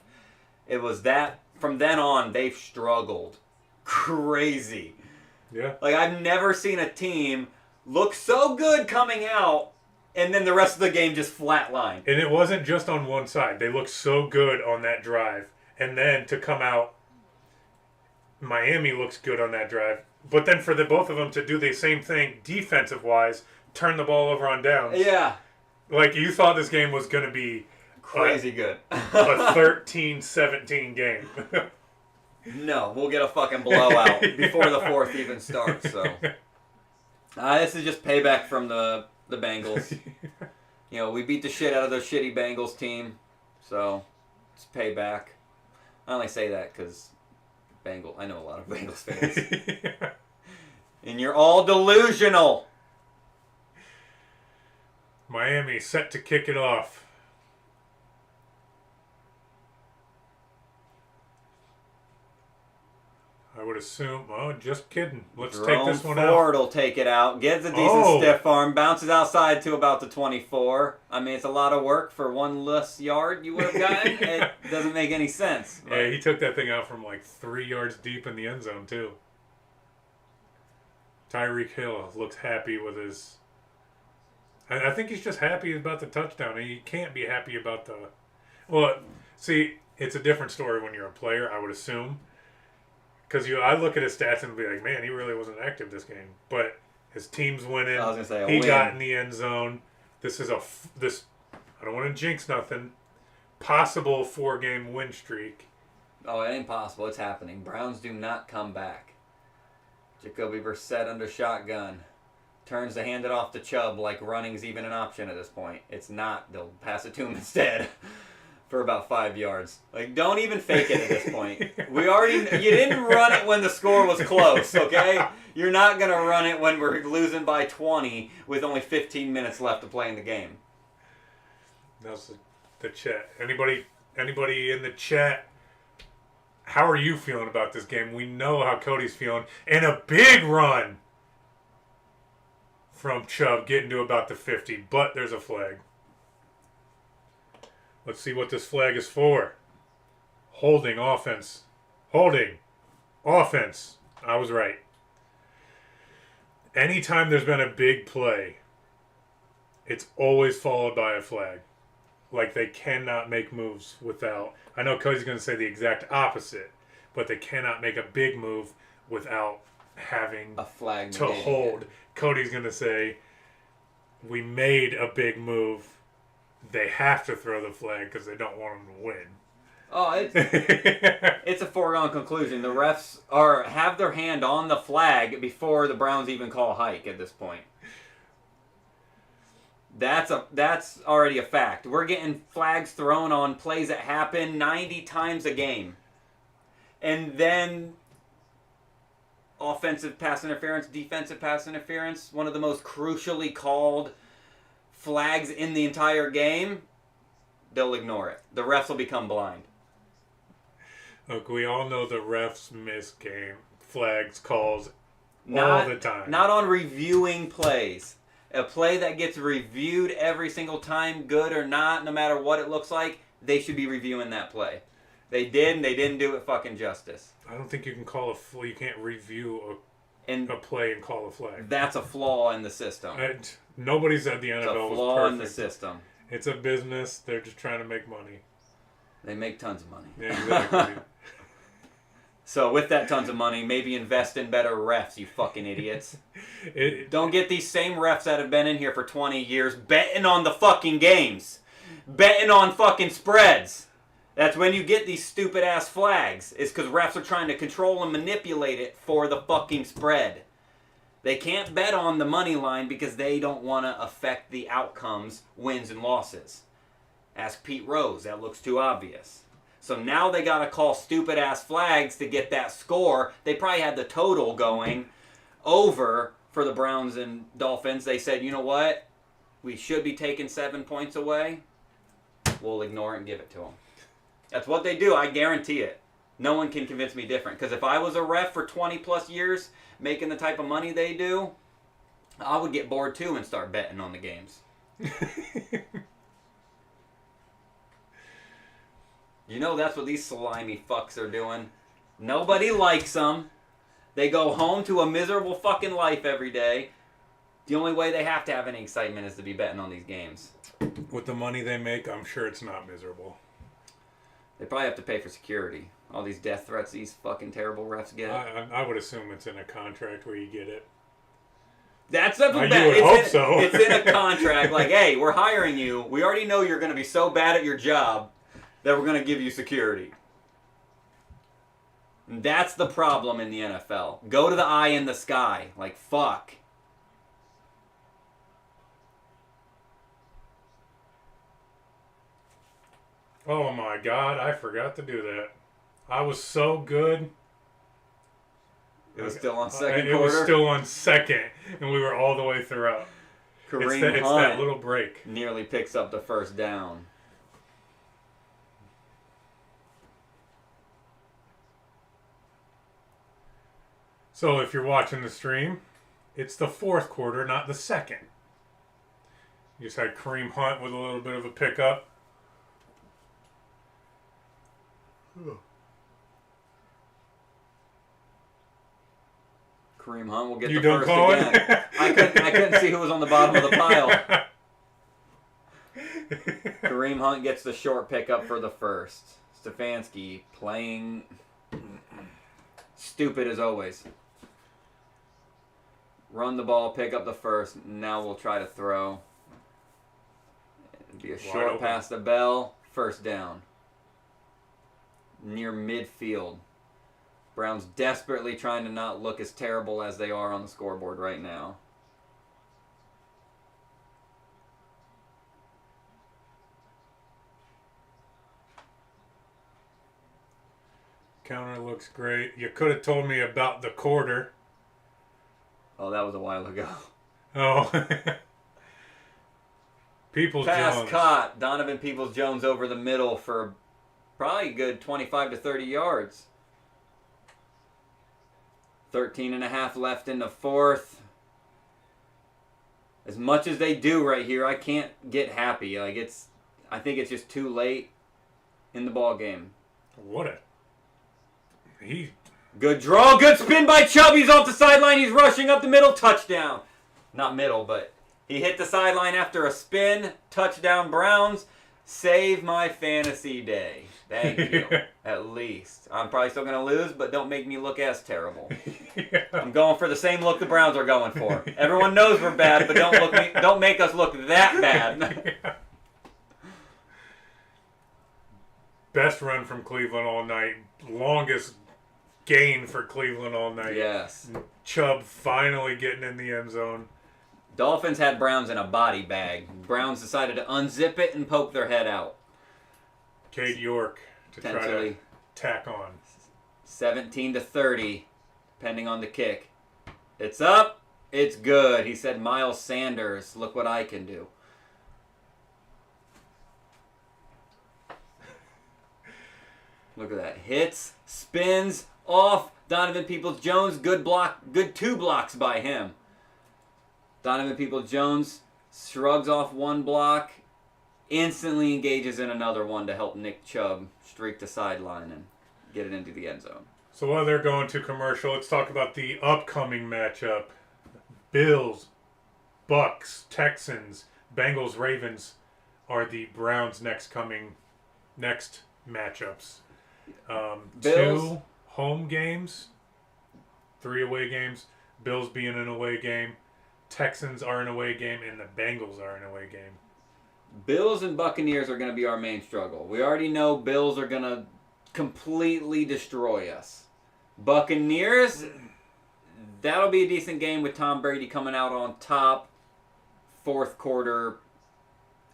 It was that from then on they've struggled crazy. Yeah. Like I've never seen a team look so good coming out and then the rest of the game just flatlined. And it wasn't just on one side. They looked so good on that drive. And then to come out, Miami looks good on that drive. But then for the both of them to do the same thing defensive-wise, turn the ball over on downs. Yeah. Like you thought this game was going to be crazy good. A 13-17 game. No, we'll get a fucking blowout before the fourth even starts. So this is just payback from the Bengals. You know, we beat the shit out of their shitty Bengals team, so it's payback. I only say that because I know a lot of Bengals fans. And you're all delusional. Miami set to kick it off. I would assume. Oh, just kidding. Let's take this one out. Ford will take it out. Gets a decent stiff arm. Bounces outside to about the 24. I mean, it's a lot of work for one less yard you would have gotten. It doesn't make any sense. Yeah, he took that thing out from like 3 yards deep in the end zone, too. Tyreek Hill looks happy with his... I think he's just happy about the touchdown. He can't be happy about the... Well, see, it's a different story when you're a player, I would assume. Because I look at his stats and be like, man, he really wasn't active this game. But his team's winning. I was gonna say he got in the end zone. This is I don't want to jinx nothing. Possible 4-game win streak. Oh, it ain't possible. It's happening. Browns do not come back. Jacoby Brissett under shotgun. Turns to hand it off to Chubb like running's even an option at this point. It's not. They'll pass it to him instead. For about 5 yards. Like, don't even fake it at this point. You didn't run it when the score was close, okay? You're not going to run it when we're losing by 20 with only 15 minutes left to play in the game. That's the chat. Anybody in the chat, how are you feeling about this game? We know how Cody's feeling. And a big run from Chubb getting to about the 50, but there's a flag. Let's see what this flag is for. Holding offense. Holding offense. I was right. Anytime there's been a big play, it's always followed by a flag. Like they cannot make moves without... I know Cody's going to say the exact opposite, but they cannot make a big move without having a flag to hold. Cody's going to say, we made a big move. They have to throw the flag because they don't want them to win. Oh, it's a foregone conclusion. The refs have their hand on the flag before the Browns even call a hike at this point. That's already a fact. We're getting flags thrown on plays that happen 90 times a game. And then offensive pass interference, defensive pass interference, one of the most crucially called flags in the entire game, they'll ignore it. The refs will become blind. Look, we all know the refs miss game flags calls all the time. Not on reviewing plays. A play that gets reviewed every single time, good or not, no matter what it looks like, they should be reviewing that play. They did, and they didn't do it fucking justice. I don't think you can call you can't review a play and call a flag. That's a flaw in the system. Nobody said the NFL was perfect. It's a flaw in the system. It's a business. They're just trying to make money. They make tons of money. Yeah, exactly. So with that tons of money, maybe invest in better refs, you fucking idiots. Don't get these same refs that have been in here for 20 years betting on the fucking games. Betting on fucking spreads. That's when you get these stupid ass flags. It's because refs are trying to control and manipulate it for the fucking spread. They can't bet on the money line because they don't want to affect the outcomes, wins and losses. Ask Pete Rose. That looks too obvious. So now they got to call stupid ass flags to get that score. They probably had the total going over for the Browns and Dolphins. They said, you know what? We should be taking 7 points away. We'll ignore it and give it to them. That's what they do. I guarantee it. No one can convince me different. Because if I was a ref for 20 plus years, making the type of money they do, I would get bored too and start betting on the games. You know that's what these slimy fucks are doing. Nobody likes them. They go home to a miserable fucking life every day. The only way they have to have any excitement is to be betting on these games. With the money they make, I'm sure it's not miserable. They probably have to pay for security. All these death threats these fucking terrible refs get. I would assume it's in a contract where you get it. That's a bad. You would hope so. It's in a contract. Like, hey, we're hiring you. We already know you're going to be so bad at your job that we're going to give you security. And that's the problem in the NFL. Go to the eye in the sky. Like, fuck. Oh my God, I forgot to do that. I was so good. It was still on second quarter? It was still on second, and we were all the way throughout. Kareem It's Hunt that little break. nearly picks up the first down. So if you're watching the stream, it's the fourth quarter, not the second. You just had Kareem Hunt with a little bit of a pickup. Kareem Hunt will get You the done first calling? again. I couldn't see who was on the bottom of the pile. Kareem Hunt gets the short pickup for the first. Stefanski playing stupid as always. Run the ball, pick up the first. Now we'll try to throw. It'll be a short pass to Bell. First down. Near midfield. Browns desperately trying to not look as terrible as they are on the scoreboard right now. Counter looks great. You could have told me about the quarter. Oh, that was a while ago. Oh. Peoples-Jones. Pass caught. Donovan Peoples-Jones over the middle for probably a good 25 to 30 yards. 13 and a half left in the fourth. As much as they do right here, I can't get happy. I think it's just too late in the ball game. Good draw, good spin by Chubb. He's off the sideline. He's rushing up the middle. Touchdown. Not middle, but he hit the sideline after a spin. Touchdown, Browns. Save my fantasy day. Thank you. At least. I'm probably still going to lose, but don't make me look as terrible. Yeah. I'm going for the same look the Browns are going for. Everyone knows we're bad, but don't make us look that bad. Yeah. Best run from Cleveland all night. Longest gain for Cleveland all night. Yes. Chubb finally getting in the end zone. Dolphins had Browns in a body bag. Browns decided to unzip it and poke their head out. Cade York to try to tack on. 17 to 30, depending on the kick. It's up. It's good. He said, Miles Sanders, look what I can do. Look at that. Hits, spins, off. Donovan Peoples-Jones, good block. Good 2 blocks by him. Donovan Peoples-Jones shrugs off 1 block, instantly engages in another one to help Nick Chubb streak the sideline and get it into the end zone. So while they're going to commercial, let's talk about the upcoming matchup. Bills, Bucks, Texans, Bengals, Ravens are the Browns' next matchups. Bills, 2 home games, 3 away games. Bills being an away game. Texans are an away game, and the Bengals are an away game. Bills and Buccaneers are going to be our main struggle. We already know Bills are going to completely destroy us. Buccaneers, that'll be a decent game with Tom Brady coming out on top. Fourth quarter,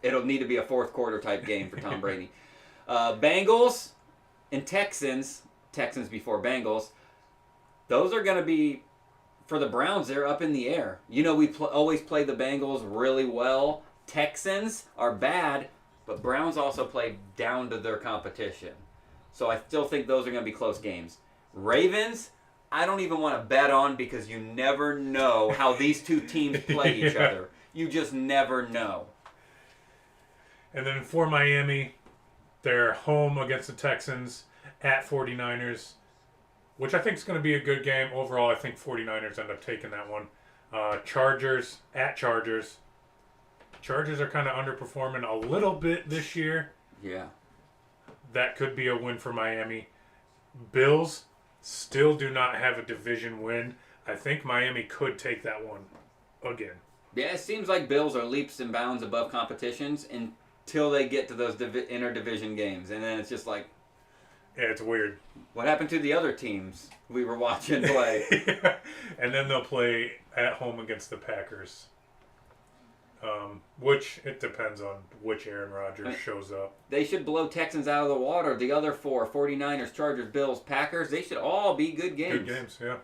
it'll need to be a fourth quarter type game for Tom Brady. Bengals and Texans before Bengals, those are going to be, for the Browns, they're up in the air. You know, we always play the Bengals really well. Texans are bad, but Browns also play down to their competition. So I still think those are going to be close games. Ravens, I don't even want to bet on because you never know how these two teams play each other. You just never know. And then for Miami, they're home against the Texans, at 49ers, which I think is going to be a good game. Overall, I think 49ers end up taking that one. Chargers, at Chargers. Chargers are kind of underperforming a little bit this year. Yeah. That could be a win for Miami. Bills still do not have a division win. I think Miami could take that one again. Yeah, it seems like Bills are leaps and bounds above competitions until they get to those inter-division games. And then it's just like... Yeah, it's weird. What happened to the other teams we were watching play? Yeah. And then they'll play at home against the Packers. Which, it depends on which Aaron Rodgers shows up. They should blow Texans out of the water. The other four, 49ers, Chargers, Bills, Packers, they should all be good games. Good games, yeah.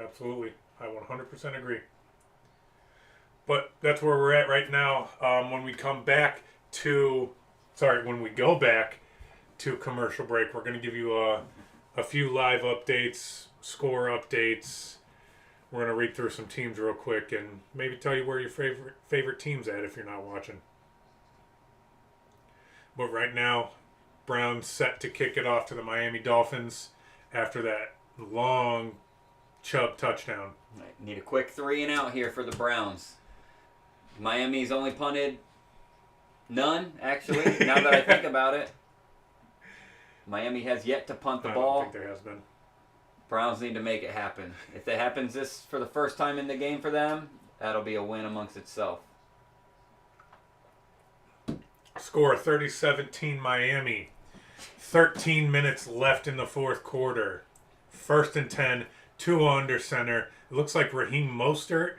Absolutely. I 100% agree. But that's where we're at right now. When we go back to commercial break, we're going to give you a few live updates, score updates. We're going to read through some teams real quick and maybe tell you where your favorite team's at if you're not watching. But right now, Browns set to kick it off to the Miami Dolphins after that long Chubb touchdown. Need a quick 3 and out here for the Browns. Miami's only punted none, actually, now that I think about it. Miami has yet to punt the ball. I don't think there has been. Browns need to make it happen. If that happens this for the first time in the game for them, that'll be a win amongst itself. Score 30-17 Miami. 13 minutes left in the fourth quarter. 1st and 10, 2 under center. It looks like Raheem Mostert.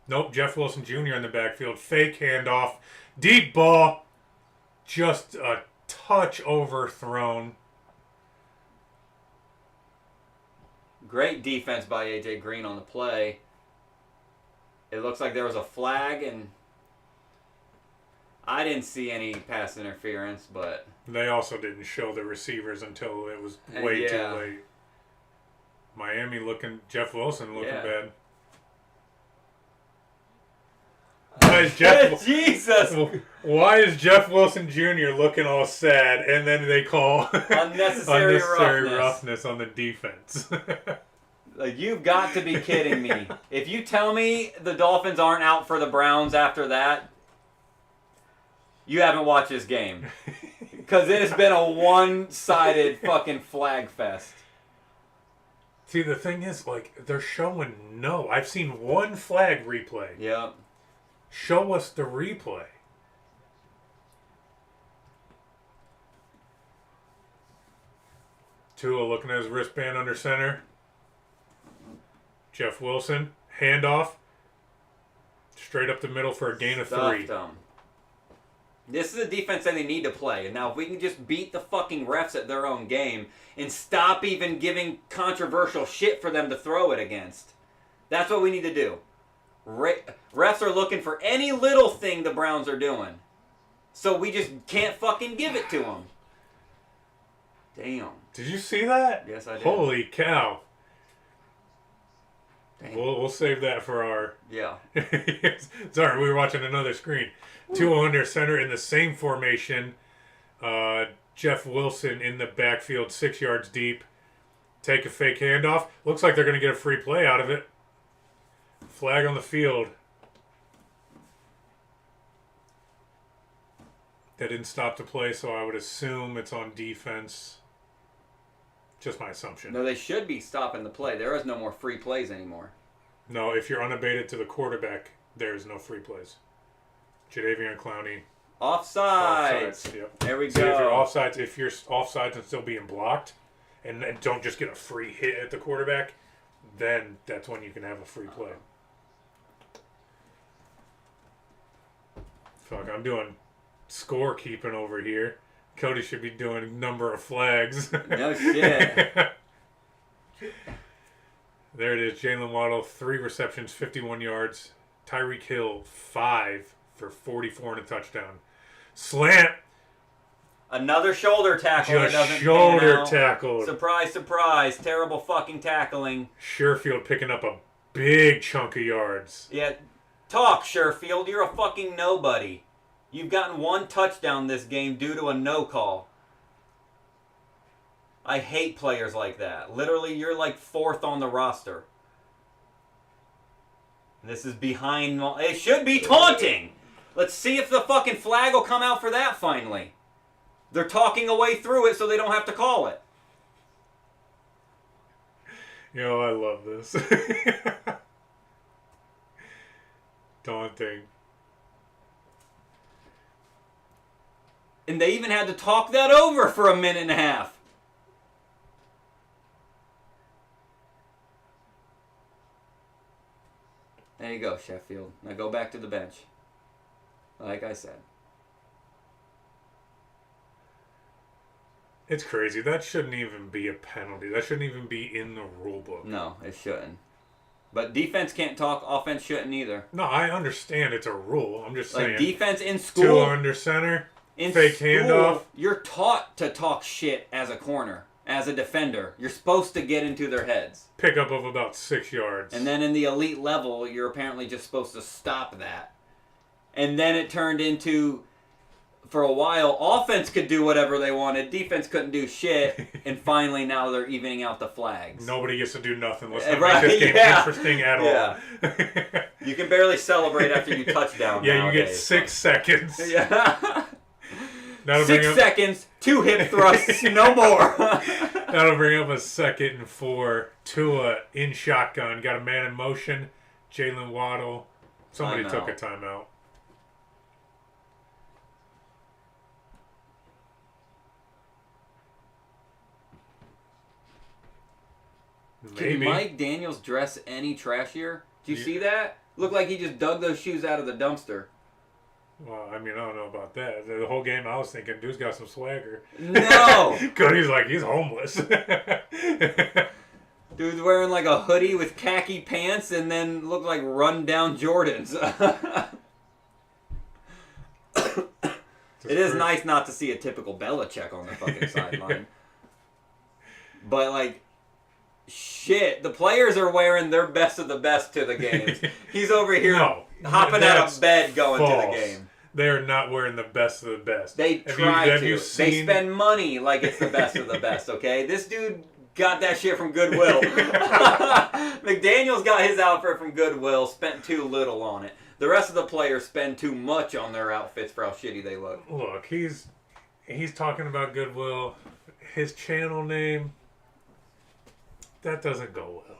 Nope, Jeff Wilson Jr. in the backfield. Fake handoff. Deep ball. Just a touch overthrown. Great defense by A.J. Green on the play. It looks like there was a flag, and I didn't see any pass interference, but... They also didn't show the receivers until it was way too late. Miami Jeff Wilson looking bad. Why is Jeff Wilson Jr. looking all sad, and then they call unnecessary roughness on the defense? Like, you've got to be kidding me. If you tell me the Dolphins aren't out for the Browns after that, you haven't watched this game. Because it has been a one-sided fucking flag fest. See, the thing is, like, they're showing I've seen one flag replay. Yep. Show us the replay. Tua looking at his wristband under center. Jeff Wilson, handoff. Straight up the middle for a gain of 3. This is a defense that they need to play. And now if we can just beat the fucking refs at their own game and stop even giving controversial shit for them to throw it against. That's what we need to do. Refs are looking for any little thing the Browns are doing. So we just can't fucking give it to them. Damn. Did you see that? Yes, I did. Holy cow. Damn. We'll save that for our... Yeah. Sorry, we were watching another screen. 2 under center in the same formation. Jeff Wilson in the backfield, 6 yards deep. Take a fake handoff. Looks like they're going to get a free play out of it. Flag on the field. They didn't stop the play, so I would assume it's on defense. Just my assumption. No, they should be stopping the play. There is no more free plays anymore. No, if you're unabated to the quarterback, there is no free plays. Jadeveon Clowney. Offsides. Yep. There we See, go. if you're offsides and still being blocked, and don't just get a free hit at the quarterback, then that's when you can have a free play. Fuck, I'm doing scorekeeping over here. Cody should be doing number of flags. No shit. There it is. Jalen Waddle, 3 receptions, 51 yards. Tyreek Hill, 5 for 44 and a touchdown. Slant. Another shoulder tackle that Just doesn't shoulder pan out. tackled. Surprise, surprise. Terrible fucking tackling. Sherfield picking up a big chunk of yards. Yeah, talk, Sherfield. You're a fucking nobody. You've gotten one touchdown this game due to a no call. I hate players like that. Literally, you're like 4th on the roster. This is behind... It should be taunting! Let's see if the fucking flag will come out for that finally. They're talking away through it so they don't have to call it. You know, I love this. Daunting. And they even had to talk that over for a minute and a half. There you go, Sheffield. Now go back to the bench. Like I said. It's crazy. That shouldn't even be a penalty. That shouldn't even be in the rule book. No, it shouldn't. But defense can't talk. Offense shouldn't either. No, I understand it's a rule. I'm just saying. Like defense in school. 2 under center. In fake school, handoff. You're taught to talk shit as a corner, as a defender. You're supposed to get into their heads. Pickup of about 6 yards. And then in the elite level, you're apparently just supposed to stop that. And then it turned into, for a while, offense could do whatever they wanted. Defense couldn't do shit. And finally, now they're evening out the flags. Nobody gets to do nothing. Let's not Right, make this game yeah. interesting at all. You can barely celebrate after you touchdown. Yeah, nowadays. you get 6 seconds. Yeah. That'll 6 bring up, seconds, 2 hip thrusts, no more. that'll bring up a 2nd and 4. Tua in shotgun. Got a man in motion. Jalen Waddle. Somebody took a timeout. Maybe. Can Mike Daniels dress any trashier? Do you see that? Looked like he just dug those shoes out of the dumpster. Well, I mean, I don't know about that. The whole game I was thinking, dude's got some swagger. No! Cody's like, he's homeless. Dude's wearing like a hoodie with khaki pants and then looked like run-down Jordans. It is nice not to see a typical Belichick on the fucking sideline. But like... Shit, the players are wearing their best of the best to the games. He's over here hopping out of bed going false. to the game. They are not wearing the best of the best. They try to. They spend money like it's the best of the best, okay? This dude got that shit from Goodwill. McDaniels got his outfit from Goodwill, spent too little on it. The rest of the players spend too much on their outfits for how shitty they look. Look, he's talking about Goodwill. His channel name... That doesn't go well.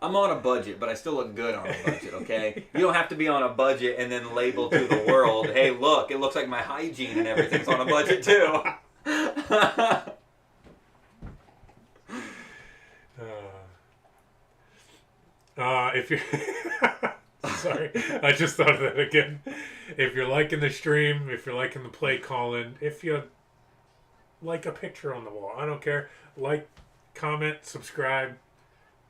I'm on a budget, but I still look good on a budget, okay? You don't have to be on a budget and then label to the world, hey, look, it looks like my hygiene and everything's on a budget, too. If you're... Sorry, I just thought of that again. If you're liking the stream, if you're liking the play calling, if you like a picture on the wall, I don't care. Like, comment, subscribe,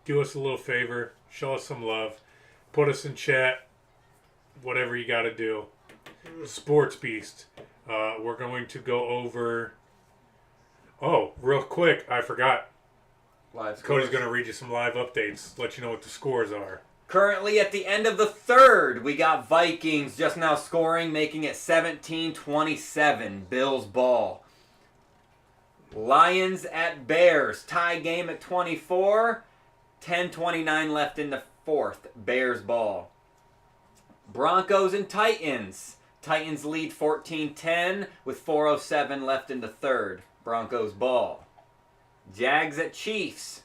do us a little favor, show us some love, put us in chat, whatever you got to do. Sports Beast. We're going to go over... Oh, real quick, I forgot. Cody's going to read you some live updates, let you know what the scores are. Currently at the end of the third, we got Vikings just now scoring, making it 17-27, Bills ball. Lions at Bears. Tie game at 24. 10:29 left in the fourth. Bears ball. Broncos and Titans. Titans lead 14-10 with 4:07 left in the third. Broncos ball. Jags at Chiefs.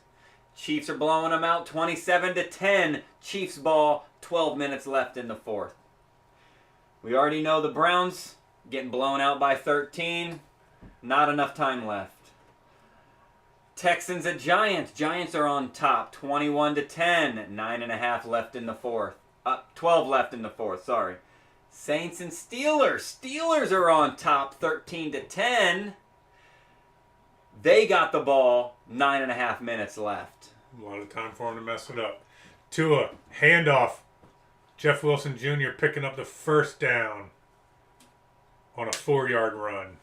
Chiefs are blowing them out 27-10. Chiefs ball. 12 minutes left in the fourth. We already know the Browns getting blown out by 13. Not enough time left. Texans at Giants. Giants are on top, 21-10. 9.5 left in the fourth. 12 left in the fourth, sorry. Saints and Steelers. Steelers are on top, 13-10. They got the ball, 9.5 minutes left. A lot of time for him to mess it up. Tua, handoff. Jeff Wilson Jr. picking up the first down on a 4-yard run.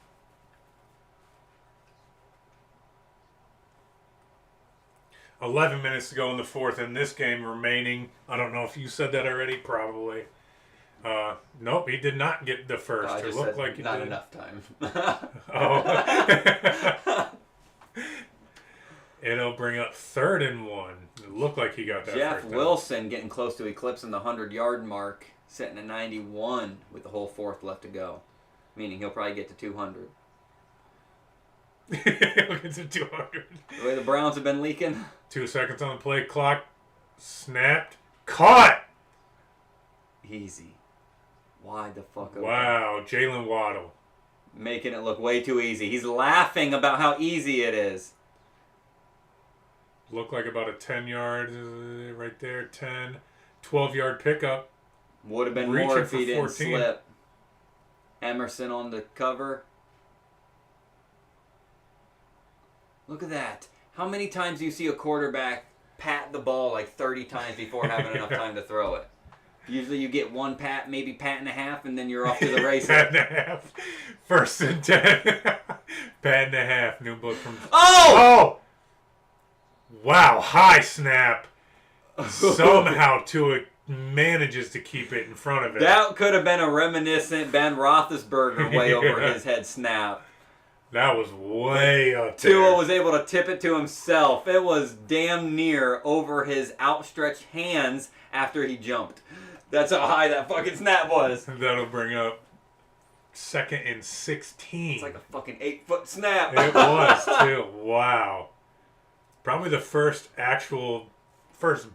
11 minutes to go in the fourth in this game remaining. I don't know if you said that already. Probably. Nope, he did not get the first. I It just looked said like he not did. enough time. Oh. It'll bring up 3rd and 1. It looked like he got that Jeff first down. Wilson getting close to eclipsing the 100-yard mark, sitting at 91 with the whole fourth left to go, meaning he'll probably get to 200. He'll get to 200. The way the Browns have been leaking. 2 seconds on the play clock. Snapped. Caught! Easy. Wide the fuck open. Wow, Jalen Waddle. Making it look way too easy. He's laughing about how easy it is. Looked like about a 10-yard right there. 10. 12-yard pickup. Would have been Reaching more if for he didn't 14. slip. Emerson on the cover. Look at that. How many times do you see a quarterback pat the ball like 30 times before having enough time to throw it? Usually you get one pat, maybe pat and a half, and then you're off to the races. Pat and a half. 1st and 10. Pat and a half. New book from... Oh! Wow, high snap. Somehow Tua manages to keep it in front of it. That could have been a reminiscent Ben Roethlisberger way over his head snap. That was way up there. Tua was able to tip it to himself. It was damn near over his outstretched hands after he jumped. That's how high that fucking snap was. That'll bring up 2nd and 16. It's like a fucking 8-foot snap. It was, too. Wow. Probably the first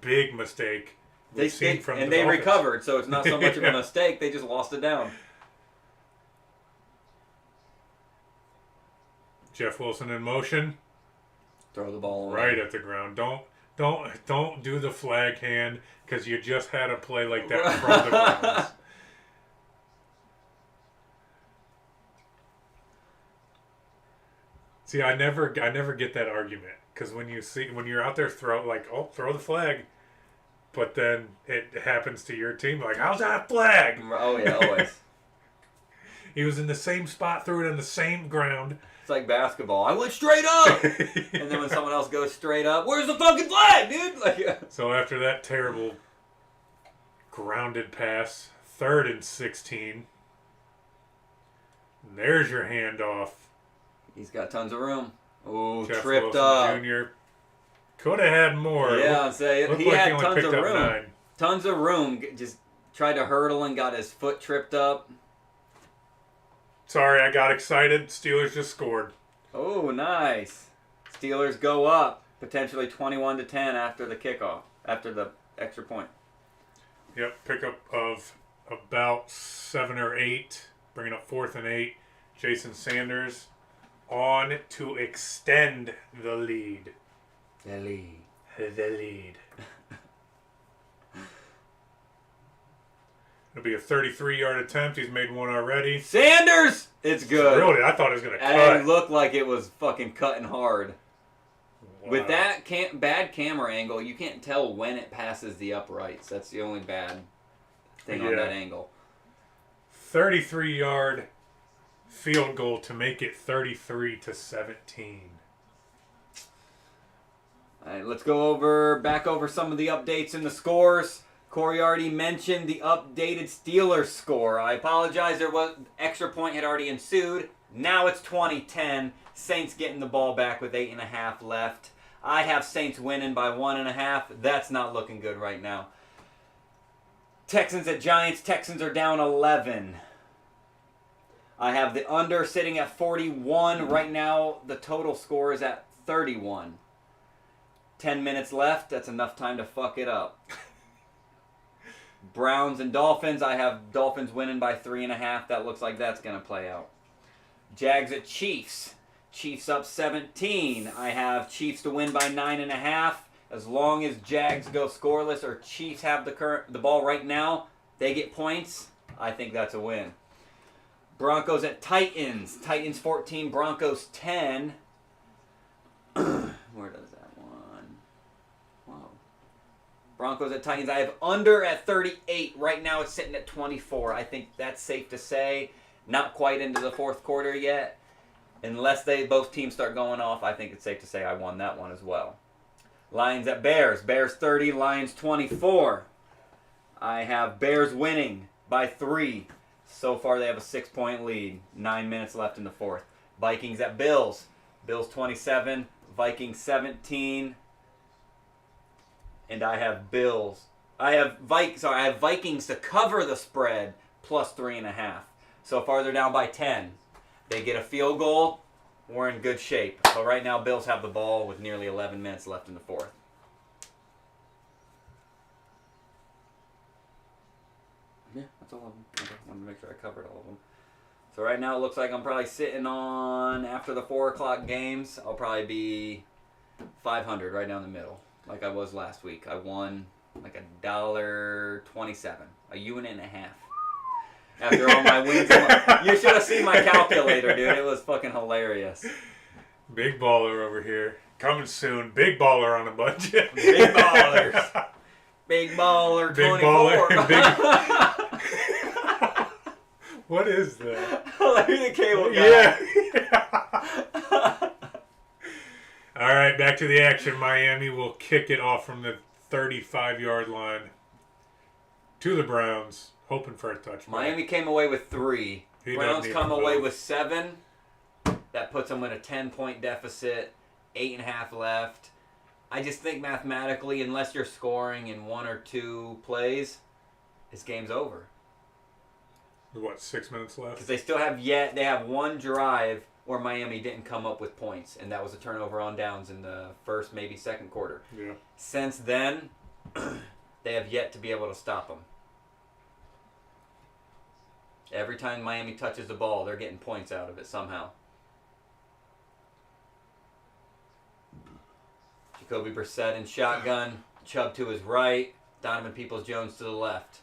big mistake we've seen from the they Dolphins. recovered, so it's not so much of a Yeah. mistake. They just lost it down. Jeff Wilson in motion, Throw the ball away. right at the ground. Don't do the flag hand because you just had a play like that from the Browns. See, I never get that argument because when you're out there throw the flag, but then it happens to your team like how's that a flag? Oh yeah, always. He was in the same spot, threw it on the same ground. It's like basketball. I went straight up, and then when someone else goes straight up, where's the fucking flag, dude? Like, So after that terrible grounded pass, 3rd and 16. And there's your handoff. he's got tons of room. Oh, Jeff tripped Wilson up. Jr. Could have had more. Yeah, say Looked he like had only tons picked of up room. 9. Tons of room. Just tried to hurdle and got his foot tripped up. Sorry, I got excited. Steelers just scored. Oh, nice. Steelers go up, potentially 21-10 after the kickoff, after the extra point. Yep, pickup of about 7 or 8, bringing up 4th and 8. Jason Sanders on to extend the lead. The lead. The lead. It'll be a 33-yard attempt. He's made one already. Sanders! It's good. Really? I thought he was going to And cut. it looked like it was fucking cutting hard. Wow. With that bad camera angle, you can't tell when it passes the uprights. That's the only bad thing on Yeah. that angle. 33-yard field goal to make it 33-17. All right, let's go back over some of the updates in the scores. Corey already mentioned the updated Steelers score. I apologize, extra point had already ensued. Now it's 20-10. Saints getting the ball back with 8.5 left. I have Saints winning by 1.5. That's not looking good right now. Texans at Giants. Texans are down 11. I have the under sitting at 41. Right now, the total score is at 31. 10 minutes left. That's enough time to fuck it up. Browns and Dolphins. I have Dolphins winning by 3.5. That looks like that's going to play out. Jags at Chiefs. Chiefs up 17. I have Chiefs to win by 9.5. As long as Jags go scoreless or Chiefs have the ball right now, they get points. I think that's a win. Broncos at Titans. Titans 14, Broncos 10. Where does that one? Wow. Broncos at Titans. I have under at 38. Right now it's sitting at 24. I think that's safe to say. Not quite into the fourth quarter yet. Unless both teams start going off, I think it's safe to say I won that one as well. Lions at Bears. Bears 30, Lions 24. I have Bears winning by 3. So far, they have a 6-point lead. 9 minutes left in the fourth. Vikings at Bills. Bills 27, Vikings 17. And I have Bills. I have Vikings to cover the spread plus 3.5. So far, they're down by 10. They get a field goal. We're in good shape. But right now, Bills have the ball with nearly 11 minutes left in the fourth. Yeah, that's all of them. Okay, I wanted to make sure I covered all of them. So right now, it looks like I'm probably sitting on, after the 4 o'clock games, I'll probably be 500 right down the middle, like I was last week. I won like $1.27, a unit and a half. After all my wins, you should have seen my calculator, dude. It was fucking hilarious. Big baller over here. Coming soon. Big baller on a budget. Big ballers. Big baller 24. Big baller. What is that? Larry the Cable Guy. Yeah. All right, back to the action. Miami will kick it off from the 35-yard line to the Browns. Hoping for a touchdown. Miami came away with 3. Browns come away with 7. That puts them in a 10-point deficit. 8.5 left. I just think mathematically, unless you're scoring in 1 or 2 plays, this game's over. What, 6 minutes left? Because they have one drive where Miami didn't come up with points, and that was a turnover on downs in the first, maybe second quarter. Yeah. Since then, they have yet to be able to stop them. Every time Miami touches the ball, they're getting points out of it somehow. Jacoby Brissett in shotgun. Chubb to his right. Donovan Peoples-Jones to the left.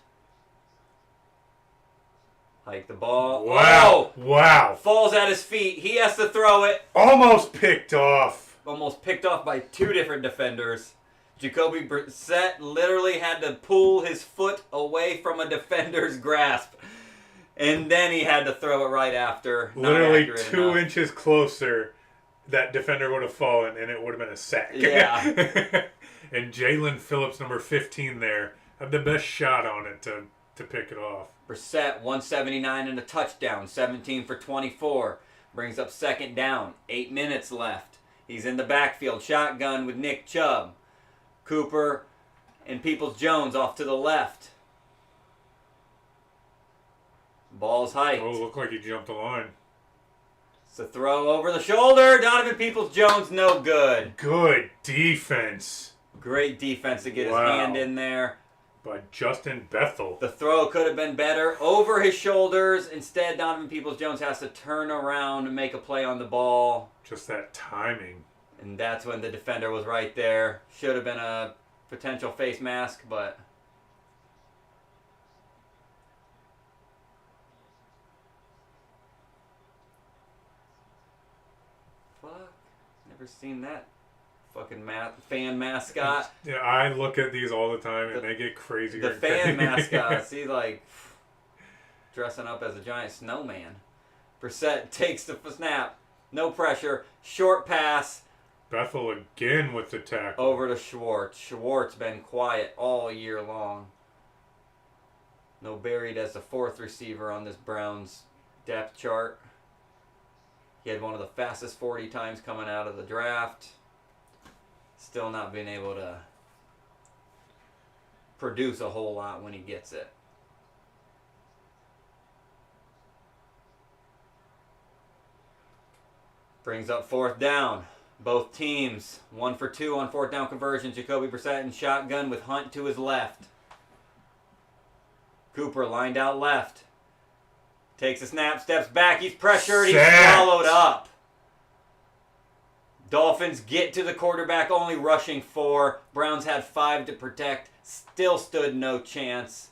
Hike the ball. Wow. Oh! Wow. Falls at his feet. He has to throw it. Almost picked off. Almost picked off by 2 different defenders. Jacoby Brissett literally had to pull his foot away from a defender's grasp. And then he had to throw it right after. Literally 2 inches closer, that defender would have fallen, and it would have been a sack. Yeah. And Jalen Phillips, number 15 there, had the best shot on it to pick it off. Brissett, 179 and a touchdown, 17 for 24. Brings up second down, 8 minutes left. He's in the backfield, shotgun with Nick Chubb. Cooper and Peoples-Jones off to the left. Ball's hiked. Oh, looked like he jumped the line. It's a throw over the shoulder. Donovan Peoples-Jones, no good. Good defense. Great defense to get his hand in there. By Justin Bethel. The throw could have been better. Over his shoulders. Instead, Donovan Peoples-Jones has to turn around and make a play on the ball. Just that timing. And that's when the defender was right there. Should have been a potential face mask, but... Fuck. Never seen that fucking fan mascot. Yeah, I look at these all the time, and they get crazier. The fan mascot. See, like, dressing up as a giant snowman. Brissett takes the snap. No pressure. Short pass. Bethel again with the tackle. Over to Schwartz. Schwartz been quiet all year long. No buried as the 4th receiver on this Browns depth chart. He had one of the fastest 40 times coming out of the draft. Still not being able to produce a whole lot when he gets it. Brings up 4th down. Both teams 1 for 2 on 4th down conversion. Jacoby Brissett in shotgun with Hunt to his left. Cooper lined out left. Takes a snap, steps back. He's pressured. He's swallowed up. Dolphins get to the quarterback, only rushing 4. Browns had 5 to protect. Still stood no chance.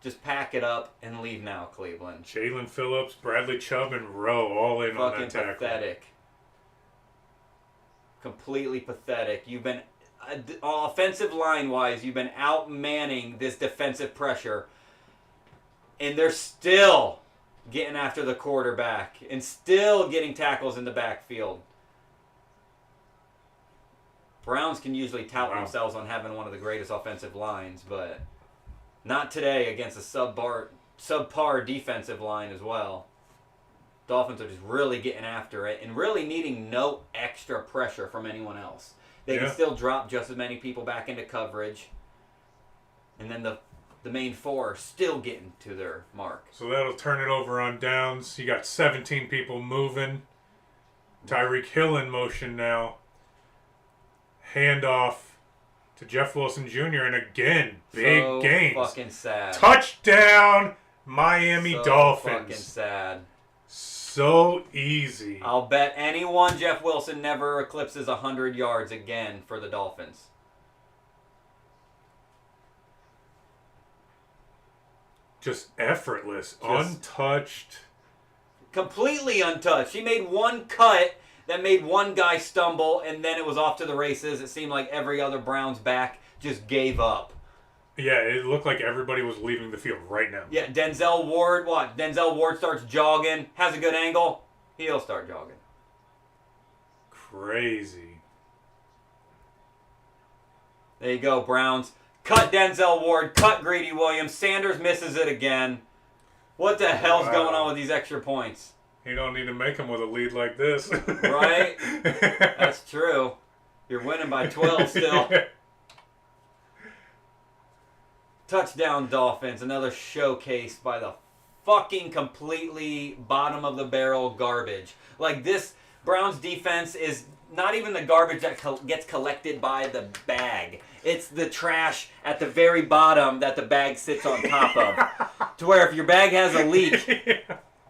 Just pack it up and leave now, Cleveland. Jalen Phillips, Bradley Chubb, and Rowe all in on that tackle. Fucking pathetic. Completely pathetic. You've been, offensive line-wise, you've been out-manning this defensive pressure. And they're still getting after the quarterback. And still getting tackles in the backfield. Browns can usually tout Wow. themselves on having one of the greatest offensive lines, but not today against a subpar defensive line as well. Dolphins are just really getting after it and really needing no extra pressure from anyone else. They can still drop just as many people back into coverage. And then the main four are still getting to their mark. So that'll turn it over on downs. You got 17 people moving. Tyreek Hill in motion now. Handoff to Jeff Wilson Jr. And again, big gains. Fucking sad. Touchdown, Miami Dolphins. Fucking sad. So easy. I'll bet anyone Jeff Wilson never eclipses 100 yards again for the Dolphins. Just effortless, untouched. Completely untouched. He made one cut that made one guy stumble, and then it was off to the races. It seemed like every other Browns back just gave up. Yeah, it looked like everybody was leaving the field right now. Yeah, Denzel Ward, what? Denzel Ward starts jogging, has a good angle, he'll start jogging. Crazy. There you go, Browns. Cut Denzel Ward, cut Greedy Williams. Sanders misses it again. What the hell's going on with these extra points? You don't need to make them with a lead like this. Right? That's true. You're winning by 12 still. Touchdown Dolphins. Another showcase by the fucking completely bottom of the barrel garbage. Like, this Browns defense is not even the garbage that gets collected by the bag. It's the trash at the very bottom that the bag sits on top of. To where if your bag has a leak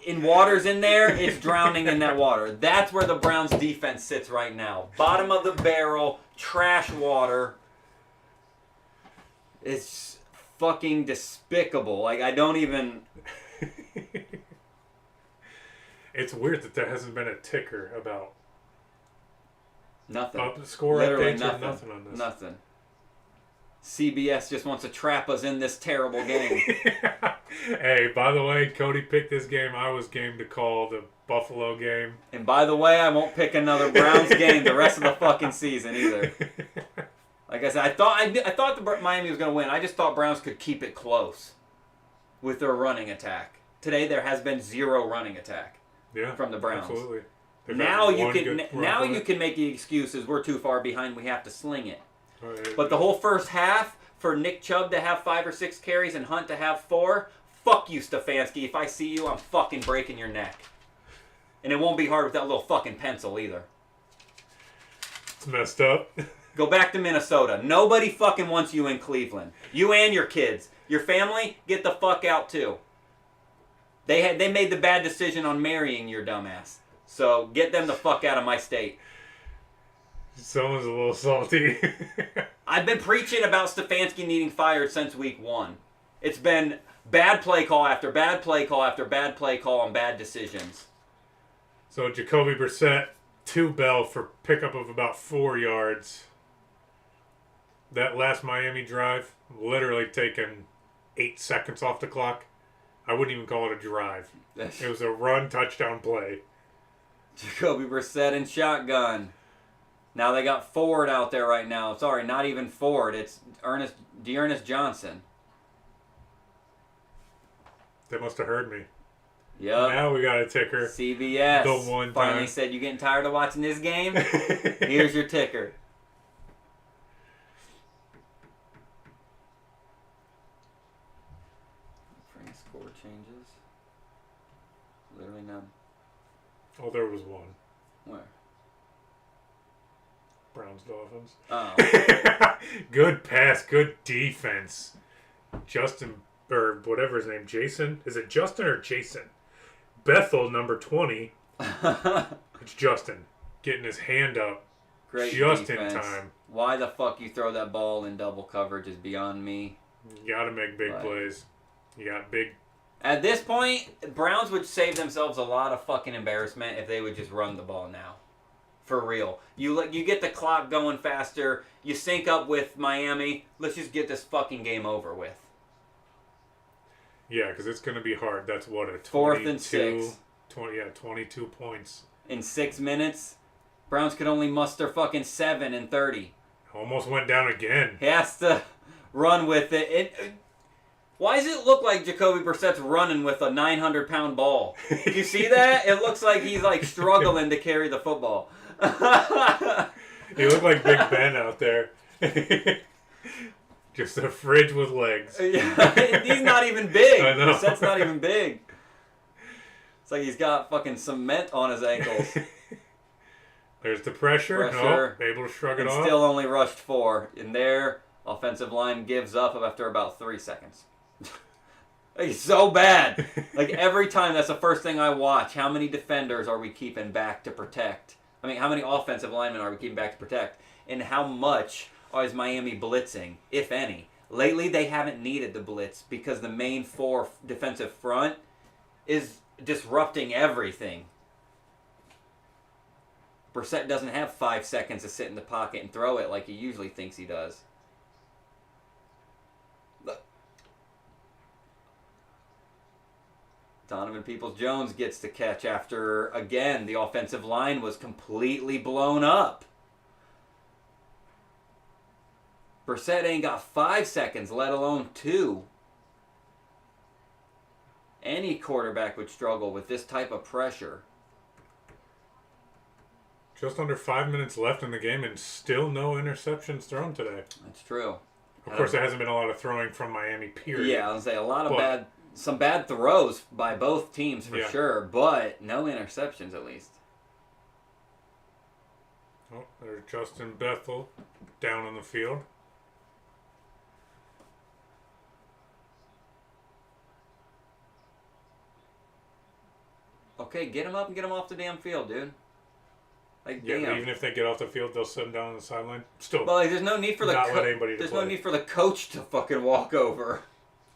and water's in there, it's drowning in that water. That's where the Browns defense sits right now. Bottom of the barrel, trash water. It's fucking despicable. Like, I don't even... It's weird that there hasn't been a ticker about nothing. Score Literally updates nothing. or nothing on this. Nothing. CBS just wants to trap us in this terrible game. Hey, by the way, Cody picked this game. I was game to call the Buffalo game. And by the way, I won't pick another Browns game the rest of the fucking season either. Like I said, I thought the Miami was going to win. I just thought Browns could keep it close with their running attack. Today there has been zero running attack from the Browns. Absolutely. Now you can make the excuses. We're too far behind. We have to sling it. Right. But the whole first half, for Nick Chubb to have 5 or 6 carries and Hunt to have 4, fuck you, Stefanski. If I see you, I'm fucking breaking your neck. And it won't be hard with that little fucking pencil either. It's messed up. Go back to Minnesota. Nobody fucking wants you in Cleveland. You and your kids. Your family, get the fuck out too. They made the bad decision on marrying your dumbass. So get them the fuck out of my state. Someone's a little salty. I've been preaching about Stefanski needing fired since week 1. It's been bad play call after bad play call after bad play call and bad decisions. So Jacoby Brissett, 2 Bell for pickup of about 4 yards. That last Miami drive, literally taken 8 seconds off the clock. I wouldn't even call it a drive. It was a run touchdown play. Jacoby Brissett in shotgun. Now they got Ford out there right now. Sorry, not even Ford. It's Dearness Johnson. They must have heard me. Yep. Now we got a ticker. CBS The one finally time. said, you getting tired of watching this game? Here's your ticker. For any score changes? Literally none. Oh, there was one. Where? Browns Dolphins. Oh. Good pass, good defense. Justin, or whatever his name, Jason. Is it Justin or Jason? Bethel, number 20. It's Justin. Getting his hand up Great just defense. in time. Why the fuck you throw that ball in double coverage is beyond me. You gotta make big plays. You got big. At this point, Browns would save themselves a lot of fucking embarrassment if they would just run the ball now. For real. You get the clock going faster. You sync up with Miami. Let's just get this fucking game over with. Yeah, because it's going to be hard. That's what, a 4th and 6. 22 points. In 6 minutes, Browns could only muster fucking 7 in 30. Almost went down again. He has to run with it. Why does it look like Jacoby Brissett's running with a 900-pound ball? Did you see that? It looks like he's like struggling to carry the football. He looked like Big Ben out there. Just a fridge with legs. Yeah, he's not even big. I know. Brissett's not even big. It's like he's got fucking cement on his ankles. There's the pressure. Nope, able to shrug it off. Still only rushed 4. And their offensive line gives up after about 3 seconds. Like, so bad. Like, every time, that's the first thing I watch. How many defenders are we keeping back to protect? I mean, how many offensive linemen are we keeping back to protect? And how much is Miami blitzing, if any? Lately, they haven't needed the blitz because the main 4 defensive front is disrupting everything. Brissett doesn't have 5 seconds to sit in the pocket and throw it like he usually thinks he does. Look. Donovan Peoples-Jones gets the catch after, again, the offensive line was completely blown up. Brissett ain't got 5 seconds, let alone 2. Any quarterback would struggle with this type of pressure. Just under 5 minutes left in the game and still no interceptions thrown today. That's true. Of course, there hasn't been a lot of throwing from Miami, period. Yeah, I was going to say, a lot of some bad throws by both teams for sure, but no interceptions at least. Oh, there's Justin Bethel down on the field. Okay, get him up and get him off the damn field, dude. Like, Yeah, damn. but even if they get off the field, they'll sit them down on the sideline. Still, But like, there's no need for the no need for the coach to fucking walk over.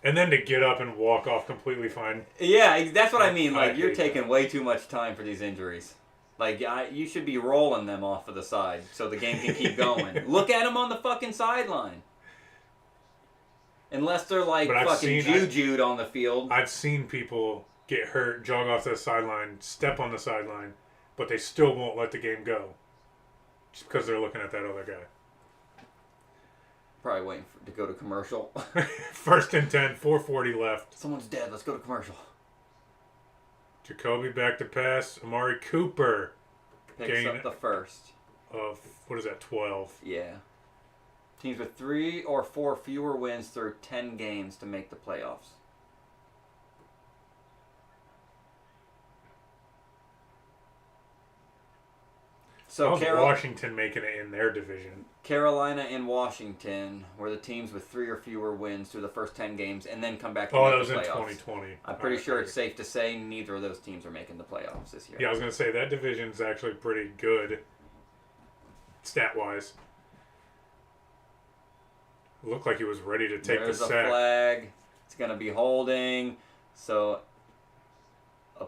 And then to get up and walk off completely fine. Yeah, that's what I mean. Like, I you're hate taking that. way too much time for these injuries. Like, you should be rolling them off of the side so the game can keep going. Look at them on the fucking sideline. Unless they're like fucking juju'd on the field. I've seen people get hurt, jog off the sideline, step on the sideline, but they still won't let the game go. Just because they're looking at that other guy. Probably waiting to go to commercial. 1st and 10, 4:40 left. Someone's dead. Let's go to commercial. Jacoby back to pass. Amari Cooper Picks up the first. Of, 12? Yeah. Teams with 3 or 4 fewer wins through 10 games to make the playoffs. So Washington making it in their division? Carolina and Washington were the teams with 3 or fewer wins through the first 10 games and then come back to that make the was playoffs. in 2020. I'm pretty sure it's safe to say neither of those teams are making the playoffs this year. Yeah, I was going to say that division's actually pretty good stat-wise. Looked like he was ready to take There's the a sack. flag. It's going to be holding. So a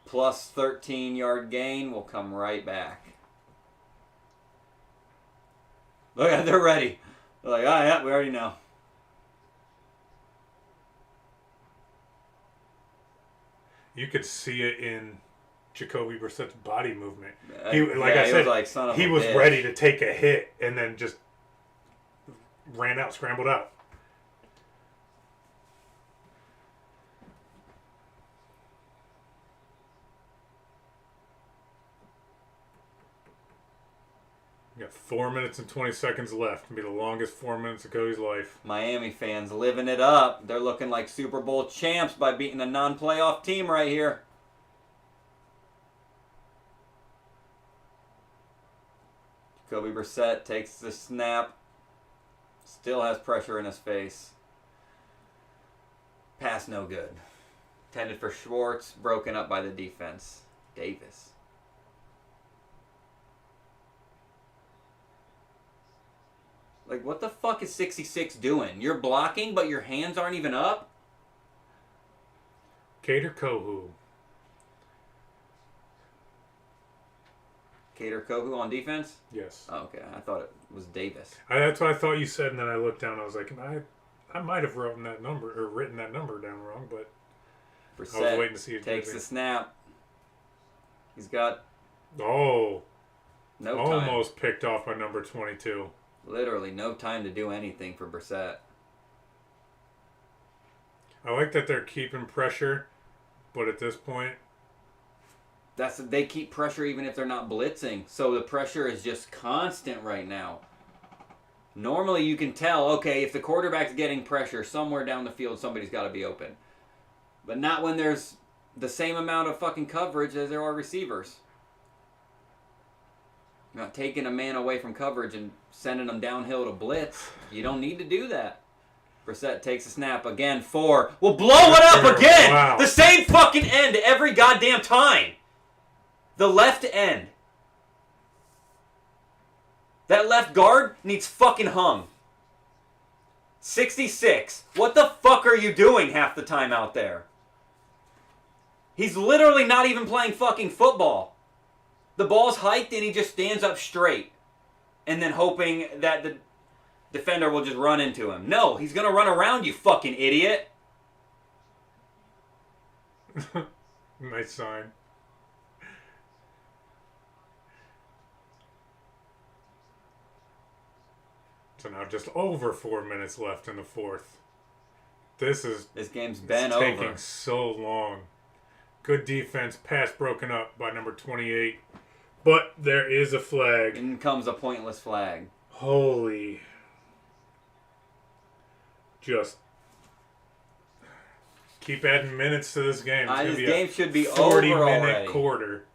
plus 13-yard gain will come right back. Look at, they're ready. They're like, oh yeah, we already know. You could see it in Jacoby Brissett's body movement. I said, was like, son of he a was bitch. ready to take a hit and then just ran out, scrambled out. We got 4 minutes and 20 seconds left. It'll be the longest 4 minutes of Cody's life. Miami fans living it up. They're looking like Super Bowl champs by beating a non-playoff team right here. Jacoby Brissett takes the snap. Still has pressure in his face. Pass no good. Intended for Schwartz. Broken up by the defense. Davis. Like, what the fuck is 66 doing? You're blocking, but your hands aren't even up? Cater Kohu. Cater Kohu on defense? Yes. Oh, okay. I thought it was Davis. That's what I thought you said, and then I looked down. I was like, I might have written that number down wrong, but Brissett I was waiting to see it. Takes the snap. He's got no time. Almost picked off by number 22. Literally no time to do anything for Brissett. I like that they're keeping pressure, but at this point, They keep pressure even if they're not blitzing. So the pressure is just constant right now. Normally you can tell, okay, if the quarterback's getting pressure somewhere down the field, somebody's got to be open. But not when there's the same amount of fucking coverage as there are receivers. You're not taking a man away from coverage and sending them downhill to blitz. You don't need to do that. Brissett takes a snap again. 4. We'll blow it up again. Wow. The same fucking end every goddamn time. The left end. That left guard needs fucking hung. 66. What the fuck are you doing half the time out there? He's literally not even playing fucking football. The ball's hiked and he just stands up straight. And then hoping that the defender will just run into him. No, he's going to run around you, fucking idiot. nice sign. So now just over 4 minutes left in the fourth. This game's been taking over. so long. Good defense, pass broken up by number 28. But there is a flag. In comes a pointless flag. Holy. Just keep adding minutes to this game. This game should be 40 over minute already. quarter.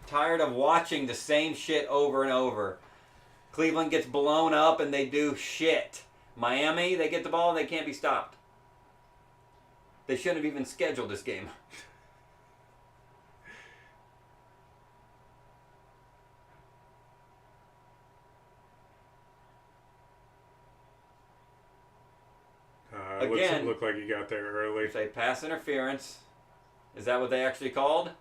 Tired of watching the same shit over and over. Cleveland gets blown up and they do shit. Miami, they get the ball and they can't be stopped. They shouldn't have even scheduled this game. Again, It looked like he got there early. Say pass interference. Is that what they actually called?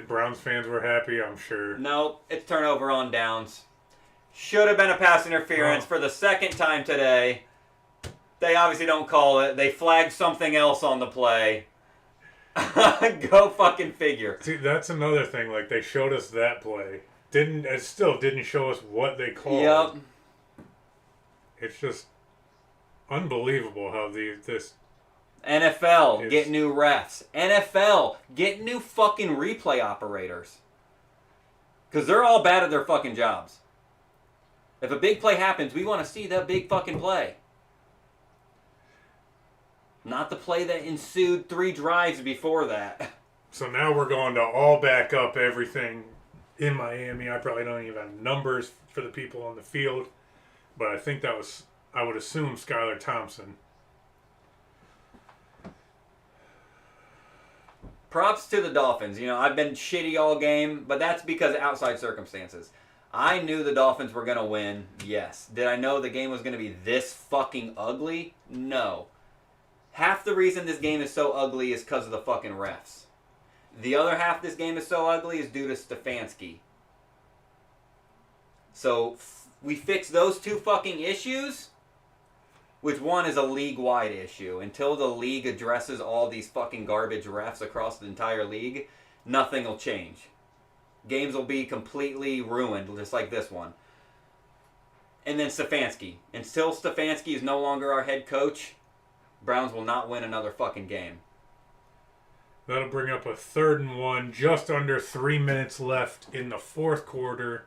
Browns fans were happy, I'm sure. No, it's turnover on downs. Should have been a pass interference for the second time today. They obviously don't call it. They flagged something else on the play. Go fucking figure. See, that's another thing. Like, they showed us that play. It still didn't show us what they called. Yep. It's just unbelievable how this NFL, get new refs. NFL, get new fucking replay operators. Because they're all bad at their fucking jobs. If a big play happens, we want to see that big fucking play. Not the play that ensued 3 drives before that. So now we're going to all back up everything in Miami. I probably don't even have numbers for the people on the field. But I think that was, I would assume, Skylar Thompson. Props to the Dolphins. You know, I've been shitty all game, but that's because of outside circumstances. I knew the Dolphins were going to win, yes. Did I know the game was going to be this fucking ugly? No. Half the reason this game is so ugly is because of the fucking refs. The other half this game is so ugly is due to Stefanski. So, we fix those 2 fucking issues, which one is a league-wide issue. Until the league addresses all these fucking garbage refs across the entire league, nothing will change. Games will be completely ruined, just like this one. And then Stefanski. Until Stefanski is no longer our head coach, Browns will not win another fucking game. That'll bring up a 3rd and 1, just under 3 minutes left in the fourth quarter.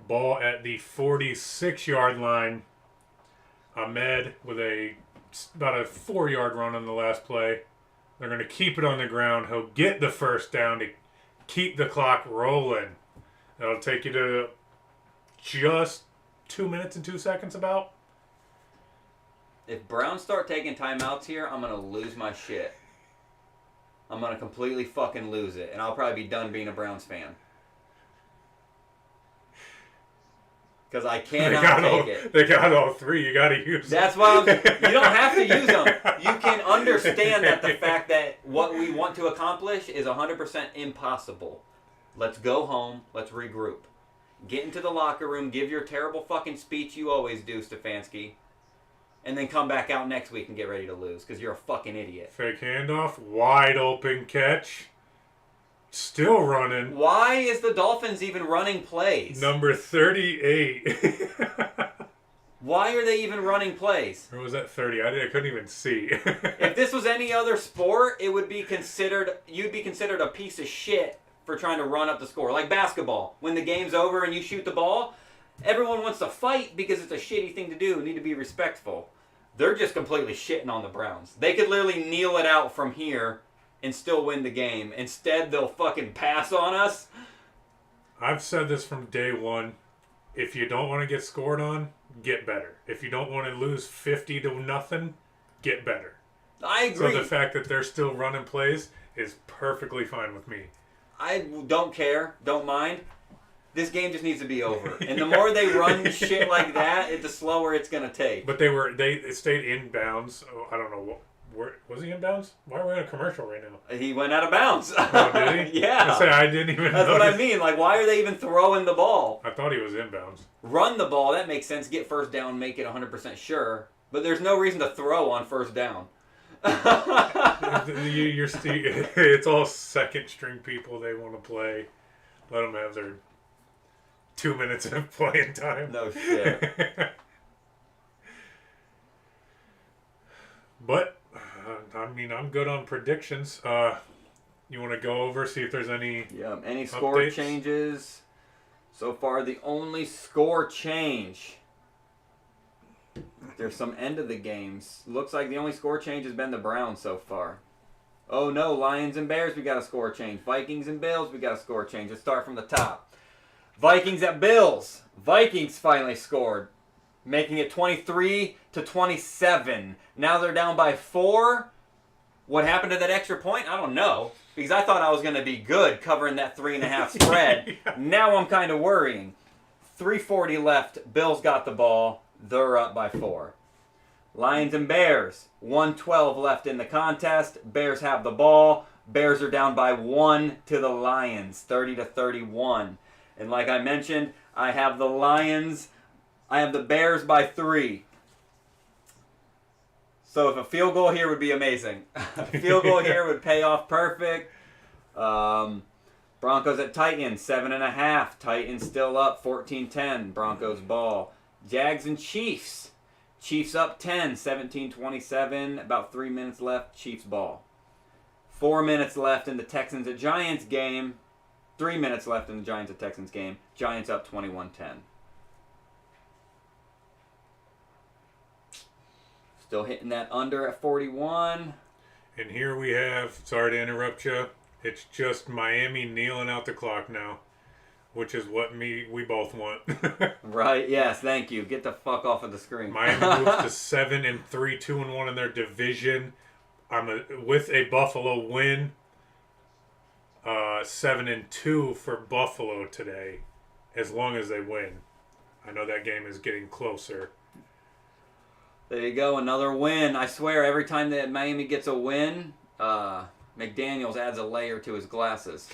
Ball at the 46-yard line. Ahmed with about a 4-yard run on the last play. They're going to keep it on the ground. He'll get the first down to keep the clock rolling. That'll take you to just 2 minutes and 2 seconds about. If Browns start taking timeouts here, I'm going to lose my shit. I'm going to completely fucking lose it. And I'll probably be done being a Browns fan. Because I cannot take it. They got all 3. You got to use them. That's why you don't have to use them. You can understand that the fact that what we want to accomplish is 100% impossible. Let's go home. Let's regroup. Get into the locker room. Give your terrible fucking speech you always do, Stefanski. And then come back out next week and get ready to lose because you're a fucking idiot. Fake handoff. Wide open catch. Still running. Why is the Dolphins even running plays? Number 38. Why are they even running plays? Or was that 30? I couldn't even see. If this was any other sport, it would be considered, you'd be considered a piece of shit for trying to run up the score. Like basketball. When the game's over and you shoot the ball, everyone wants to fight because it's a shitty thing to do. You need to be respectful. They're just completely shitting on the Browns. They could literally kneel it out from here and still win the game. Instead, they'll fucking pass on us. I've said this from day one. If you don't want to get scored on, get better. If you don't want to lose 50-0, get better. I agree. So the fact that they're still running plays is perfectly fine with me. I don't care. Don't mind. This game just needs to be over. And the more they run shit like that, the slower it's going to take. But they stayed inbounds. Oh, I don't know. Was he inbounds? Why are we in a commercial right now? He went out of bounds. Oh, did he? Yeah. I didn't even That's notice. what I mean. Like, why are they even throwing the ball? I thought he was inbounds. Run the ball. That makes sense. Get first down. Make it 100% sure. But there's no reason to throw on first down. It's all second string people. They want to play. Let them have their 2 minutes of playing time. No shit. But I'm good on predictions. You want to go over, see if there's any any score updates? changes? So far, the only score change. There's some end of the games. Looks like the only score change has been the Browns so far. Oh no, Lions and Bears, we got a score change. Vikings and Bills, we got a score change. Let's start from the top. Vikings at Bills. Vikings finally scored, making it 23-27. Now they're down by 4. What happened to that extra point? I don't know. Because I thought I was going to be good covering that 3.5 spread. Yeah. Now I'm kind of worrying. 3:40 left. Bills got the ball. They're up by 4. Lions and Bears. 1:12 left in the contest. Bears have the ball. Bears are down by 1 to the Lions. 30-31. And like I mentioned, I have the Lions. I have the Bears by 3. So if a field goal here would be amazing. A field goal here would pay off perfect. Broncos at Titans, 7.5. Titans still up, 14-10. Broncos ball. Jags and Chiefs. Chiefs up 10, 17-27. About 3 minutes left. Chiefs ball. 4 minutes left in the Texans at Giants game. 3 minutes left in the Giants at Texans game. Giants up 21-10. Still hitting that under at 41. And here we have, sorry to interrupt you, it's just Miami kneeling out the clock now, which is what we both want. Right, yes, thank you. Get the fuck off of the screen. Miami moves to 7-3, 2-1 in their division. With a Buffalo win, 7-2 for Buffalo today, as long as they win. I know that game is getting closer. There you go, another win. I swear, every time that Miami gets a win, McDaniels adds a layer to his glasses.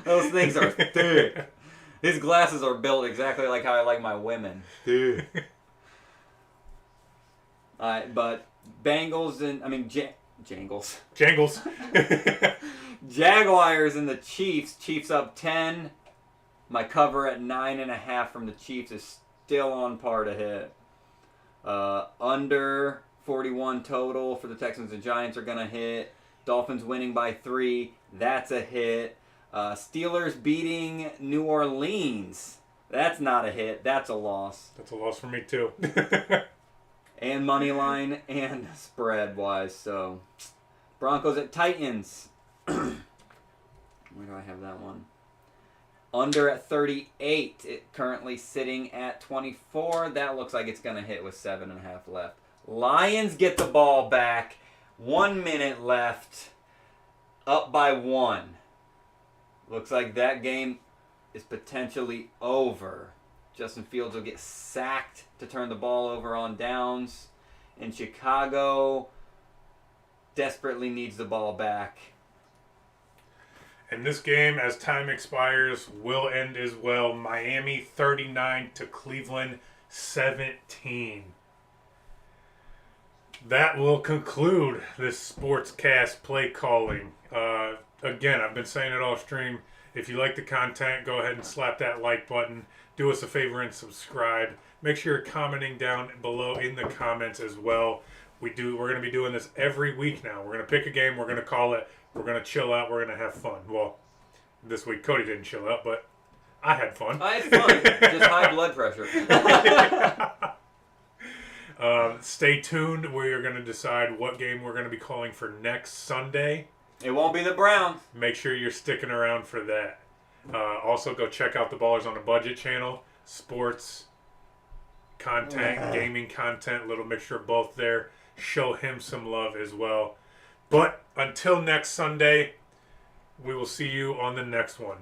Those things are thick. His glasses are built exactly like how I like my women. But Bengals and, Jangles. Jangles. Jaguars and the Chiefs. Chiefs up 10. My cover at 9.5 from the Chiefs is still on par to hit. Under 41 total for the Texans and Giants are going to hit. Dolphins winning by 3. That's a hit. Steelers beating New Orleans. That's not a hit. That's a loss. That's a loss for me, too. And money line and spread wise. So Broncos at Titans. Where do I have that one? Under at 38. It currently sitting at 24. That looks like it's going to hit with 7.5 left. Lions get the ball back. 1 minute left. Up by 1. Looks like that game is potentially over. Justin Fields will get sacked to turn the ball over on downs. And Chicago desperately needs the ball back. And this game, as time expires, will end as well. Miami 39 to Cleveland 17. That will conclude this Sportscast play calling. again, I've been saying it all stream. If you like the content, go ahead and slap that like button. Do us a favor and subscribe. Make sure you're commenting down below in the comments as well. We're going to be doing this every week now. We're going to pick a game. We're going to call it. We're going to chill out. We're going to have fun. Well, this week Cody didn't chill out, but I had fun. I had fun. Just high blood pressure. Stay tuned. We are going to decide what game we're going to be calling for next Sunday. It won't be the Browns. Make sure you're sticking around for that. Also, go check out the Ballers on a Budget channel. Sports content, gaming content, little mixture of both there. Show him some love as well. But until next Sunday, we will see you on the next one.